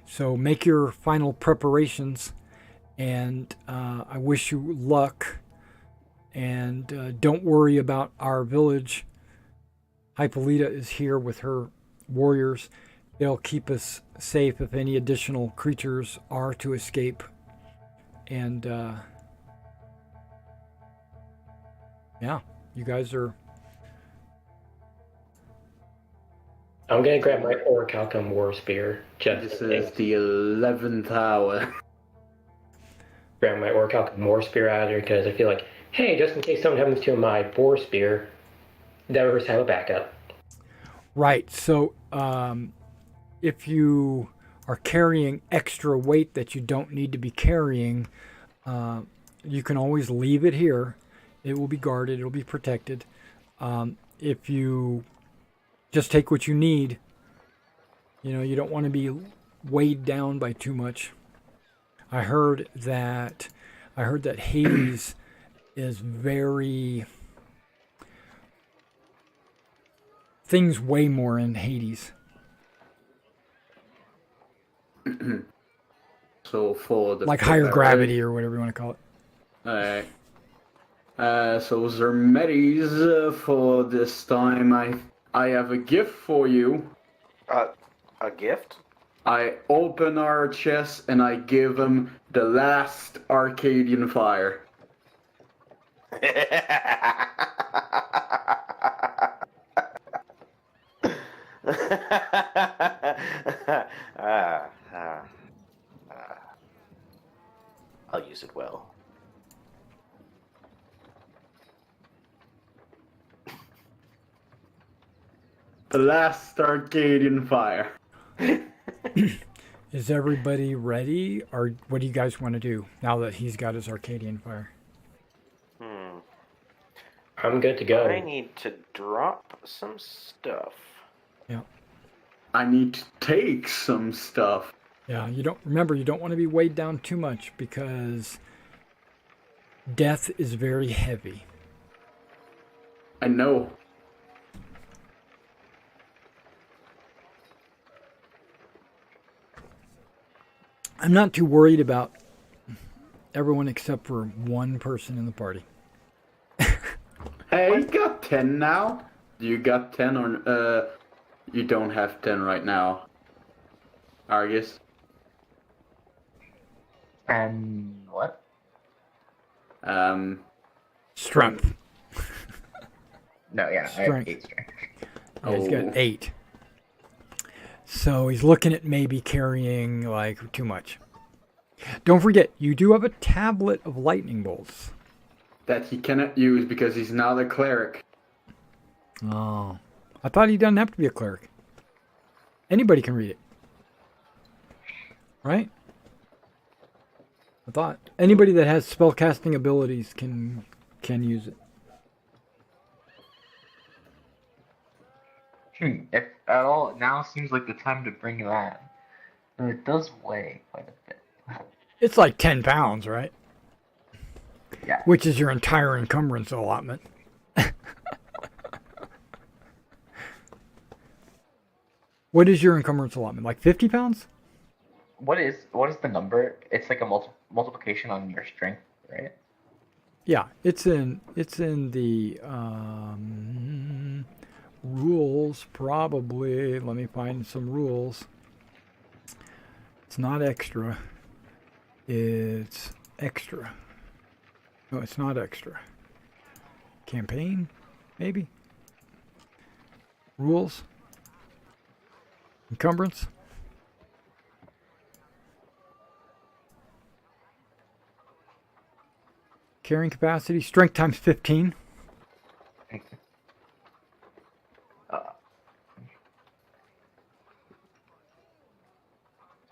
So make your final preparations, and I wish you luck. And don't worry about our village. Hippolyta is here with her warriors. They'll keep us safe if any additional creatures are to escape. And yeah, you guys are... I'm gonna grab my Orichalcum War Spear. This is the 11th hour. Grab my Orichalcum War Spear out of there because I feel like, hey, just in case something happens to my Boar Spear, endeavors have a backup. Right. So if you are carrying extra weight that you don't need to be carrying, you can always leave it here. It will be guarded. It will be protected. If you just take what you need, you don't want to be weighed down by too much. I heard that Hades is very... Things weigh more in Hades. So for the Like higher gravity or whatever you want to call it. Alright. So Zermetes, for this time, I have a gift for you. A gift? I open our chest and I give him the last Arcadian fire. I'll use it well. The last Arcadian fire. Is everybody ready? Or what do you guys want to do now that he's got his Arcadian fire? I'm good to go. I need to drop some stuff. Yeah. I need to take some stuff. Yeah, you don't want to be weighed down too much because death is very heavy. I know. I'm not too worried about everyone except for one person in the party. Hey, you got 10 now? You got 10 or you don't have 10 right now? Argus? And what? Strength. No, yeah, I have Strength. 8 strength. Yeah, he's got 8. So he's looking at maybe carrying like too much. Don't forget, you do have a tablet of lightning bolts. That he cannot use because he's not a cleric. Oh. I thought he doesn't have to be a cleric. Anybody can read it. Right? I thought anybody that has spellcasting abilities can use it. If at all, now seems like the time to bring that. But it does weigh quite a bit. It's like 10 pounds, right? Yeah. Which is your entire encumbrance allotment. What is your encumbrance allotment? Like 50 pounds? What is the number? It's like a multiplication on your strength, right? Yeah, it's in the rules probably. Let me find some rules. It's not extra. It's extra. No, it's not extra. Campaign, maybe. Rules. Encumbrance. Carrying capacity. Strength times 15.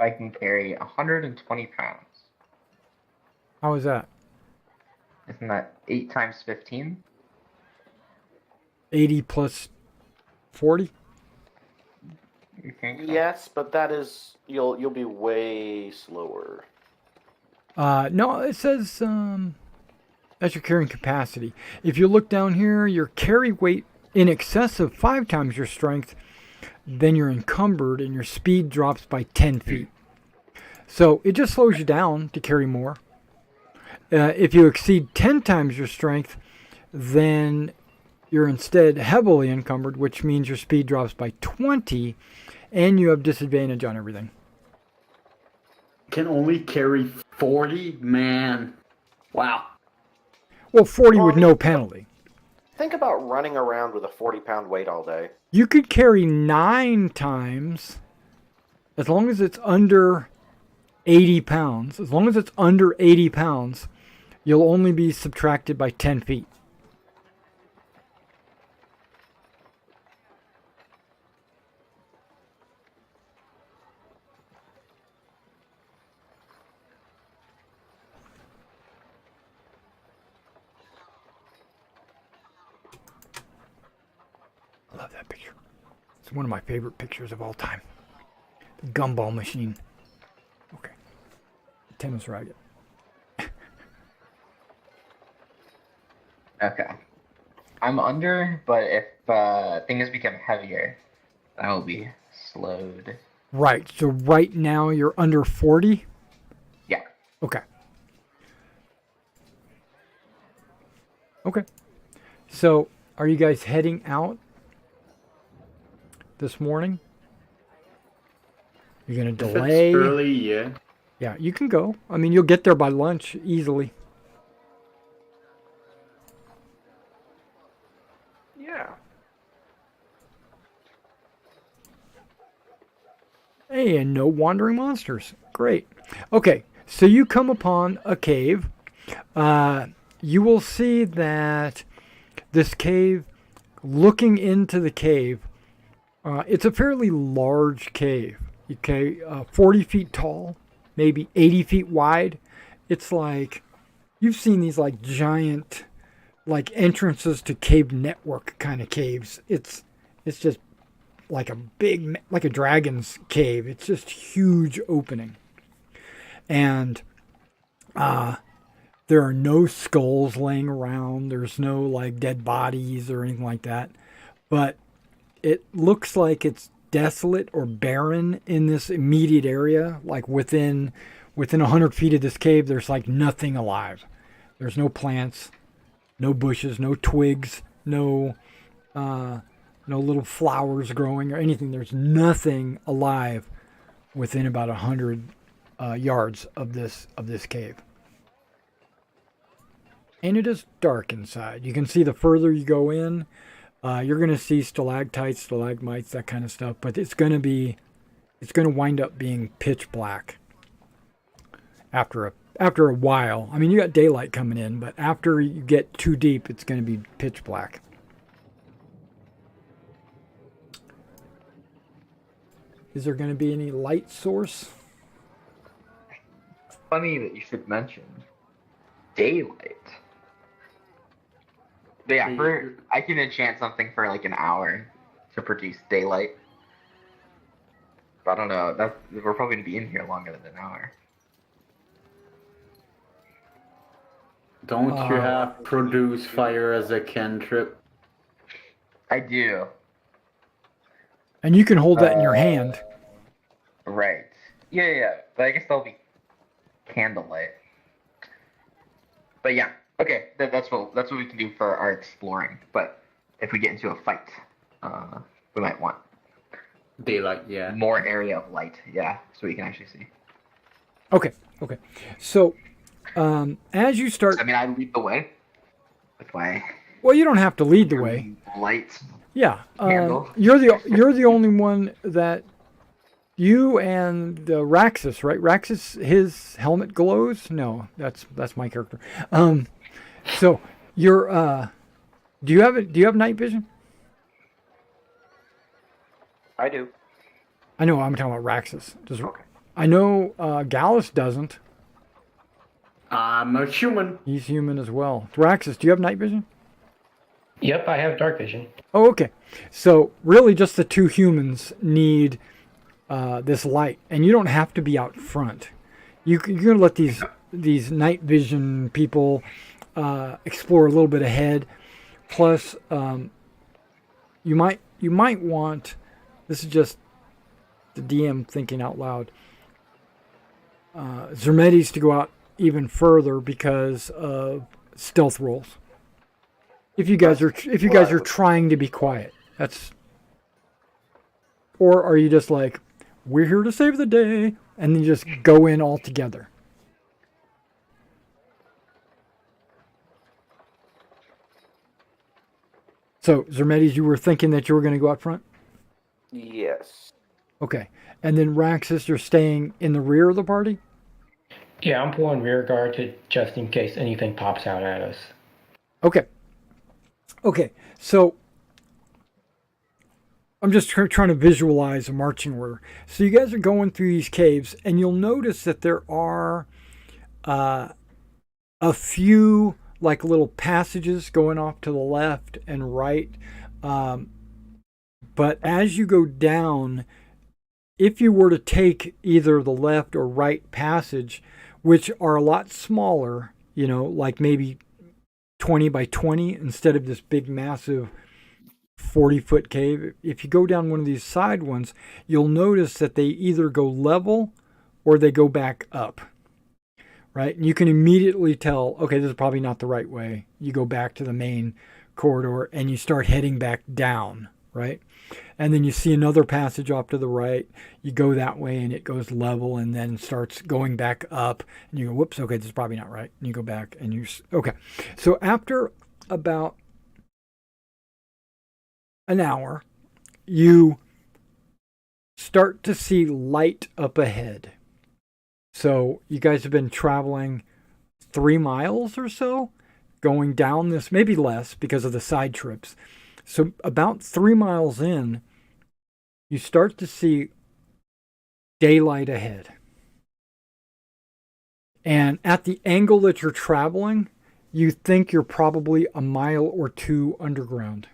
I can carry 120 pounds. How is that? Isn't that 8 times 15? 80 plus 40? You think so? Yes, but that is you'll be way slower. No, it says that's your carrying capacity. If you look down here, your carry weight in excess of 5 times your strength, then you're encumbered and your speed drops by 10 feet. So it just slows you down to carry more. If you exceed 10 times your strength, then you're instead heavily encumbered, which means your speed drops by 20 and you have disadvantage on everything. Can only carry 40? Man. Wow. Well, 40 with no penalty. Think about running around with a 40-pound weight all day. You could carry 9 times as long as it's under 80 pounds. As long as it's under 80 pounds, you'll only be subtracted by 10 feet. that picture. It's one of my favorite pictures of all time. The gumball machine. Okay. Tennis racket. Okay. I'm under, but if things become heavier, I will be slowed. Right. So right now you're under 40? Yeah. Okay. Okay. So are you guys heading out this morning? You're going to If delay? it's early, yeah. Yeah, you can go. I mean, you'll get there by lunch easily. Yeah. Hey, and no wandering monsters. Great. Okay, so you come upon a cave. You will see that this cave, looking into the cave, it's a fairly large cave. Okay, 40 feet tall, maybe 80 feet wide. It's like, you've seen these like giant, like entrances to cave network kind of caves. It's just like a big, like a dragon's cave. It's just huge opening. And there are no skulls laying around. There's no like dead bodies or anything like that. But it looks like it's desolate or barren in this immediate area. Like within 100 feet of this cave, there's like nothing alive. There's no plants, no bushes, no twigs, no little flowers growing or anything. There's nothing alive within about 100 yards of this cave. And it is dark inside. You can see the further you go in, you're going to see stalactites, stalagmites, that kind of stuff. But it's going to wind up being pitch black after a while. I mean, you got daylight coming in, but after you get too deep, it's going to be pitch black. Is there going to be any light source? Funny that you should mention daylight. But yeah, I can enchant something for like an hour to produce daylight. But I don't know. We're probably gonna be in here longer than an hour. Don't you have produce fire as a cantrip? I do. And you can hold that in your hand. Right. Yeah. But I guess that'll be candlelight. But yeah. Okay, that's what we can do for our exploring. But if we get into a fight, we might want Daylight, yeah. more area of light, yeah, so we can actually see. Okay. So, as you start, I mean, I lead the way with my. well, you don't have to lead the way. Light. Yeah, Candle. you're the only one that. You and Raxus, right? Raxus, his helmet glows. No, that's my character. So you're. Do you have night vision? I do. I know. I'm talking about Raxus. Okay. I know Gallus doesn't. I'm a human. He's human as well. Raxus, do you have night vision? Yep, I have dark vision. Oh, okay. So really, just the two humans need this light, and you don't have to be out front. You're gonna let these night vision people explore a little bit ahead. Plus, you might want. This is just the DM thinking out loud. Zermetes to go out even further because of stealth rolls. If you guys are trying to be quiet, that's. Or are you just like, we're here to save the day, and then you just go in all together? So, Zermetes, you were thinking that you were going to go out front? Yes. Okay. And then Raxus, you're staying in the rear of the party? Yeah, I'm pulling rear guard just in case anything pops out at us. Okay. So, I'm just trying to visualize a marching order. So you guys are going through these caves, and you'll notice that there are a few like little passages going off to the left and right. But as you go down, if you were to take either the left or right passage, which are a lot smaller, like maybe 20 by 20 instead of this big massive 40-foot cave, if you go down one of these side ones, you'll notice that they either go level or they go back up, right? And you can immediately tell, okay, this is probably not the right way. You go back to the main corridor and you start heading back down, right? And then you see another passage off to the right. You go that way and it goes level and then starts going back up. And you go, whoops, okay, this is probably not right. And you go back and okay. So after about an hour, you start to see light up ahead. So you guys have been traveling 3 miles or so, going down this, maybe less because of the side trips. So about 3 miles in, you start to see daylight ahead. And at the angle that you're traveling, you think you're probably a mile or two underground.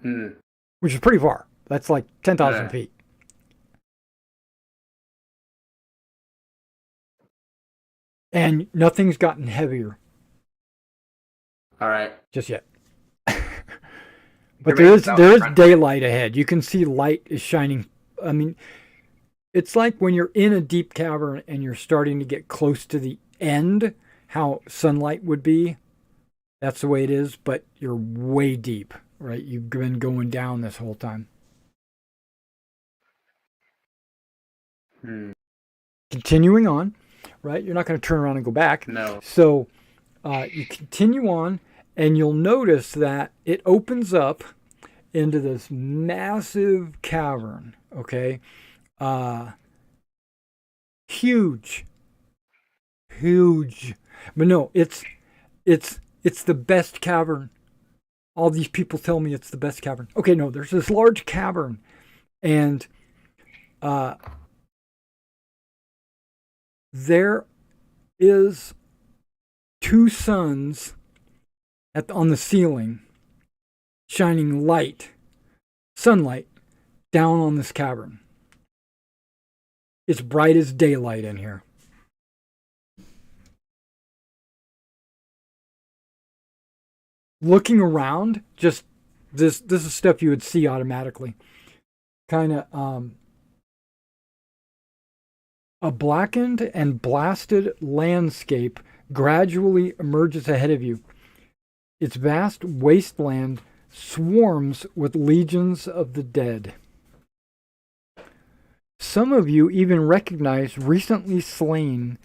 Which is pretty far. That's like 10,000 feet. And nothing's gotten heavier. All right. Just yet. But there is daylight ahead. You can see light is shining. I mean, it's like when you're in a deep cavern and you're starting to get close to the end, how sunlight would be. That's the way it is, but you're way deep, right? You've been going down this whole time. Continuing on, right? You're not going to turn around and go back. No. So you continue on, and you'll notice that it opens up into this massive cavern, okay? Huge. But no, it's the best cavern. All these people tell me it's the best cavern. Okay, no, there's this large cavern, and there is 2 suns on the ceiling shining sunlight down on this cavern. It's bright as daylight in here. Looking around, just this is stuff you would see automatically. Kind of a blackened and blasted landscape gradually emerges ahead of you. Its vast wasteland swarms with legions of the dead. Some of you even recognize recently slain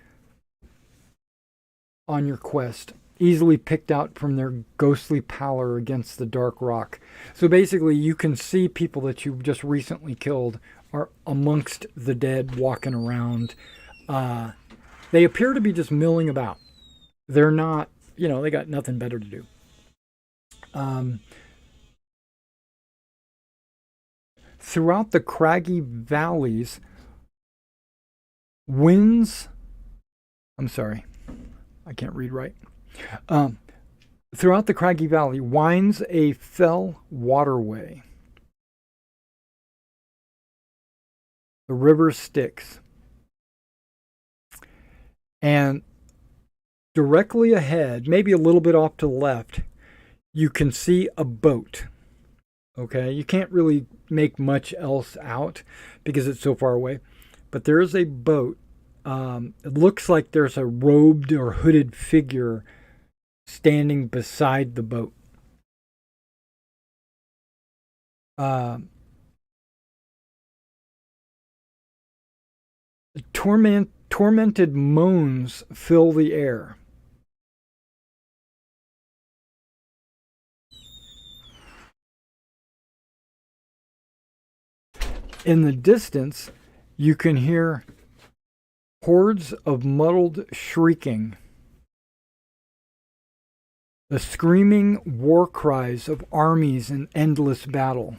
on your quest, easily picked out from their ghostly pallor against the dark rock. So basically, you can see people that you've just recently killed are amongst the dead, walking around. They appear to be just milling about. They're not, they got nothing better to do. Throughout the craggy valleys, throughout the craggy valley winds a fell waterway. The river Styx. And directly ahead, maybe a little bit off to the left, you can see a boat. Okay, you can't really make much else out because it's so far away. But there is a boat. It looks like there's a robed or hooded figure standing beside the boat. Tormented moans fill the air. In the distance, you can hear hordes of muddled shrieking, the screaming war cries of armies in endless battle.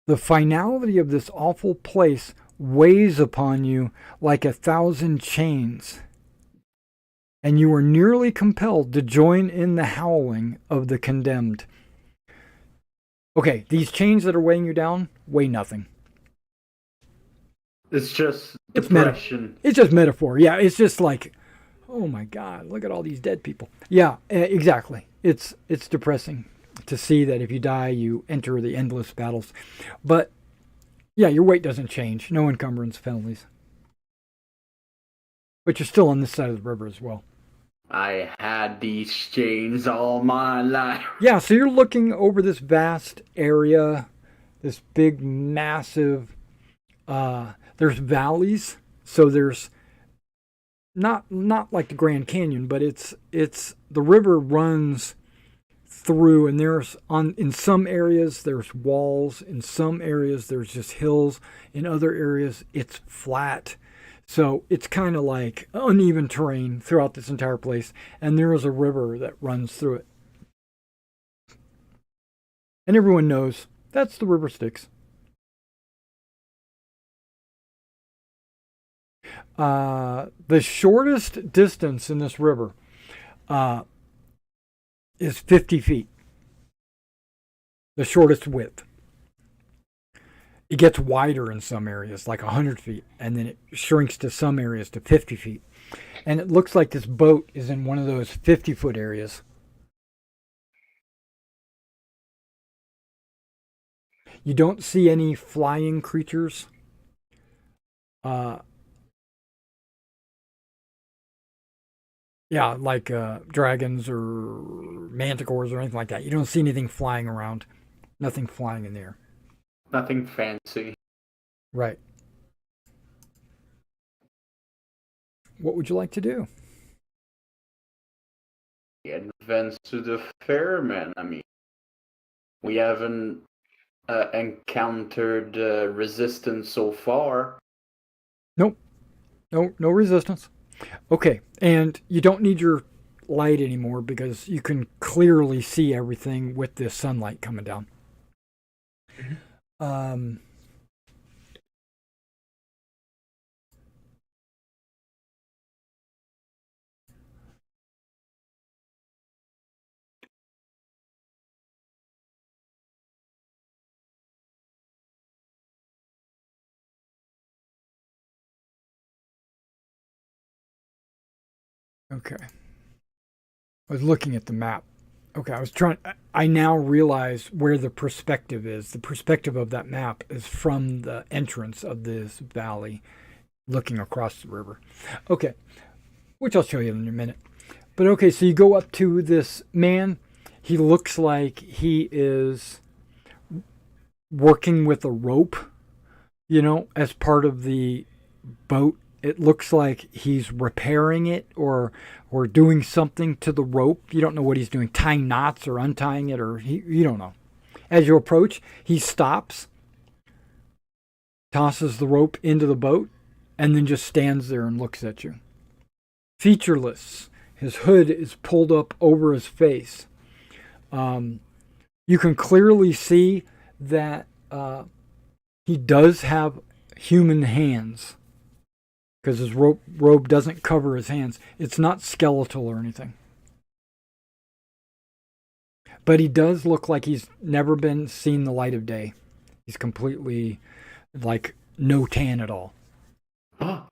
The finality of this awful place weighs upon you like 1,000 chains. and you are nearly compelled to join in the howling of the condemned. Okay, these chains that are weighing you down weigh nothing. It's just It's depression. It's just metaphor. Yeah, it's just like, oh my God, look at all these dead people. Yeah, exactly. It's depressing to see that if you die, you enter the endless battles. But yeah, your weight doesn't change. No encumbrance penalties. But you're still on this side of the river as well. I had these chains all my life. Yeah, so you're looking over this vast area, this big, massive. There's valleys, so there's not like the Grand Canyon, but it's the river runs through, and in some areas there's walls, in some areas there's just hills, in other areas it's flat. So it's kind of like uneven terrain throughout this entire place, and there is a river that runs through it. And everyone knows that's the river Styx. The shortest distance in this river is 50 feet. The shortest width. It gets wider in some areas, like 100 feet, and then it shrinks to some areas to 50 feet. And it looks like this boat is in one of those 50-foot areas. You don't see any flying creatures. Yeah, like dragons or manticores or anything like that. You don't see anything flying around. Nothing flying in there. Nothing fancy. Right. What would you like to do? Advance to the fairman. I mean, we haven't encountered resistance so far. Nope. No resistance. Okay, and you don't need your light anymore because you can clearly see everything with this sunlight coming down. Okay. I was looking at the map. Okay, I now realize where the perspective is. The perspective of that map is from the entrance of this valley, looking across the river. Okay, which I'll show you in a minute. But okay, so you go up to this man. He looks like he is working with a rope, as part of the boat. It looks like he's repairing it or doing something to the rope. You don't know what he's doing, tying knots or untying it, or you don't know. As you approach, he stops, tosses the rope into the boat, and then just stands there and looks at you. Featureless. His hood is pulled up over his face. You can clearly see that he does have human hands, because his robe doesn't cover his hands. It's not skeletal or anything. But he does look like he's never been seen the light of day. He's completely, like, no tan at all.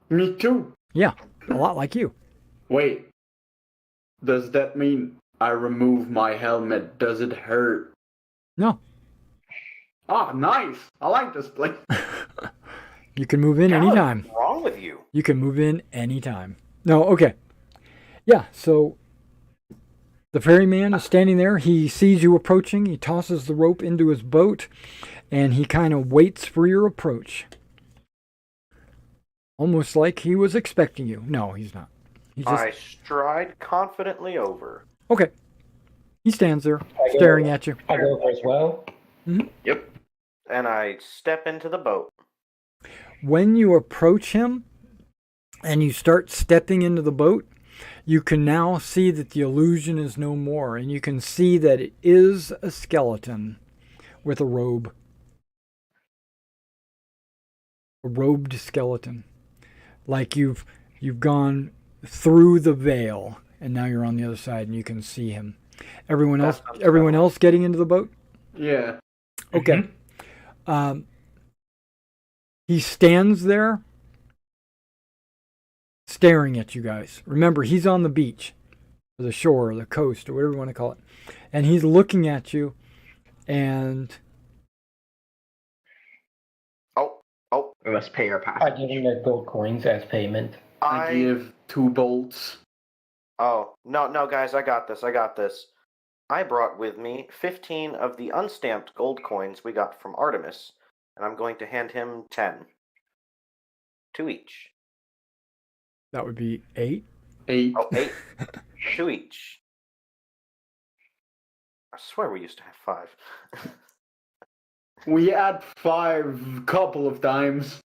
Me too. Yeah, a lot like you. Wait. Does that mean I remove my helmet? Does it hurt? No. Ah, nice. I like this place. You can move in anytime. What's wrong with you? You can move in anytime. No, okay. Yeah, so the ferryman is standing there. He sees you approaching. He tosses the rope into his boat, and he kind of waits for your approach. Almost like he was expecting you. No, he's not. I stride confidently over. Okay. He stands there, staring at you. I go over as well. Mm-hmm. Yep. And I step into the boat. When you approach him and you start stepping into the boat, you can now see that the illusion is no more, and you can see that it is a skeleton with a robe. A robed skeleton. Like you've gone through the veil, and now you're on the other side and you can see him. Everyone else getting into the boat? Yeah. Okay. He stands there staring at you guys. Remember, he's on the beach, or the shore, or the coast, or whatever you want to call it. And he's looking at you, and... We must pay our I passage. give him the gold coins as payment. I give 2 bolts. Oh, no, guys, I got this. I brought with me 15 of the unstamped gold coins we got from Artemis, and I'm going to hand him 10. 2 each. That would be 8. 8. Oh, 8. 2 each. I swear we used to have 5. We had 5 couple of times.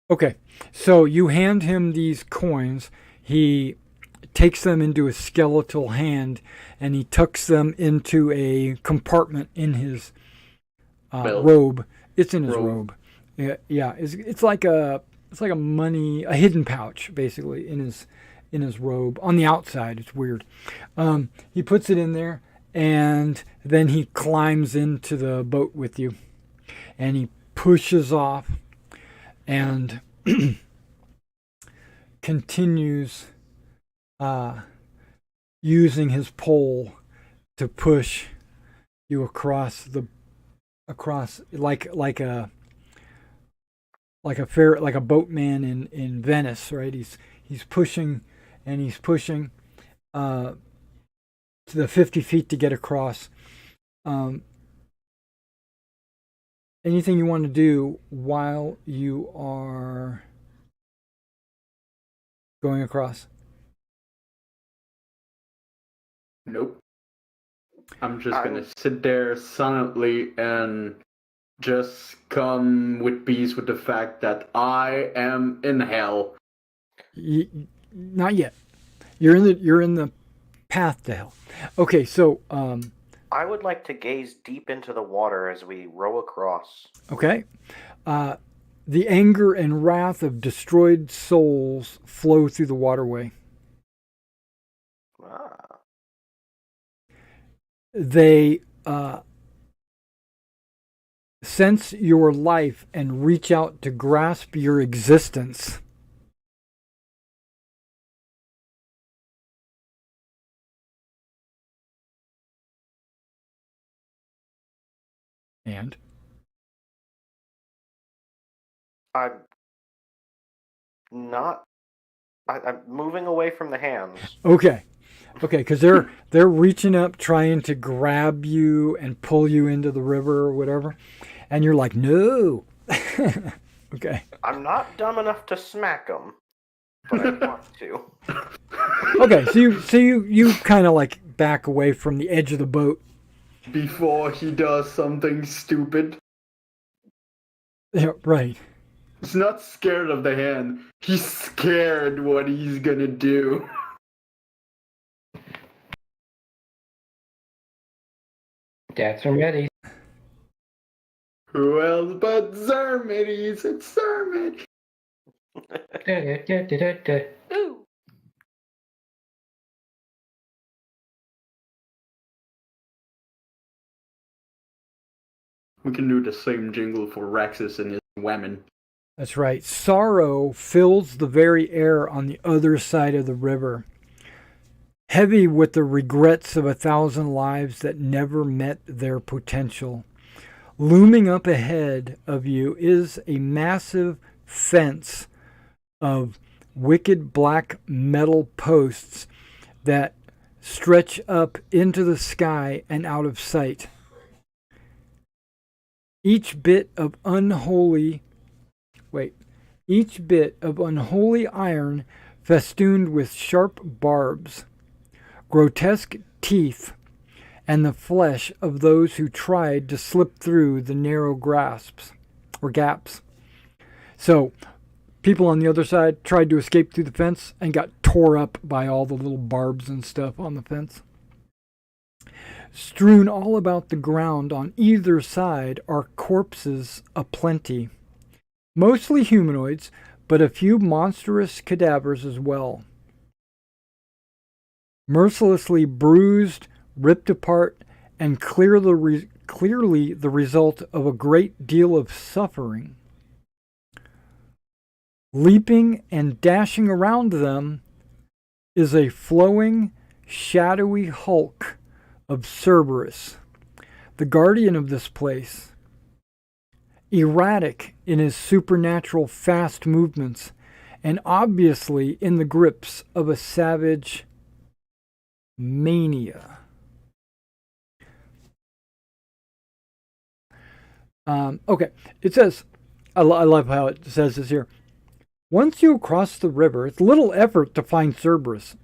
Okay, so you hand him these coins. He takes them into his skeletal hand, and he tucks them into a compartment in his robe. It's in his robe. Yeah. It's like a hidden pouch, basically, in his robe. On the outside, it's weird. He puts it in there, and then he climbs into the boat with you, and he pushes off. And continues using his pole to push you across like a boatman in Venice, right? He's pushing to the 50 feet to get across. Anything you want to do while you are going across? Nope. I'm just gonna sit there silently and just come with peace with the fact that I am in hell. Not yet. You're in the path to hell. Okay, so I would like to gaze deep into the water as we row across. Okay. The anger and wrath of destroyed souls flow through the waterway. They sense your life and reach out to grasp your existence. And? I'm moving away from the hands. Okay, because they're reaching up, trying to grab you and pull you into the river or whatever, and you're like, no. Okay. I'm not dumb enough to smack them, but I want to. Okay, so you kind of like back away from the edge of the boat before he does something stupid. Yeah, right. He's not scared of the hand. He's scared what he's gonna do. That's ready. Who else but Zermides? It's Zermid. We can do the same jingle for Rexus and his women. That's right. Sorrow fills the very air on the other side of the river, heavy with the regrets of 1,000 lives that never met their potential. Looming up ahead of you is a massive fence of wicked black metal posts that stretch up into the sky and out of sight. Each bit of unholy iron festooned with sharp barbs, grotesque teeth, and the flesh of those who tried to slip through the narrow grasps or gaps. So, people on the other side tried to escape through the fence and got tore up by all the little barbs and stuff on the fence. Strewn all about the ground on either side are corpses aplenty. Mostly humanoids, but a few monstrous cadavers as well. Mercilessly bruised, ripped apart, and clearly the result of a great deal of suffering. Leaping and dashing around them is a flowing, shadowy hulk of Cerberus, the guardian of this place. Erratic in his supernatural fast movements, and obviously in the grips of a savage mania. Okay, it says, I love how it says this here. Once you cross the river, it's little effort to find Cerberus.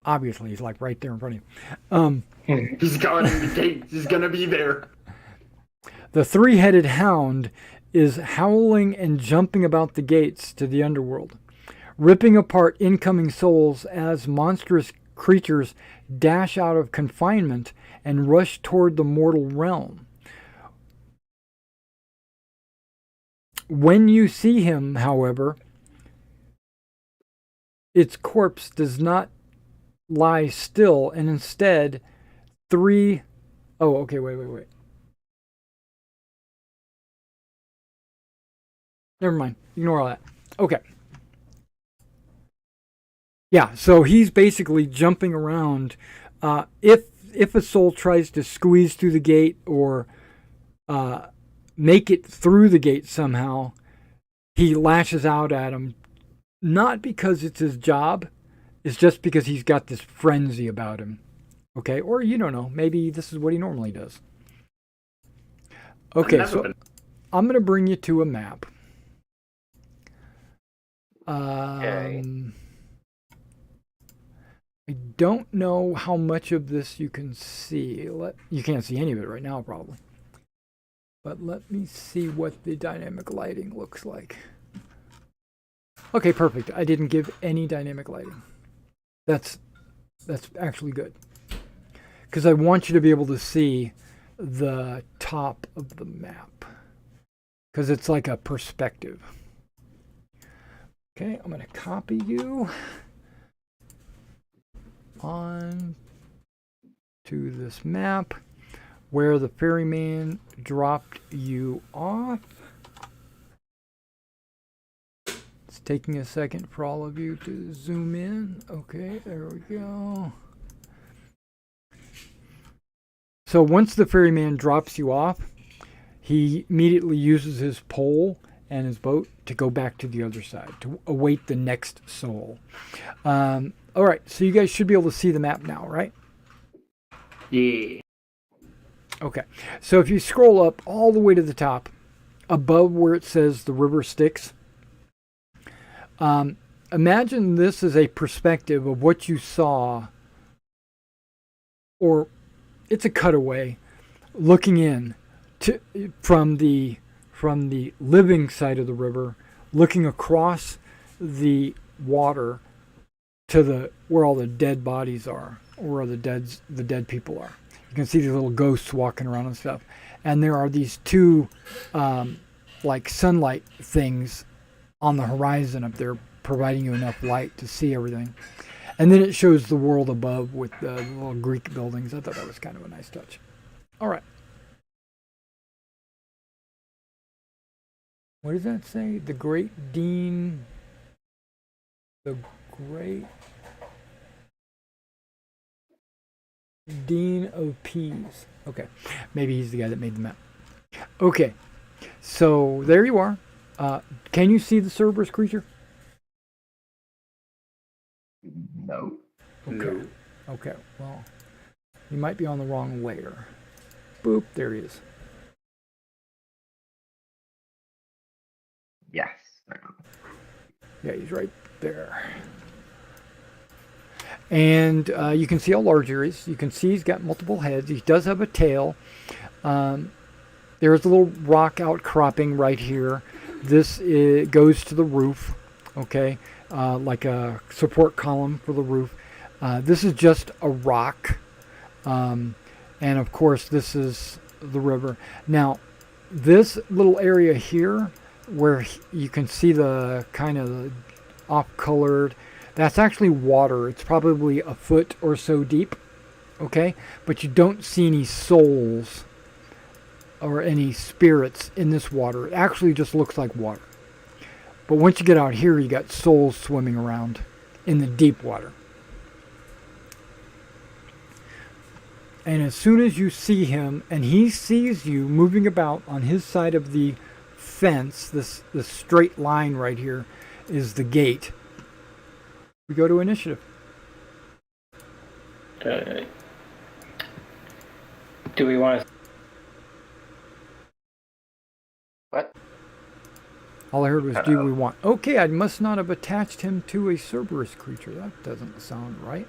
Obviously, he's like right there in front of you. He's guarding the gate. He's gonna be there. The three-headed hound is howling and jumping about the gates to the underworld, ripping apart incoming souls as monstrous creatures dash out of confinement and rush toward the mortal realm. When you see him, however, its corpse does not lie still, and instead wait. Never mind. Ignore all that. Okay. Yeah, so he's basically jumping around. If a soul tries to squeeze through the gate or make it through the gate somehow, he lashes out at him. Not because it's his job. It's just because he's got this frenzy about him. Okay? Or you don't know. Maybe this is what he normally does. Okay, so I'm going to bring you to a map. Okay. I don't know how much of this you can see. You can't see any of it right now, probably. But let me see what the dynamic lighting looks like. Okay, perfect. I didn't give any dynamic lighting. That's actually good. Because I want you to be able to see the top of the map. Because it's like a perspective. Okay, I'm going to copy you on to this map where the ferryman dropped you off. It's taking a second for all of you to zoom in. Okay, there we go. So once the ferryman drops you off, he immediately uses his pole and his boat to go back to the other side to await the next soul. All right, so you guys should be able to see the map now, right? Yeah. Okay, so if you scroll up all the way to the top, above where it says the river Styx, imagine this is a perspective of what you saw, or it's a cutaway looking in from the living side of the river, looking across the water to where all the dead bodies are, or where the dead people are. You can see these little ghosts walking around and stuff. And there are these two like sunlight things on the horizon up there, providing you enough light to see everything. And then it shows the world above with the little Greek buildings. I thought that was kind of a nice touch. All right. What does that say? The Great Dean. The Great Dean of Peas. Okay. Maybe he's the guy that made the map. Okay. So there you are. Can you see the Cerberus creature? No. Okay. No. Okay. Well, you might be on the wrong layer. Boop. There he is. Yes. Yeah, he's right there. And you can see how large he is. You can see he's got multiple heads. He does have a tail. There's a little rock outcropping right here. This goes to the roof, okay, like a support column for the roof. This is just a rock. And of course, this is the river. Now, this little area here, where you can see the kind of off-colored, that's actually water. It's probably a foot or so deep, okay? But you don't see any souls or any spirits in this water. It actually just looks like water. But once you get out here, you got souls swimming around in the deep water. And as soon as you see him, and he sees you moving about on his side of the fence, this straight line right here is the gate. We go to initiative. Do we want to? What? All I heard was, do we want... Okay, I must not have attached him to a Cerberus creature. That doesn't sound right.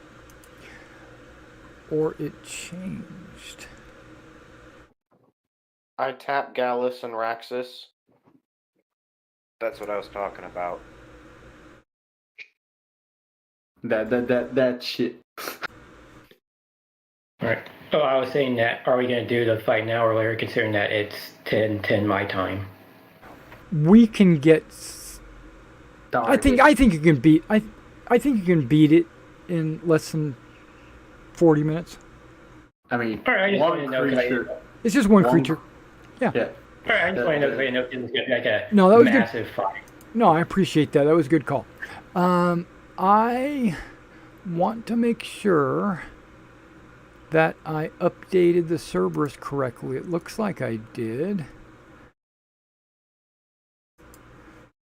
Or it changed. I tap Gallus and Raxus. That's what I was talking about. That shit. Alright. Oh, I was saying that, are we going to do the fight now or later, considering that it's 10 my time? We can get... I think you can beat... I think you can beat it in less than 40 minutes. I mean, All right, I just one wanted to know, creature. It's just one creature. Yeah. Yeah. Alright, I just want to know if it was going to be like a No, that was massive fight. No, I appreciate that. That was a good call. I want to make sure that I updated the Cerberus correctly. It looks like I did.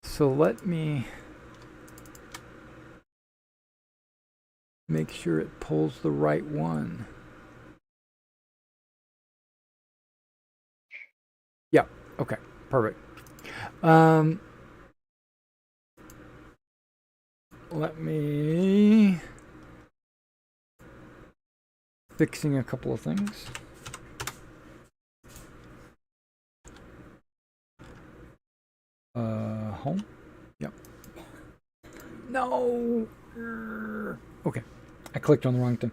So let me make sure it pulls the right one. Yeah, okay, perfect. Let me... Fixing a couple of things. Home? Yep. No! Okay, I clicked on the wrong thing.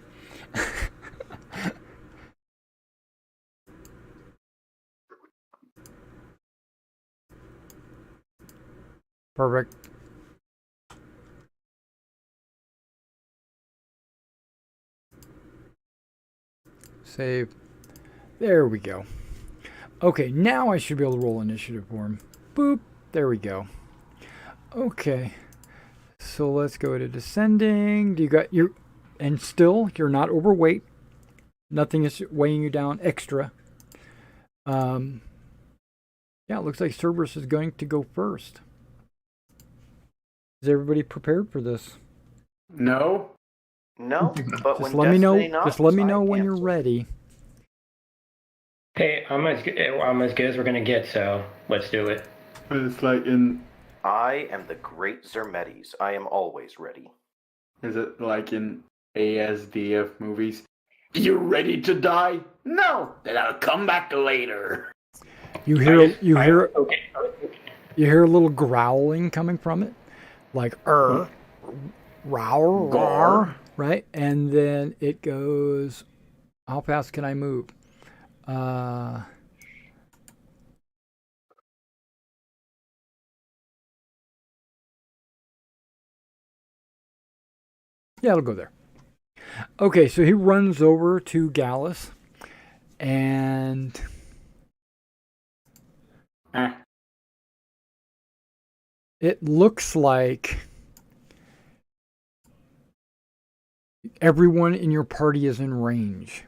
Perfect. Save. There we go. Okay, now I should be able to roll initiative for him. Boop. There we go. Okay. So let's go to descending. Do you got your... And still, you're not overweight. Nothing is weighing you down extra. Yeah, it looks like Cerberus is going to go first. Is everybody prepared for this? No. No, but Just when let me know. Destiny knocks, Just let me I know when you're cancel. ready. Hey, I'm as good as we're going to get, so let's do it. It's like in... I am the great Zermetes. I am always ready. Is it like in ASDF movies? You ready to die? No, then I'll come back later. You hear Okay. you hear a little growling coming from it, like row, roar, right? And then it goes. How fast can I move? Yeah, it'll go there. Okay, so he runs over to Gallus, and it looks like everyone in your party is in range.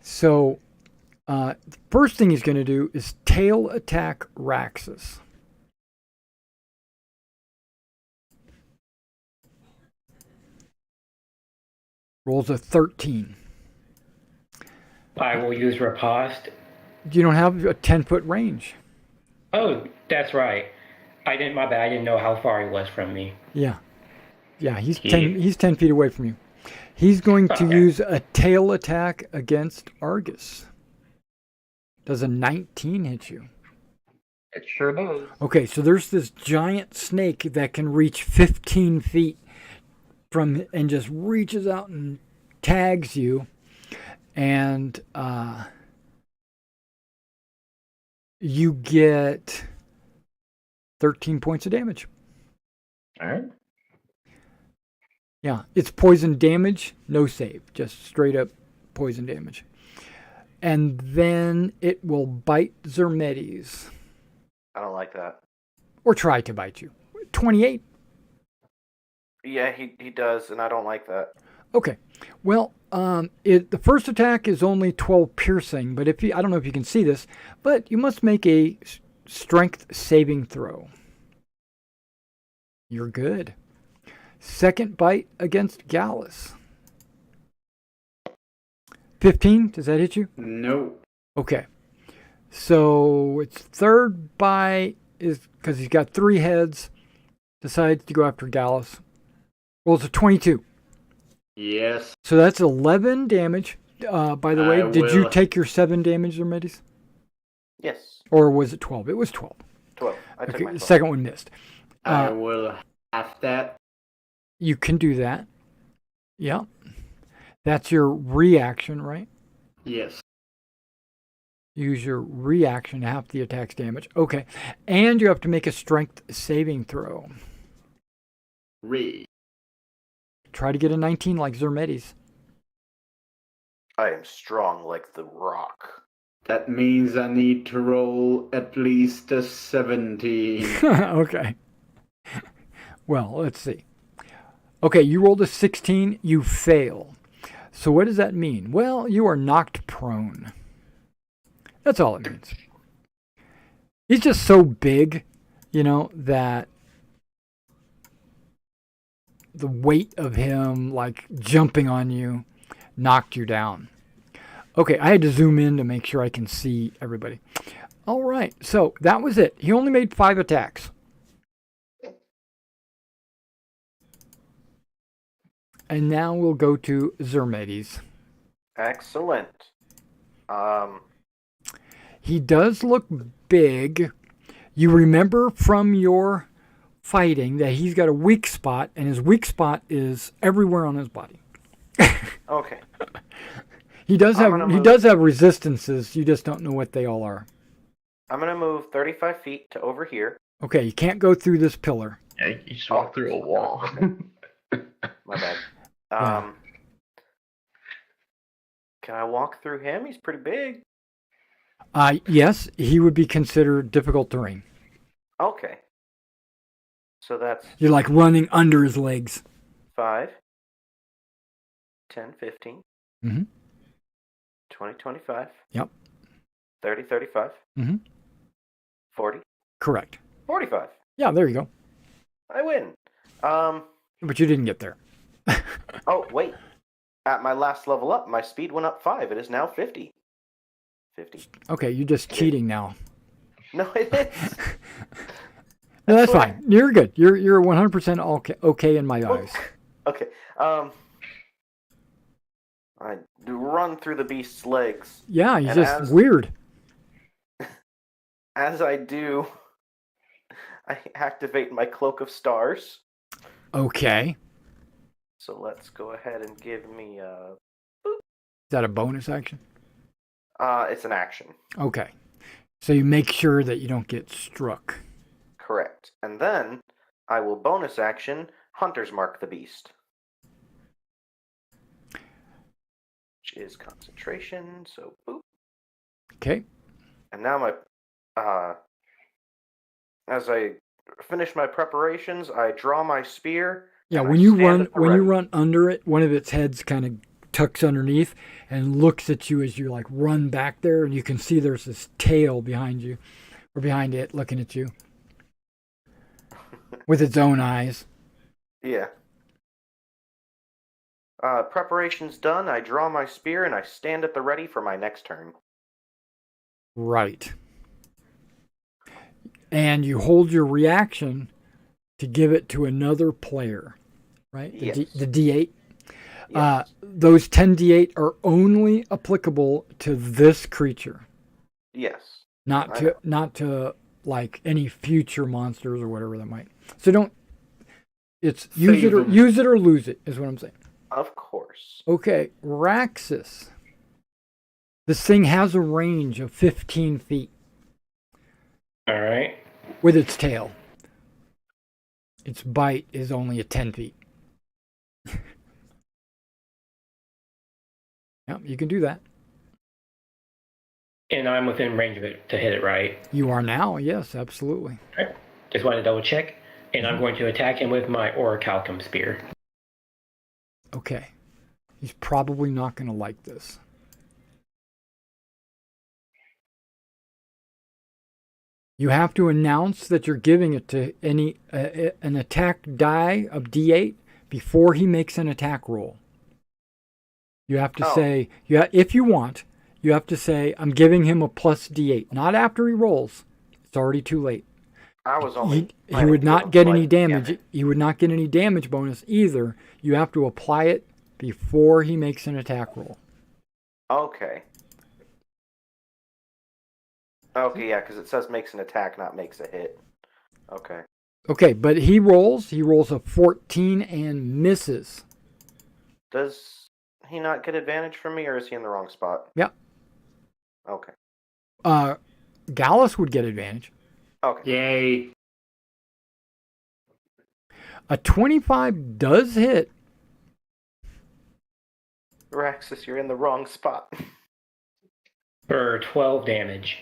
So, first thing he's going to do is tail attack Raxus. Rolls a 13. I will use riposte. You don't have a 10-foot range. Oh, that's right. My bad. I didn't know how far he was from me. Yeah. Yeah, he's 10 feet away from you. He's going to use a tail attack against Argus. Does a 19 hit you? It sure does. Okay, so there's this giant snake that can reach 15 feet from and just reaches out and tags you. and you get 13 points of damage. All right. Yeah, it's poison damage, no save, just straight up poison damage. And then it will bite Zermetes. I don't like that. Or try to bite you. 28. Yeah, he does, and I don't like that. Okay. Well, the first attack is only 12 piercing, but I don't know if you can see this, but you must make a strength saving throw. You're good. Second bite against Gallus. 15, does that hit you? No. Okay. So its third bite is because he's got 3 heads, decides to go after Gallus. Well, it's a 22. Yes. So that's 11 damage. By the way, did you take your 7 damage, Zermetes? Yes. Or was it 12? It was 12. 12. I took Okay, my the 12. second one missed. I will have that. You can do that. Yeah. That's your reaction, right? Yes. Use your reaction to half the attack's damage. Okay. And you have to make a strength saving throw. Try to get a 19 like Zermetes. I am strong like the rock. That means I need to roll at least a 17. Okay. Well, let's see. Okay, you rolled a 16. You fail. So what does that mean? Well, you are knocked prone. That's all it means. He's just so big, that the weight of him, like, jumping on you knocked you down. Okay, I had to zoom in to make sure I can see everybody. All right, so that was it. He only made 5 attacks. And now we'll go to Zermetes. Excellent. He does look big. You remember from your fighting that he's got a weak spot, and his weak spot is everywhere on his body. Okay. He does have resistances. You just don't know what they all are. I'm gonna move 35 feet to over here. Okay, you can't go through this pillar. Yeah, you just walk through a wall. My bad. Yeah. Can I walk through him? He's pretty big. Yes, he would be considered difficult terrain. Okay. So that's You're like running under his legs. 5, 10, 15, Mm-hmm. 20, 25. Yep. 30, 35. Mm-hmm. 40. Correct. 45. Yeah, there you go. I win. But you didn't get there. Oh, wait. At my last level up, my speed went up 5. It is now 50. 50. Okay, you're just cheating now. No, it is. No, that's fine. You're good. You're 100% okay in my eyes. Okay. I run through the beast's legs. Yeah, he's And just weird. As I do, I activate my Cloak of Stars. Okay. So let's go ahead and give me a... Is that a bonus action? It's an action. Okay. So you make sure that you don't get struck. Correct. And then I will bonus action Hunter's Mark the Beast. Which is concentration, so boop. Okay. And now my... as I finish my preparations, I draw my spear. Yeah, and when I you stand run at the when you ready. run under it, one of its heads kind of tucks underneath and looks at you as you like run back there, and you can see there's this tail behind you, or behind it, looking at you with its own eyes. Yeah. Preparations done, I draw my spear and I stand at the ready for my next turn. Right. And you hold your reaction to give it to another player, right? Yes. The D8. Yes. Those 10d8 are only applicable to this creature, Yes. not I to like any future monsters or whatever that might. So don't. It's Save them. use it or lose it is what I'm saying. Of course. Okay, Raxus. This thing has a range of 15 feet All right. with its tail. Its bite is only at 10 feet. Yep, you can do that. And I'm within range of it to hit it, right? You are now, yes, absolutely. All right. Just wanted to double check. And I'm going to attack him with my Orichalcum Spear. Okay. He's probably not going to like this. You have to announce that you're giving it to an attack die of D8 before he makes an attack roll. You have to say, if you want, you have to say, I'm giving him a plus D8. Not after he rolls. It's already too late. I was only. He would not get any damage. He would not get any damage bonus either. You have to apply it before he makes an attack roll. Okay. Okay, yeah, because it says makes an attack, not makes a hit. Okay. Okay, but he rolls. He rolls a 14 and misses. Does he not get advantage from me, or is he in the wrong spot? Yep. Okay. Gallus would get advantage. Okay. Yay. A 25 does hit. Raxus, you're in the wrong spot. For 12 damage.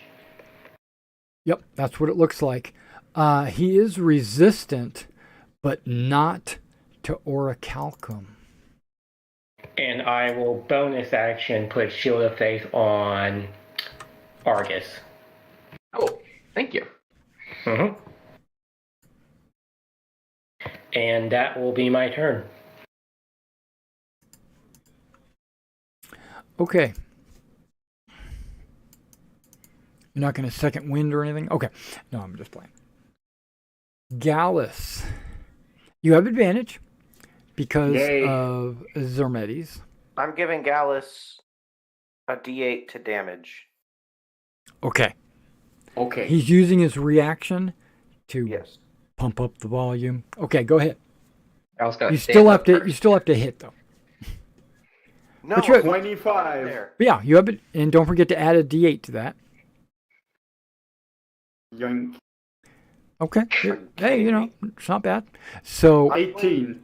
Yep, that's what it looks like. He is resistant, but not to Orichalcum. And I will bonus action put Shield of Faith on Argus. Oh, thank you. Mm-hmm. And that will be my turn. Okay. You're not going to second wind or anything? Okay. No, I'm just playing. Gallus. You have advantage because of Zermetes. I'm giving Gallus a D8 to damage. Okay. Okay. He's using his reaction to Yes. pump up the volume. Okay, go ahead. I was gonna You stand still up have to. first. You still have to hit though. No, But you have- 25. there. But yeah, you have it, and don't forget to add a D8 to that. Yoink. Okay. Hey, you know, it's not bad. So 18.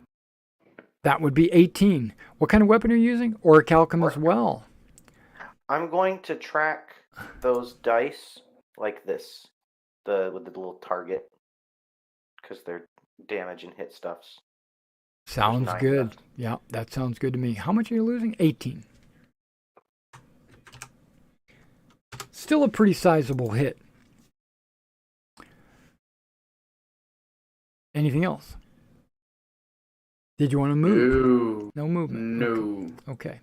that would be 18. What kind of weapon are you using? Orichalcum as well. I'm going to track those dice like this, with the little target, because they're damage and hit stuffs. Sounds nine good. left. Yeah, that sounds good to me. How much are you losing? 18. Still a pretty sizable hit. Anything else? Did you want to move? No. No movement. No. Okay.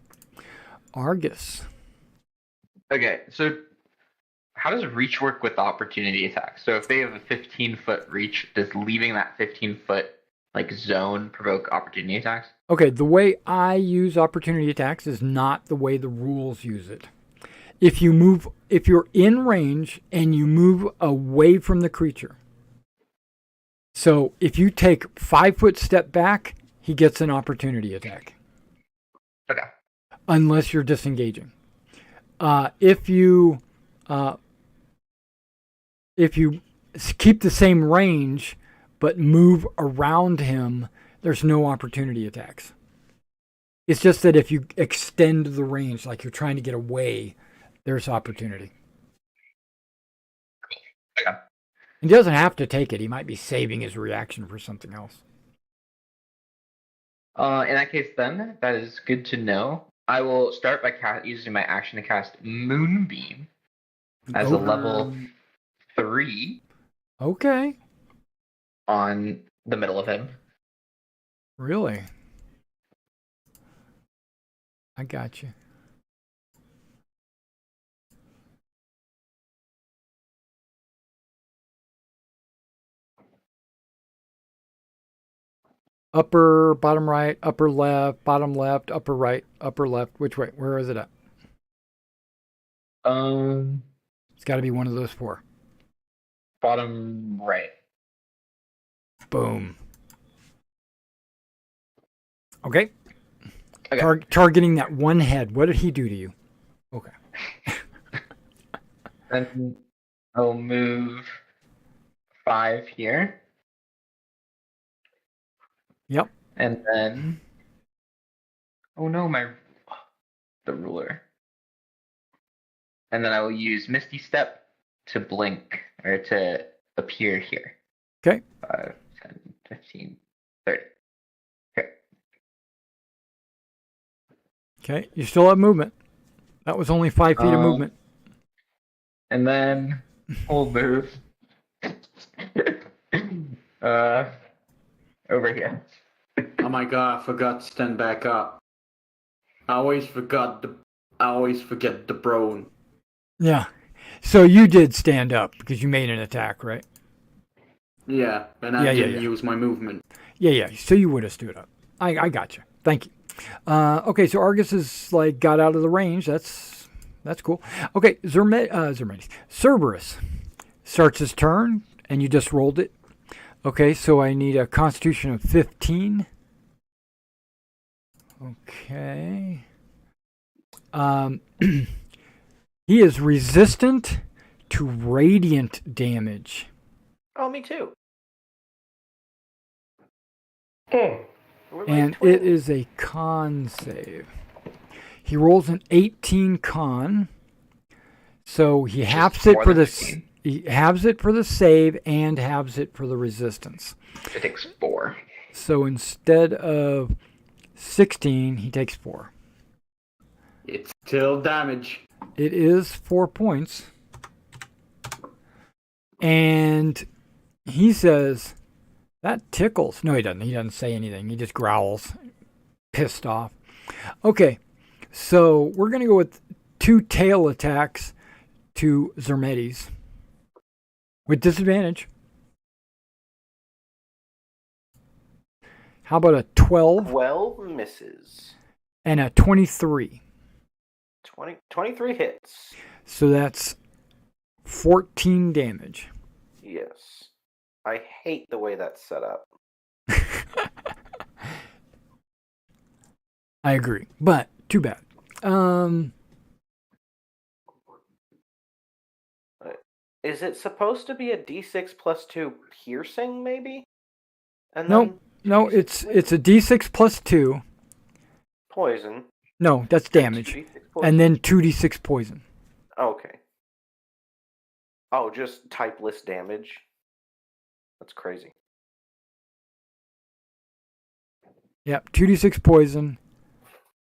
Argus. Okay, so how does reach work with opportunity attacks? So if they have a 15-foot reach, does leaving that 15-foot like zone provoke opportunity attacks? Okay, the way I use opportunity attacks is not the way the rules use it. If you're in range and you move away from the creature. So if you take 5-foot step back, he gets an opportunity attack. Okay. Unless you're disengaging. If you keep the same range but move around him, there's no opportunity attacks. It's just that if you extend the range, like you're trying to get away, there's opportunity. Okay. He doesn't have to take it. He might be saving his reaction for something else. In that case, then that is good to know. I will start by using my action to cast Moonbeam as a level 3 Okay. on the middle of him. Really? I got you. Upper, bottom right, upper left, bottom left, upper right, upper left. Which way? Where is it at? It's got to be one of those 4. Bottom right. Boom. Okay. Okay. Targeting that one head. What did he do to you? Okay. Then I'll move 5 here. Yep. And then, oh no, the ruler. And then I will use Misty Step to blink or to appear here. Okay. 5, 10, 15, 30. Okay. Okay. You still have movement. That was only 5 feet of movement. And then we'll move over here. Oh my god, I forgot to stand back up. I always forget the prone. Yeah. So you did stand up because you made an attack, right? Yeah, and I didn't use my movement. Yeah. So you would have stood up. I got you. Thank you. Okay, so Argus is like got out of the range. That's cool. Okay, Cerberus starts his turn, and you just rolled it. Okay, so I need a Constitution of 15. Okay. He is resistant to radiant damage. Oh, me too. And it is a con save. He rolls an 18 con. So he halves it for the he halves it for the save and halves it for the resistance. It takes 4. So instead of 16, he takes 4. It's still damage. It is 4 points. And he says, that tickles. No, he doesn't. He doesn't say anything. He just growls, pissed off. Okay, so we're going to go with 2 tail attacks to Zermetes with disadvantage. How about a 12? 12 misses. And a 23. 23 hits. So that's 14 damage. Yes. I hate the way that's set up. I agree, but too bad. Is it supposed to be a d6 plus 2 piercing, maybe? And No, it's a d6 plus 2. Poison. No, that's damage. And then 2d6 poison. Okay. Oh, just typeless damage? That's crazy. Yep, 2d6 poison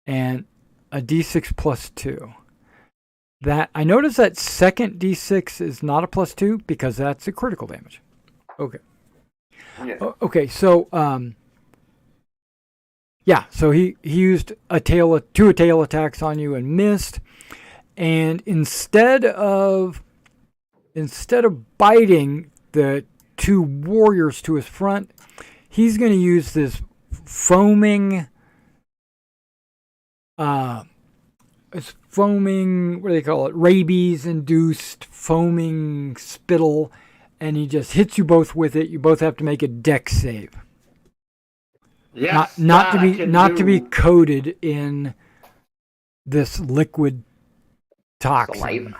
and a d6 plus 2. That I noticed that second d6 is not a plus 2 because that's a critical damage. Okay. Yeah. Okay, so so he used two tail attacks on you and missed, and instead of biting the 2 warriors to his front, he's going to use this foaming, what do they call it? Rabies-induced foaming spittle, and he just hits you both with it. You both have to make a dex save. Yes, not to be coated in this liquid toxin. Saliva.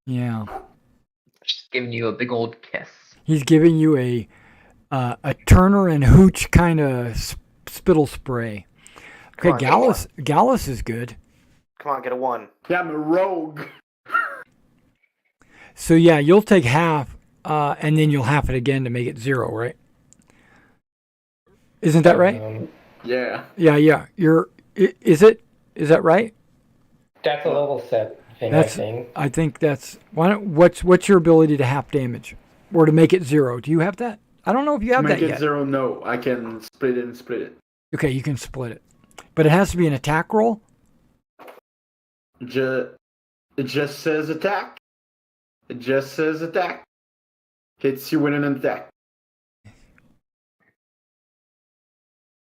Yeah. Just giving you a big old kiss. He's giving you a Turner and Hooch kind of spittle spray. Okay, Gallus is good. Come on, get a 1. Yeah, I'm a rogue. So yeah, you'll take half, and then you'll half it again to make it 0, right? Isn't that right? Yeah. Yeah. Is that right? That's a level set thing, I think. I think that's what's your ability to half damage or to make it 0? Do you have that? I don't know if you have that yet. Make it 0, no. I can split it. Okay, you can split it. But it has to be an attack roll? It just says attack. It just says attack. Hits you with an attack.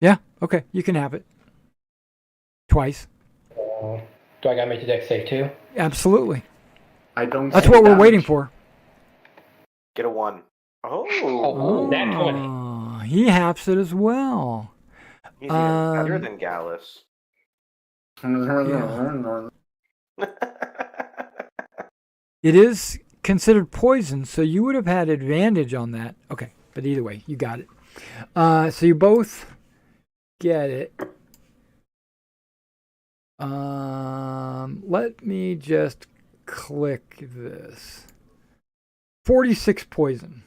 Yeah, okay, you can have it. Twice. Do I gotta make the dex save too? Absolutely. That's what we're waiting for. Get a 1. Oh, that 20. He halves it as well. He's even better than Gallus. Yeah. It is considered poison, so you would have had advantage on that. Okay, but either way, you got it. So you both get it. Let me just click this. 46 poison.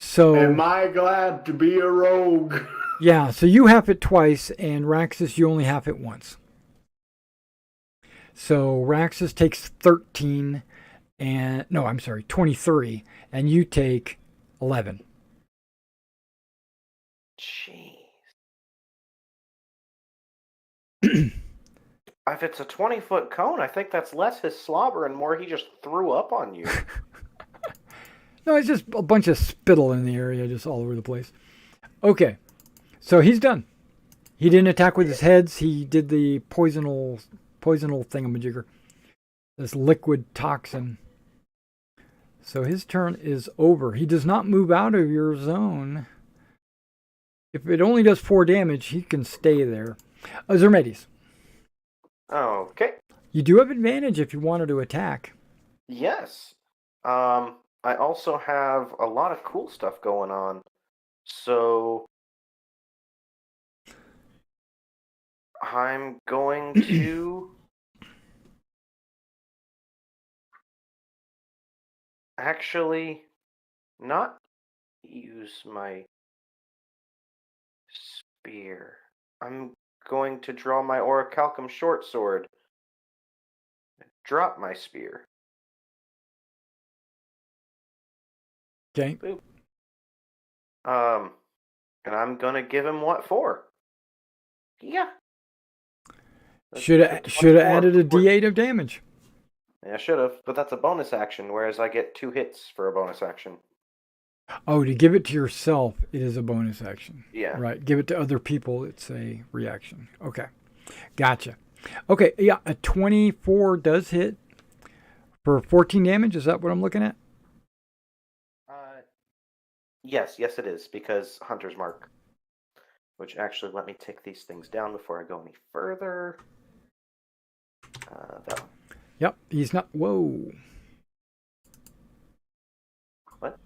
So Am I glad to be a rogue? yeah, so you half it twice, and Raxus, you only half it once. So Raxus takes 13, and no, I'm sorry, 23, and you take 11. Jeez. If it's a 20-foot cone, I think that's less his slobber and more he just threw up on you. No, it's just a bunch of spittle in the area, just all over the place. Okay, so he's done. He didn't attack with his heads. He did the poisonal thingamajigger. This liquid toxin. So his turn is over. He does not move out of your zone. If it only does 4 damage, he can stay there. Zermedes. Okay. You do have advantage if you wanted to attack. Yes. I also have a lot of cool stuff going on. So I'm going to actually not use my spear. I'm going to draw my orichalcum short sword. Drop my spear. Okay. Boop. And I'm gonna give him what for? Yeah. Should have added a D8 of damage. Yeah, I should have, but that's a bonus action, whereas I get 2 hits for a bonus action. Oh, to give it to yourself, it is a bonus action. Yeah. Right. Give it to other people, it's a reaction. Okay. Gotcha. Okay, yeah, a 24 does hit for 14 damage. Is that what I'm looking at? Yes, it is, because Hunter's Mark. Which actually, let me take these things down before I go any further. That one. Yep, he's not. Whoa. What?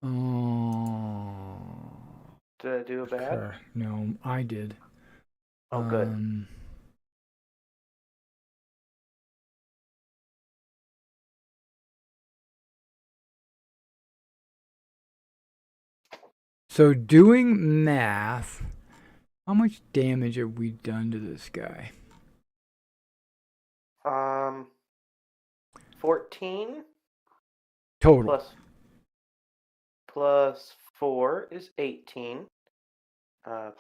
Oh. Did I do bad? No, I did. Oh, good. So doing math, how much damage have we done to this guy? 14 Total. plus 4 is 18.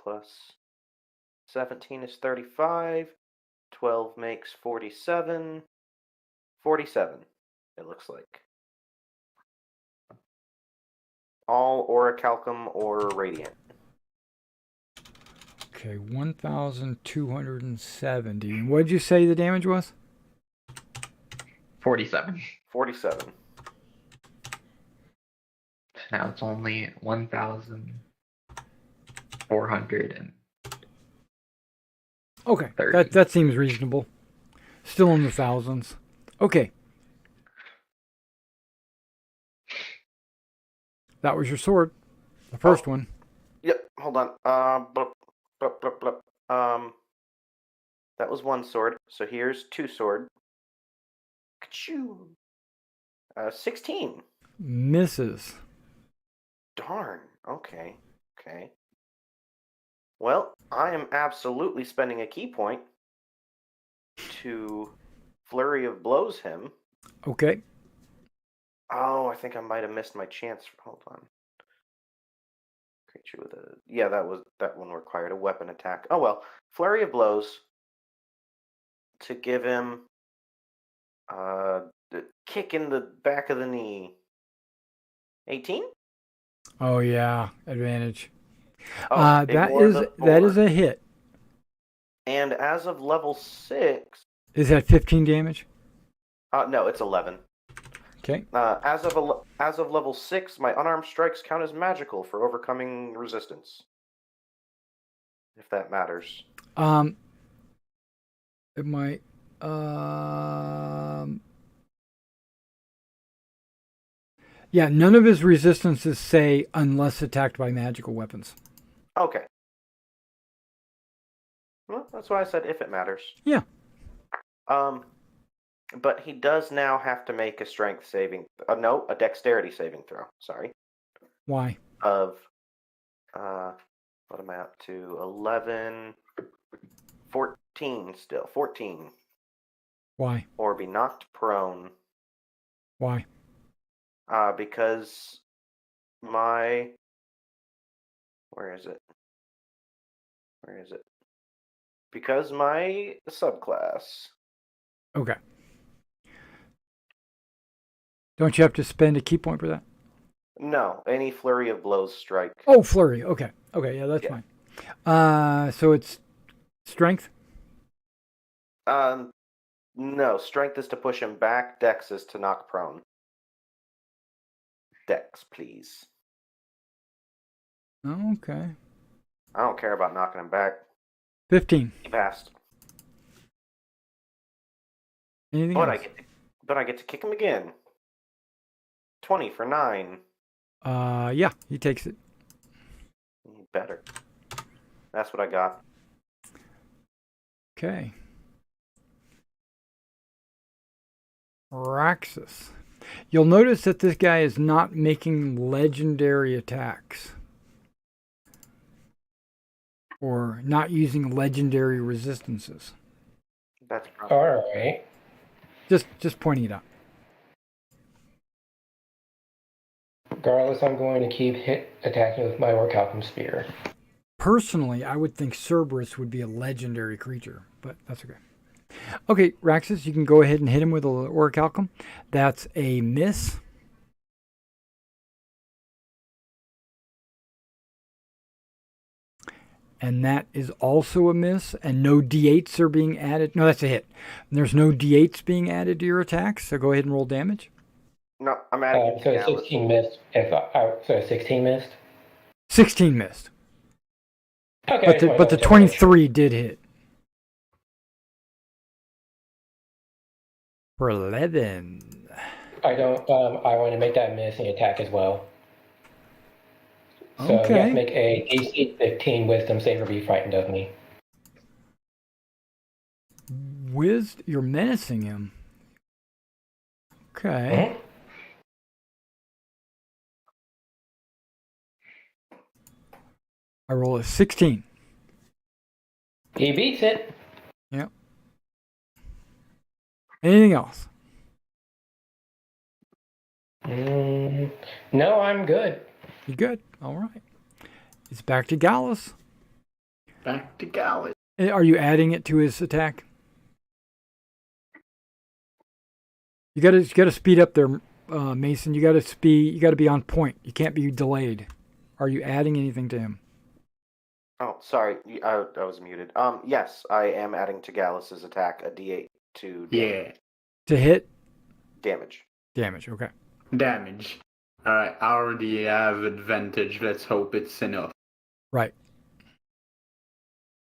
Plus 17 is 35. 12 makes 47. 47, it looks like. All orichalcum or radiant. Okay, 1,270. And what did you say the damage was? 47. 47. Now it's only 1,400. Okay, 30. that seems reasonable. Still in the thousands. Okay. That was your sword. The first one. Yep, hold on. Blup, blup, blup, blup. That was one sword. So here's 2 sword. Ka-choo. 16. Misses. Darn. Okay. Well, I am absolutely spending a key point to Flurry of Blows him. Okay. Oh, I think I might have missed my chance. Hold on. Creature with a... Yeah, that one required a weapon attack. Oh well. Flurry of Blows to give him the kick in the back of the knee. 18? Oh yeah, advantage. Oh, that is a hit. And as of level 6... Is that 15 damage? No, it's 11. Okay. As of level 6, my unarmed strikes count as magical for overcoming resistance. If that matters. It might. Yeah, none of his resistances say unless attacked by magical weapons. Okay. Well, that's why I said if it matters. Yeah. But he does now have to make a strength saving. No, a dexterity saving throw. Sorry. Why? Of, what am I up to? 11, 14 still. 14. Why? Or be knocked prone. Why? Because my... Where is it? Because my subclass... Okay. Don't you have to spend a key point for that? No, any flurry of blows strike. Oh, flurry. Okay. Okay, yeah, that's fine. So it's strength? No, strength is to push him back, dex is to knock prone. Dex, please. Okay. I don't care about knocking him back. 15. He passed. Anything But else? I get to kick him again. 20 for 9. Yeah, he takes it. Better. That's what I got. Okay. Raxus. You'll notice that this guy is not making legendary attacks. Or not using legendary resistances. That's All right. Just pointing it out. Regardless, I'm going to keep attacking with my Orcalcum Spear. Personally, I would think Cerberus would be a legendary creature, but that's okay. Okay, Raxus, you can go ahead and hit him with a Orichalcum. That's a miss. And that is also a miss, and no D8s are being added. No, that's a hit. There's no D8s being added to your attacks, so go ahead and roll damage. No, I'm adding it to So Gallus. 16 missed. So 16 missed. 16 missed. Okay. But the 23 did hit. For 11. I don't. I want to make that missing attack as well. So you have Okay. to make a DC 15 Wisdom save or be frightened of me. You're menacing him. Okay. I roll a 16. He beats it. Yep. Anything else? No, I'm good. You good? All right. It's back to Gallus. Back to Gallus. Are you adding it to his attack? You gotta speed up there, Mason. You gotta be on point. You can't be delayed. Are you adding anything to him? Oh, sorry. I was muted. Yes, I am adding to Gallus's attack a D8 to Yeah. To hit? damage. Damage, okay. Damage. Alright, I already have advantage. Let's hope it's enough. Right.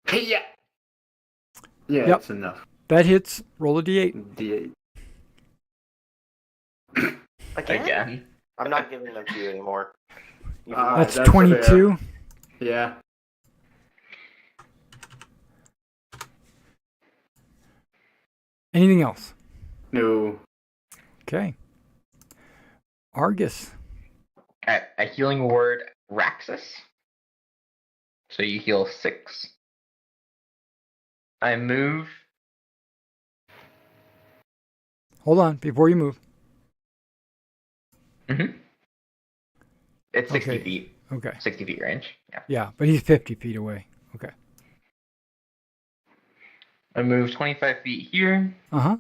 Hey, yeah! Yeah, Yep. it's enough. That hits. Roll a D8. D8. Again. I'm not giving them to you anymore. That's that's 22. fair. Yeah. Anything else? No. Okay. Argus. A healing word, Raxus. So you heal 6. I move. Hold on, before you move. It's 60 Okay. feet. Okay. 60 feet range. Yeah. Yeah, but he's 50 feet away. Okay. I move 25 feet here. Uh-huh.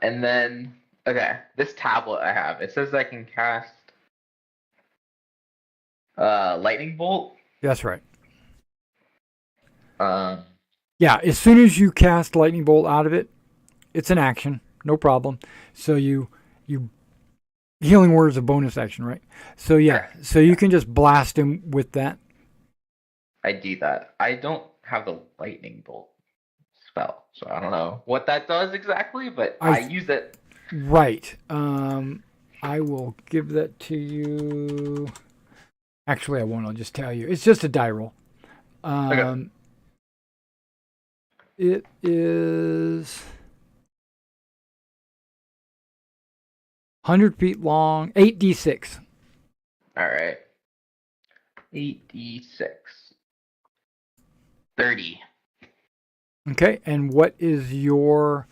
And then, okay, this tablet I have, it says I can cast lightning bolt. That's right. Um, Yeah, as soon as you cast lightning bolt out of it, it's an action, no problem. So you healing word is a bonus action, right? So yeah, so you can just blast him with that. I do that. I don't have the lightning bolt. spell. So I don't know what that does exactly, but I use it. Right. I will give that to you. Actually, I won't. I'll just tell you. It's just a die roll. Okay. It is 100 feet long, 8d6. All right. 8d6. 30. Okay, and what is your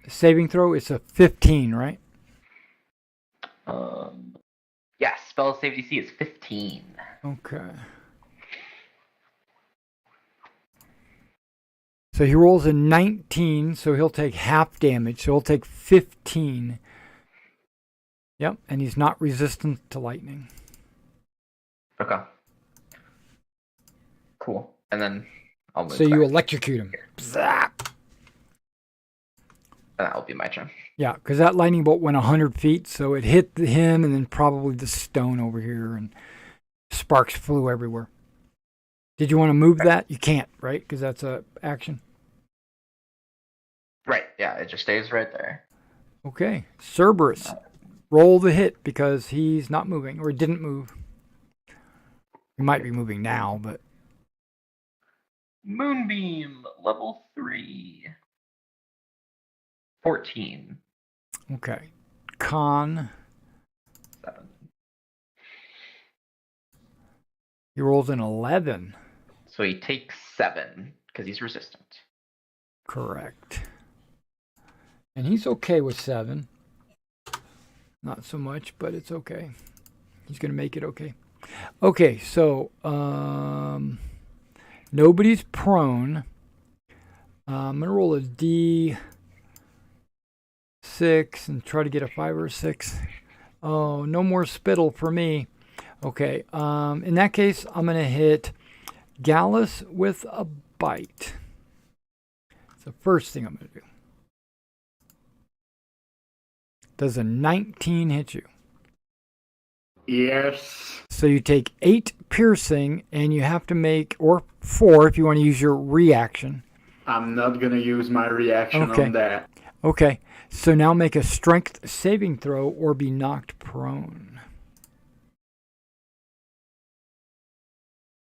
saving throw? It's a 15, right? Yes, spell save DC is 15. Okay. So he rolls a 19, so he'll take half damage. So he'll take 15. Yep, and he's not resistant to lightning. Okay. Cool. And then I'll move So you back. electrocute him. Zap! And that will be my turn. Yeah, because that lightning bolt went 100 feet, so it hit him and then probably the stone over here, and sparks flew everywhere. Did you want to move that? You can't, right? Because that's a action. Right, yeah, it just stays right there. Okay. Cerberus, roll the hit because he's not moving, or he didn't move. He might be moving now, but... Moonbeam, level 3. 14. Okay. Con. 7. He rolls an 11. So he takes 7, because he's resistant. Correct. And he's okay with 7. Not so much, but it's okay. He's going to make it okay. Okay, so nobody's prone. I'm going to roll a D6 and try to get a 5 or a 6. Oh, no more spittle for me. Okay, in that case, I'm going to hit Gallus with a bite. It's the first thing I'm going to do. Does a 19 hit you? Yes. So you take 8 piercing, and you have to make, or 4 if you want to use your reaction. I'm not going to use my reaction on that. Okay, so now make a strength saving throw or be knocked prone.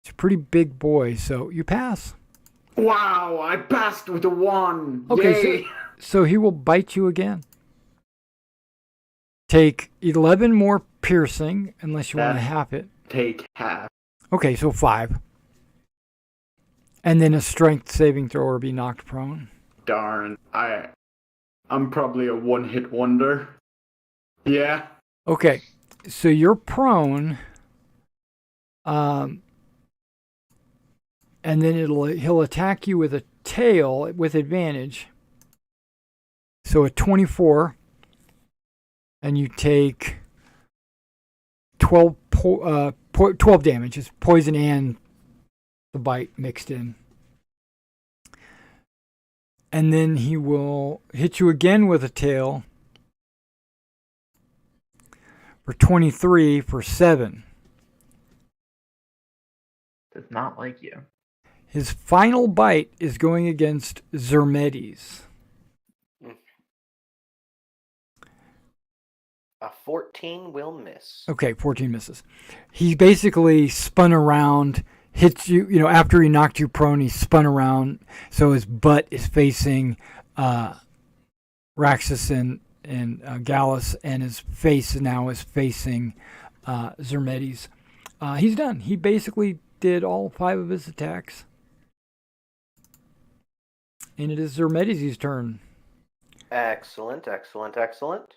It's a pretty big boy, so you pass. Wow, I passed with a 1. Okay, Yay. so he will bite you again. Take 11 more piercing, unless you want to half it. Take half. Okay, so 5. And then a strength saving throw or be knocked prone. Darn. I'm probably a one-hit wonder. Yeah. Okay, so you're prone, and then he'll attack you with a tail with advantage. So a 24, and you take 12 damage. It's poison and the bite mixed in. And then he will hit you again with a tail for 23 for 7. Does not like you. His final bite is going against Zermedes. A 14 will miss. Okay, 14 misses. He basically spun around, hits you, after he knocked you prone, he spun around, so his butt is facing Raxus and Gallus, and his face now is facing Zermedes. He's done. He basically did all 5 of his attacks. And it is Zermedes' turn. Excellent, excellent, excellent.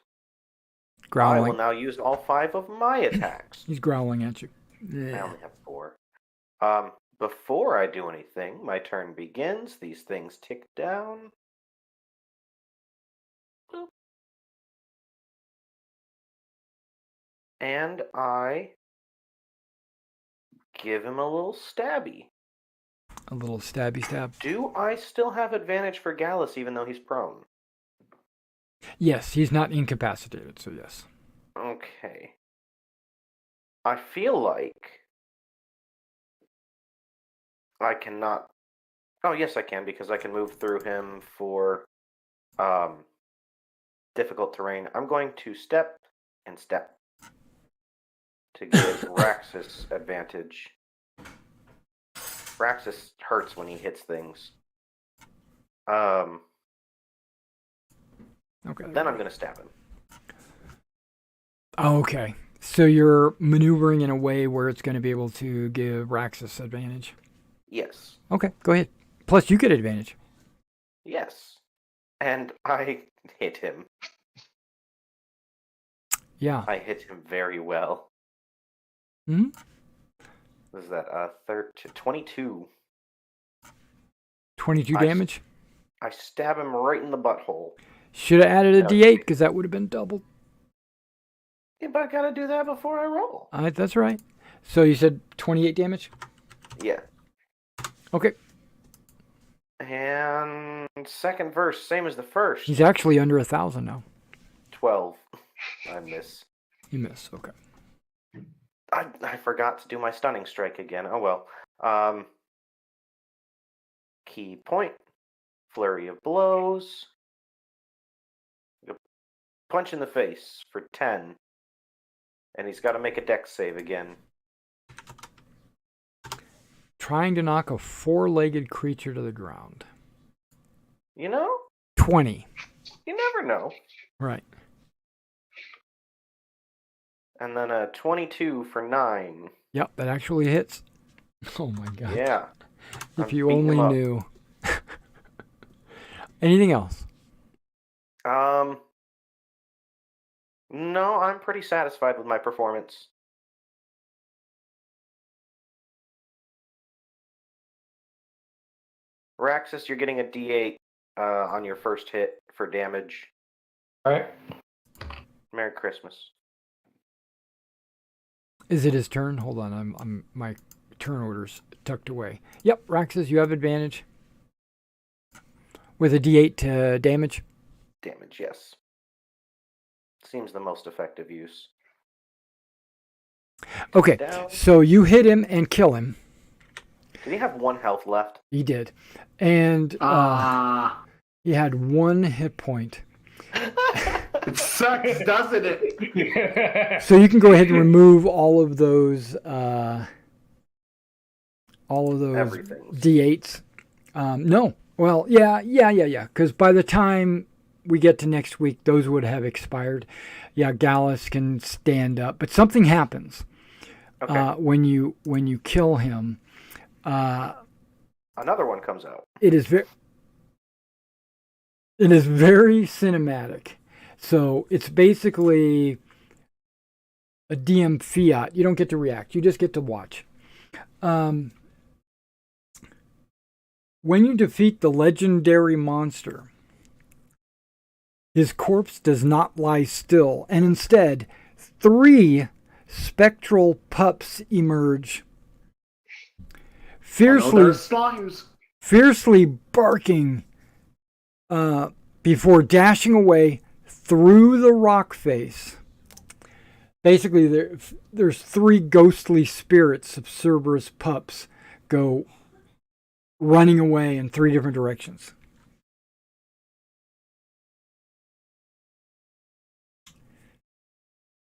Growling. I will now use all 5 of my attacks. He's growling at you. I only have 4. Before I do anything, my turn begins. These things tick down. Boop. And I give him a little stabby. A little stabby stab. Do I still have advantage for Gallus even though he's prone? Yes, he's not incapacitated, so yes. Okay. I feel like I cannot Oh, yes, I can, because I can move through him for difficult terrain. I'm going to step and step to give Raxus advantage. Raxus hurts when he hits things. Okay. Then I'm going to stab him. Okay. So you're maneuvering in a way where it's going to be able to give Raxus advantage. Yes. Okay, go ahead. Plus, you get advantage. Yes. And I hit him. Yeah. I hit him very well. Hmm. What is that? 22. 22 damage. I stab him right in the butthole. Should have added a D8 because that would have been doubled. Yeah, but I gotta do that before I roll. That's right. So you said 28 damage? Yeah. Okay. And second verse, same as the first. He's actually under 1,000 now. 12. I miss. You miss. Okay. I forgot to do my stunning strike again. Oh well. Key point. Flurry of blows. Punch in the face for 10. And he's got to make a dex save again. Trying to knock a four-legged creature to the ground. You know? 20. You never know. Right. And then a 22 for 9. Yep, that actually hits. Oh my god. Yeah. If you only knew. Anything else? No, I'm pretty satisfied with my performance. Raxus, you're getting a D8 on your first hit for damage. All right. Merry Christmas. Is it his turn? Hold on, I'm my turn order's tucked away. Yep, Raxus, you have advantage. With a D8 to damage? Damage, yes. Seems the most effective use. Okay, Down. so you hit him and kill him. Did he have 1 health left? He did. And he had 1 hit point. It sucks, doesn't it? So you can go ahead and remove all of those Everything. D8s. No. Well, yeah. Because by the time we get to next week, those would have expired. Yeah, Gallus can stand up, but something happens when you kill him. Another one comes out. It is very cinematic. So it's basically a DM fiat. You don't get to react. You just get to watch. When you defeat the legendary monster, his corpse does not lie still, and instead, 3 spectral pups emerge, fiercely barking before dashing away through the rock face. Basically, there's 3 ghostly spirits of Cerberus pups go running away in 3 different directions.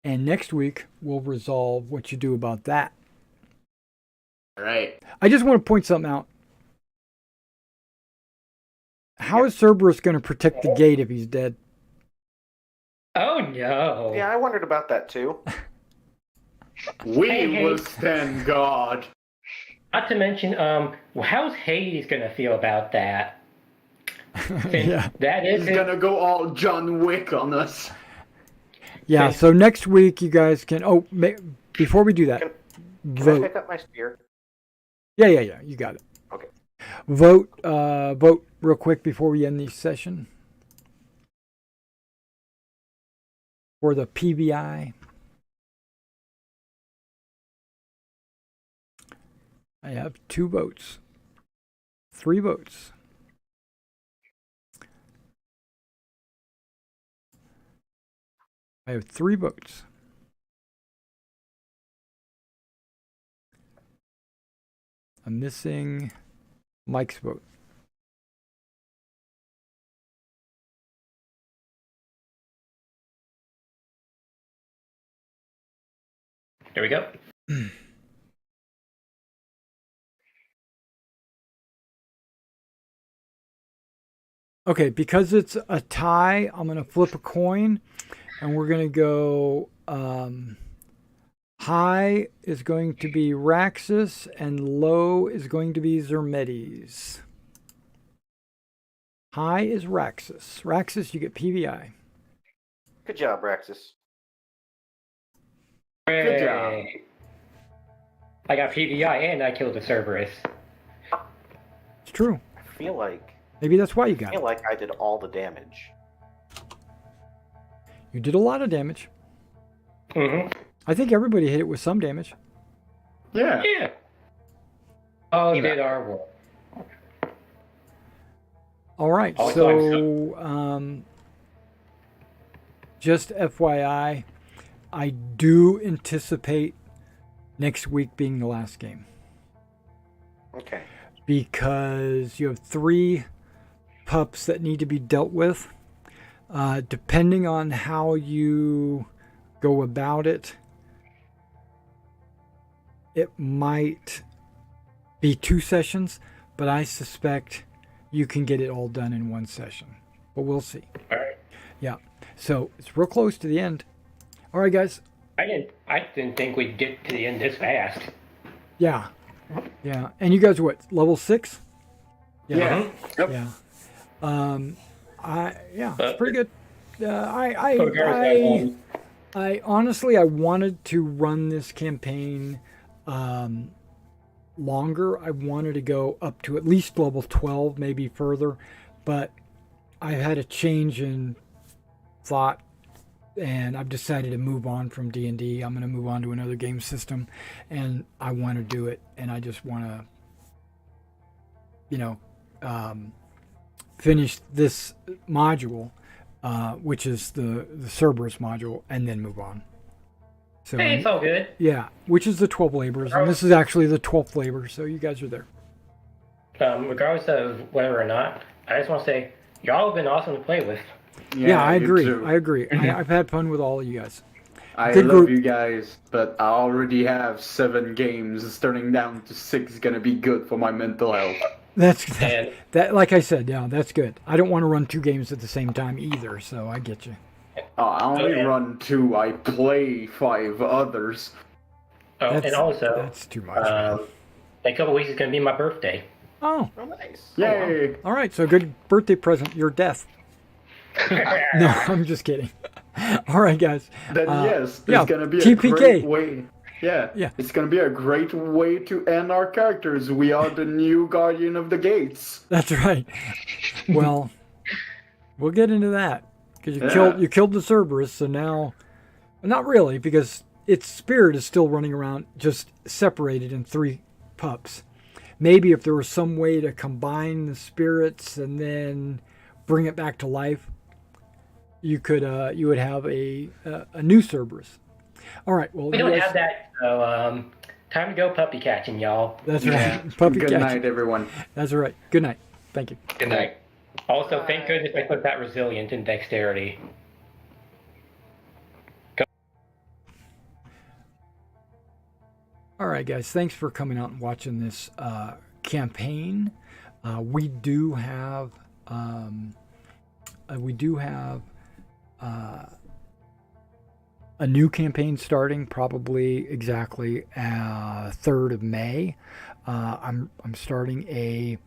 And next week, we'll resolve what you do about that. All right. I just want to point something out. How is Cerberus going to protect the gate if he's dead? Oh no. Yeah, I wondered about that too. We will stand guard. Not to mention, how's Hades gonna feel about that? Yeah. That is He's gonna go all John Wick on us. Yeah, so next week you guys can... Oh, before we do that, Can I vote. pick up my spear? Yeah, you got it. Okay. Vote real quick before we end the session. For the PBI. I have 2 votes. 3 votes. I have 3 votes. I'm missing Mike's vote. Here we go. Okay, because it's a tie, I'm going to flip a coin, and we're going to go high is going to be Raxus, and low is going to be Zermetes. High is Raxus. Raxus, you get PVI. Good job, Raxus. Good job. Hey. I got PVI and I killed the Cerberus. It's true. I feel like Maybe that's why you got it. I did all the damage. You did a lot of damage. Mm-hmm. I think everybody hit it with some damage. Yeah. Yeah. Oh, did our work. All right, Oh, so just FYI, I do anticipate next week being the last game Okay. because you have 3 pups that need to be dealt with. Depending on how you go about it, it might be 2 sessions, but I suspect you can get it all done in 1 session. But we'll see. All right. Yeah. So it's real close to the end. All right, guys. I didn't think we'd get to the end this fast. Yeah. Yeah. And you guys are what, level 6? Yeah. Yep. Yeah. It's pretty good. I honestly, I wanted to run this campaign longer. I wanted to go up to at least level 12, maybe further, but I had a change in thought, and I've decided to move on from D&D. I'm going to move on to another game system, and I want to do it, and I just want to, finish this module, which is the Cerberus module, and then move on. So, Hey, it's all good. yeah, which is the 12 labors, and this is actually the 12th labor, so you guys are there. Regardless of whether or not, I just want to say, y'all have been awesome to play with. Yeah, I you agree. too. I agree. I've had fun with all of you guys. I Good love group. you guys, but I already have 7 games. Turning down to 6 is gonna be good for my mental health. That's And that. Like I said, yeah, that's good. I don't want to run 2 games at the same time either, so I get you. Oh, I only Okay. run 2. I play 5 others. and also, that's too much. in a couple weeks is going to be my birthday. Oh, Oh, nice. Yay! all right. So good birthday present. Your death. No, I'm just kidding. All right, guys. Then yes, yeah, it's gonna be a TPK. great way. Yeah, Yeah. It's gonna be a great way to end our characters. We are the new guardian of the gates. That's right. Well, we'll get into that because Yeah. you killed the Cerberus, so now, not really, because its spirit is still running around, just separated in 3 pups. Maybe if there was some way to combine the spirits and then bring it back to life, you would have a new Cerberus. All right. Well, We don't you guys- have that, so time to go puppy catching, y'all. That's Yeah. right. Puppy Good catch. night, everyone. That's right. Good night. Thank you. Good night. Also, thank goodness I put that resilient in dexterity. All right, guys. Thanks for coming out and watching this campaign. We do have a new campaign starting probably exactly 3rd of May. I'm starting a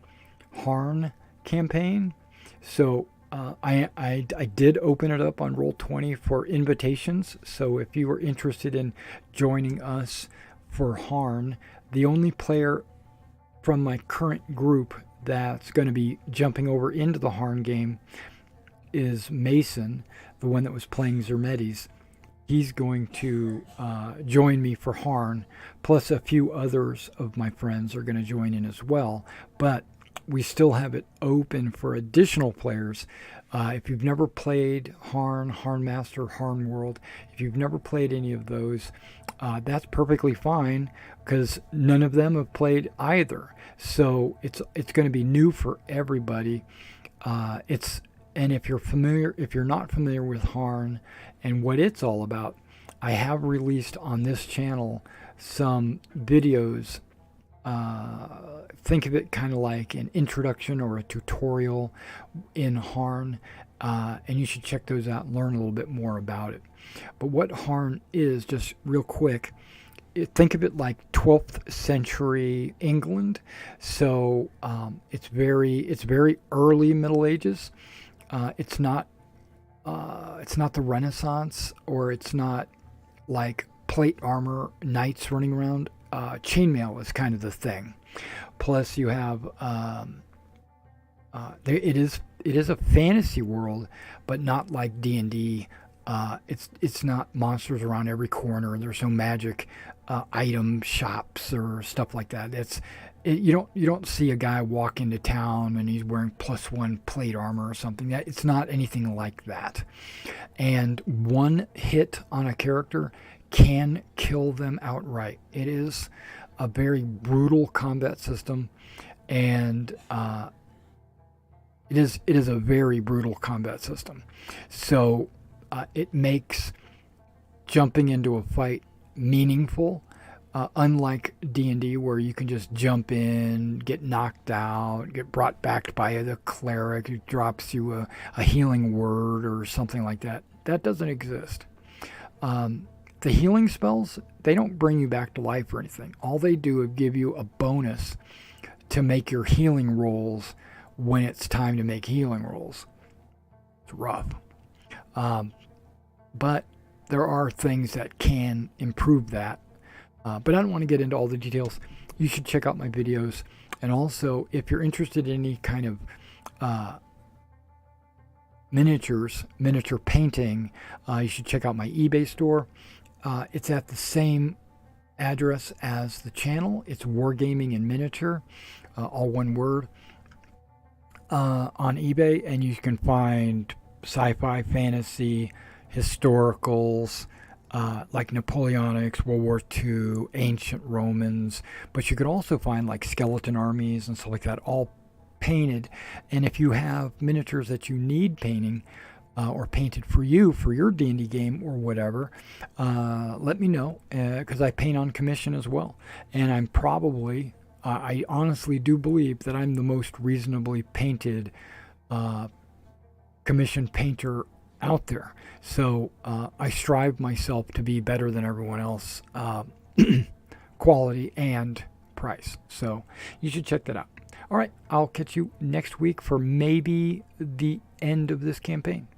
Harn campaign, so I did open it up on Roll20 for invitations. So if you were interested in joining us for Harn, the only player from my current group that's going to be jumping over into the Harn game is Mason, the one that was playing Zermetes. He's going to join me for Harn, plus a few others of my friends are going to join in as well. But we still have it open for additional players. If you've never played Harn, Harn Master, Harn World, if you've never played any of those, that's perfectly fine because none of them have played either. So it's going to be new for everybody. And if you're not familiar with Harn and what it's all about, I have released on this channel some videos. Think of it kind of like an introduction or a tutorial in Harn, and you should check those out and learn a little bit more about it. But what Harn is, just real quick, think of it like 12th century England. So it's very early Middle Ages. It's not the Renaissance, or it's not like plate armor knights running around. Chainmail is kind of the thing. Plus, you have it is a fantasy world, but not like D&D. It's not monsters around every corner. There's no magic item shops or stuff like that. You don't see a guy walk into town and he's wearing +1 plate armor or something. It's not anything like that. And one hit on a character can kill them outright. It is a very brutal combat system, and it is a very brutal combat system. So it makes jumping into a fight meaningful, unlike D&D, where you can just jump in, get knocked out, get brought back by the cleric who drops you a healing word or something like that. That doesn't exist. The healing spells, they don't bring you back to life or anything. All they do is give you a bonus to make your healing rolls when it's time to make healing rolls. It's rough. But there are things that can improve that. But I don't want to get into all the details. You should check out my videos. And also, if you're interested in any kind of miniature painting, you should check out my eBay store. It's at the same address as the channel. It's Wargaming in Miniature, all one word, on eBay. And you can find sci-fi, fantasy, historicals, like Napoleonics, World War II, ancient Romans. But you could also find like skeleton armies and stuff like that, all painted. And if you have miniatures that you need painting, or painted for you for your D&D game or whatever, let me know, because I paint on commission as well. And I'm probably, I honestly do believe that I'm the most reasonably painted commission painter out there. So I strive myself to be better than everyone else, quality and price. So you should check that out. All right, I'll catch you next week for maybe the end of this campaign.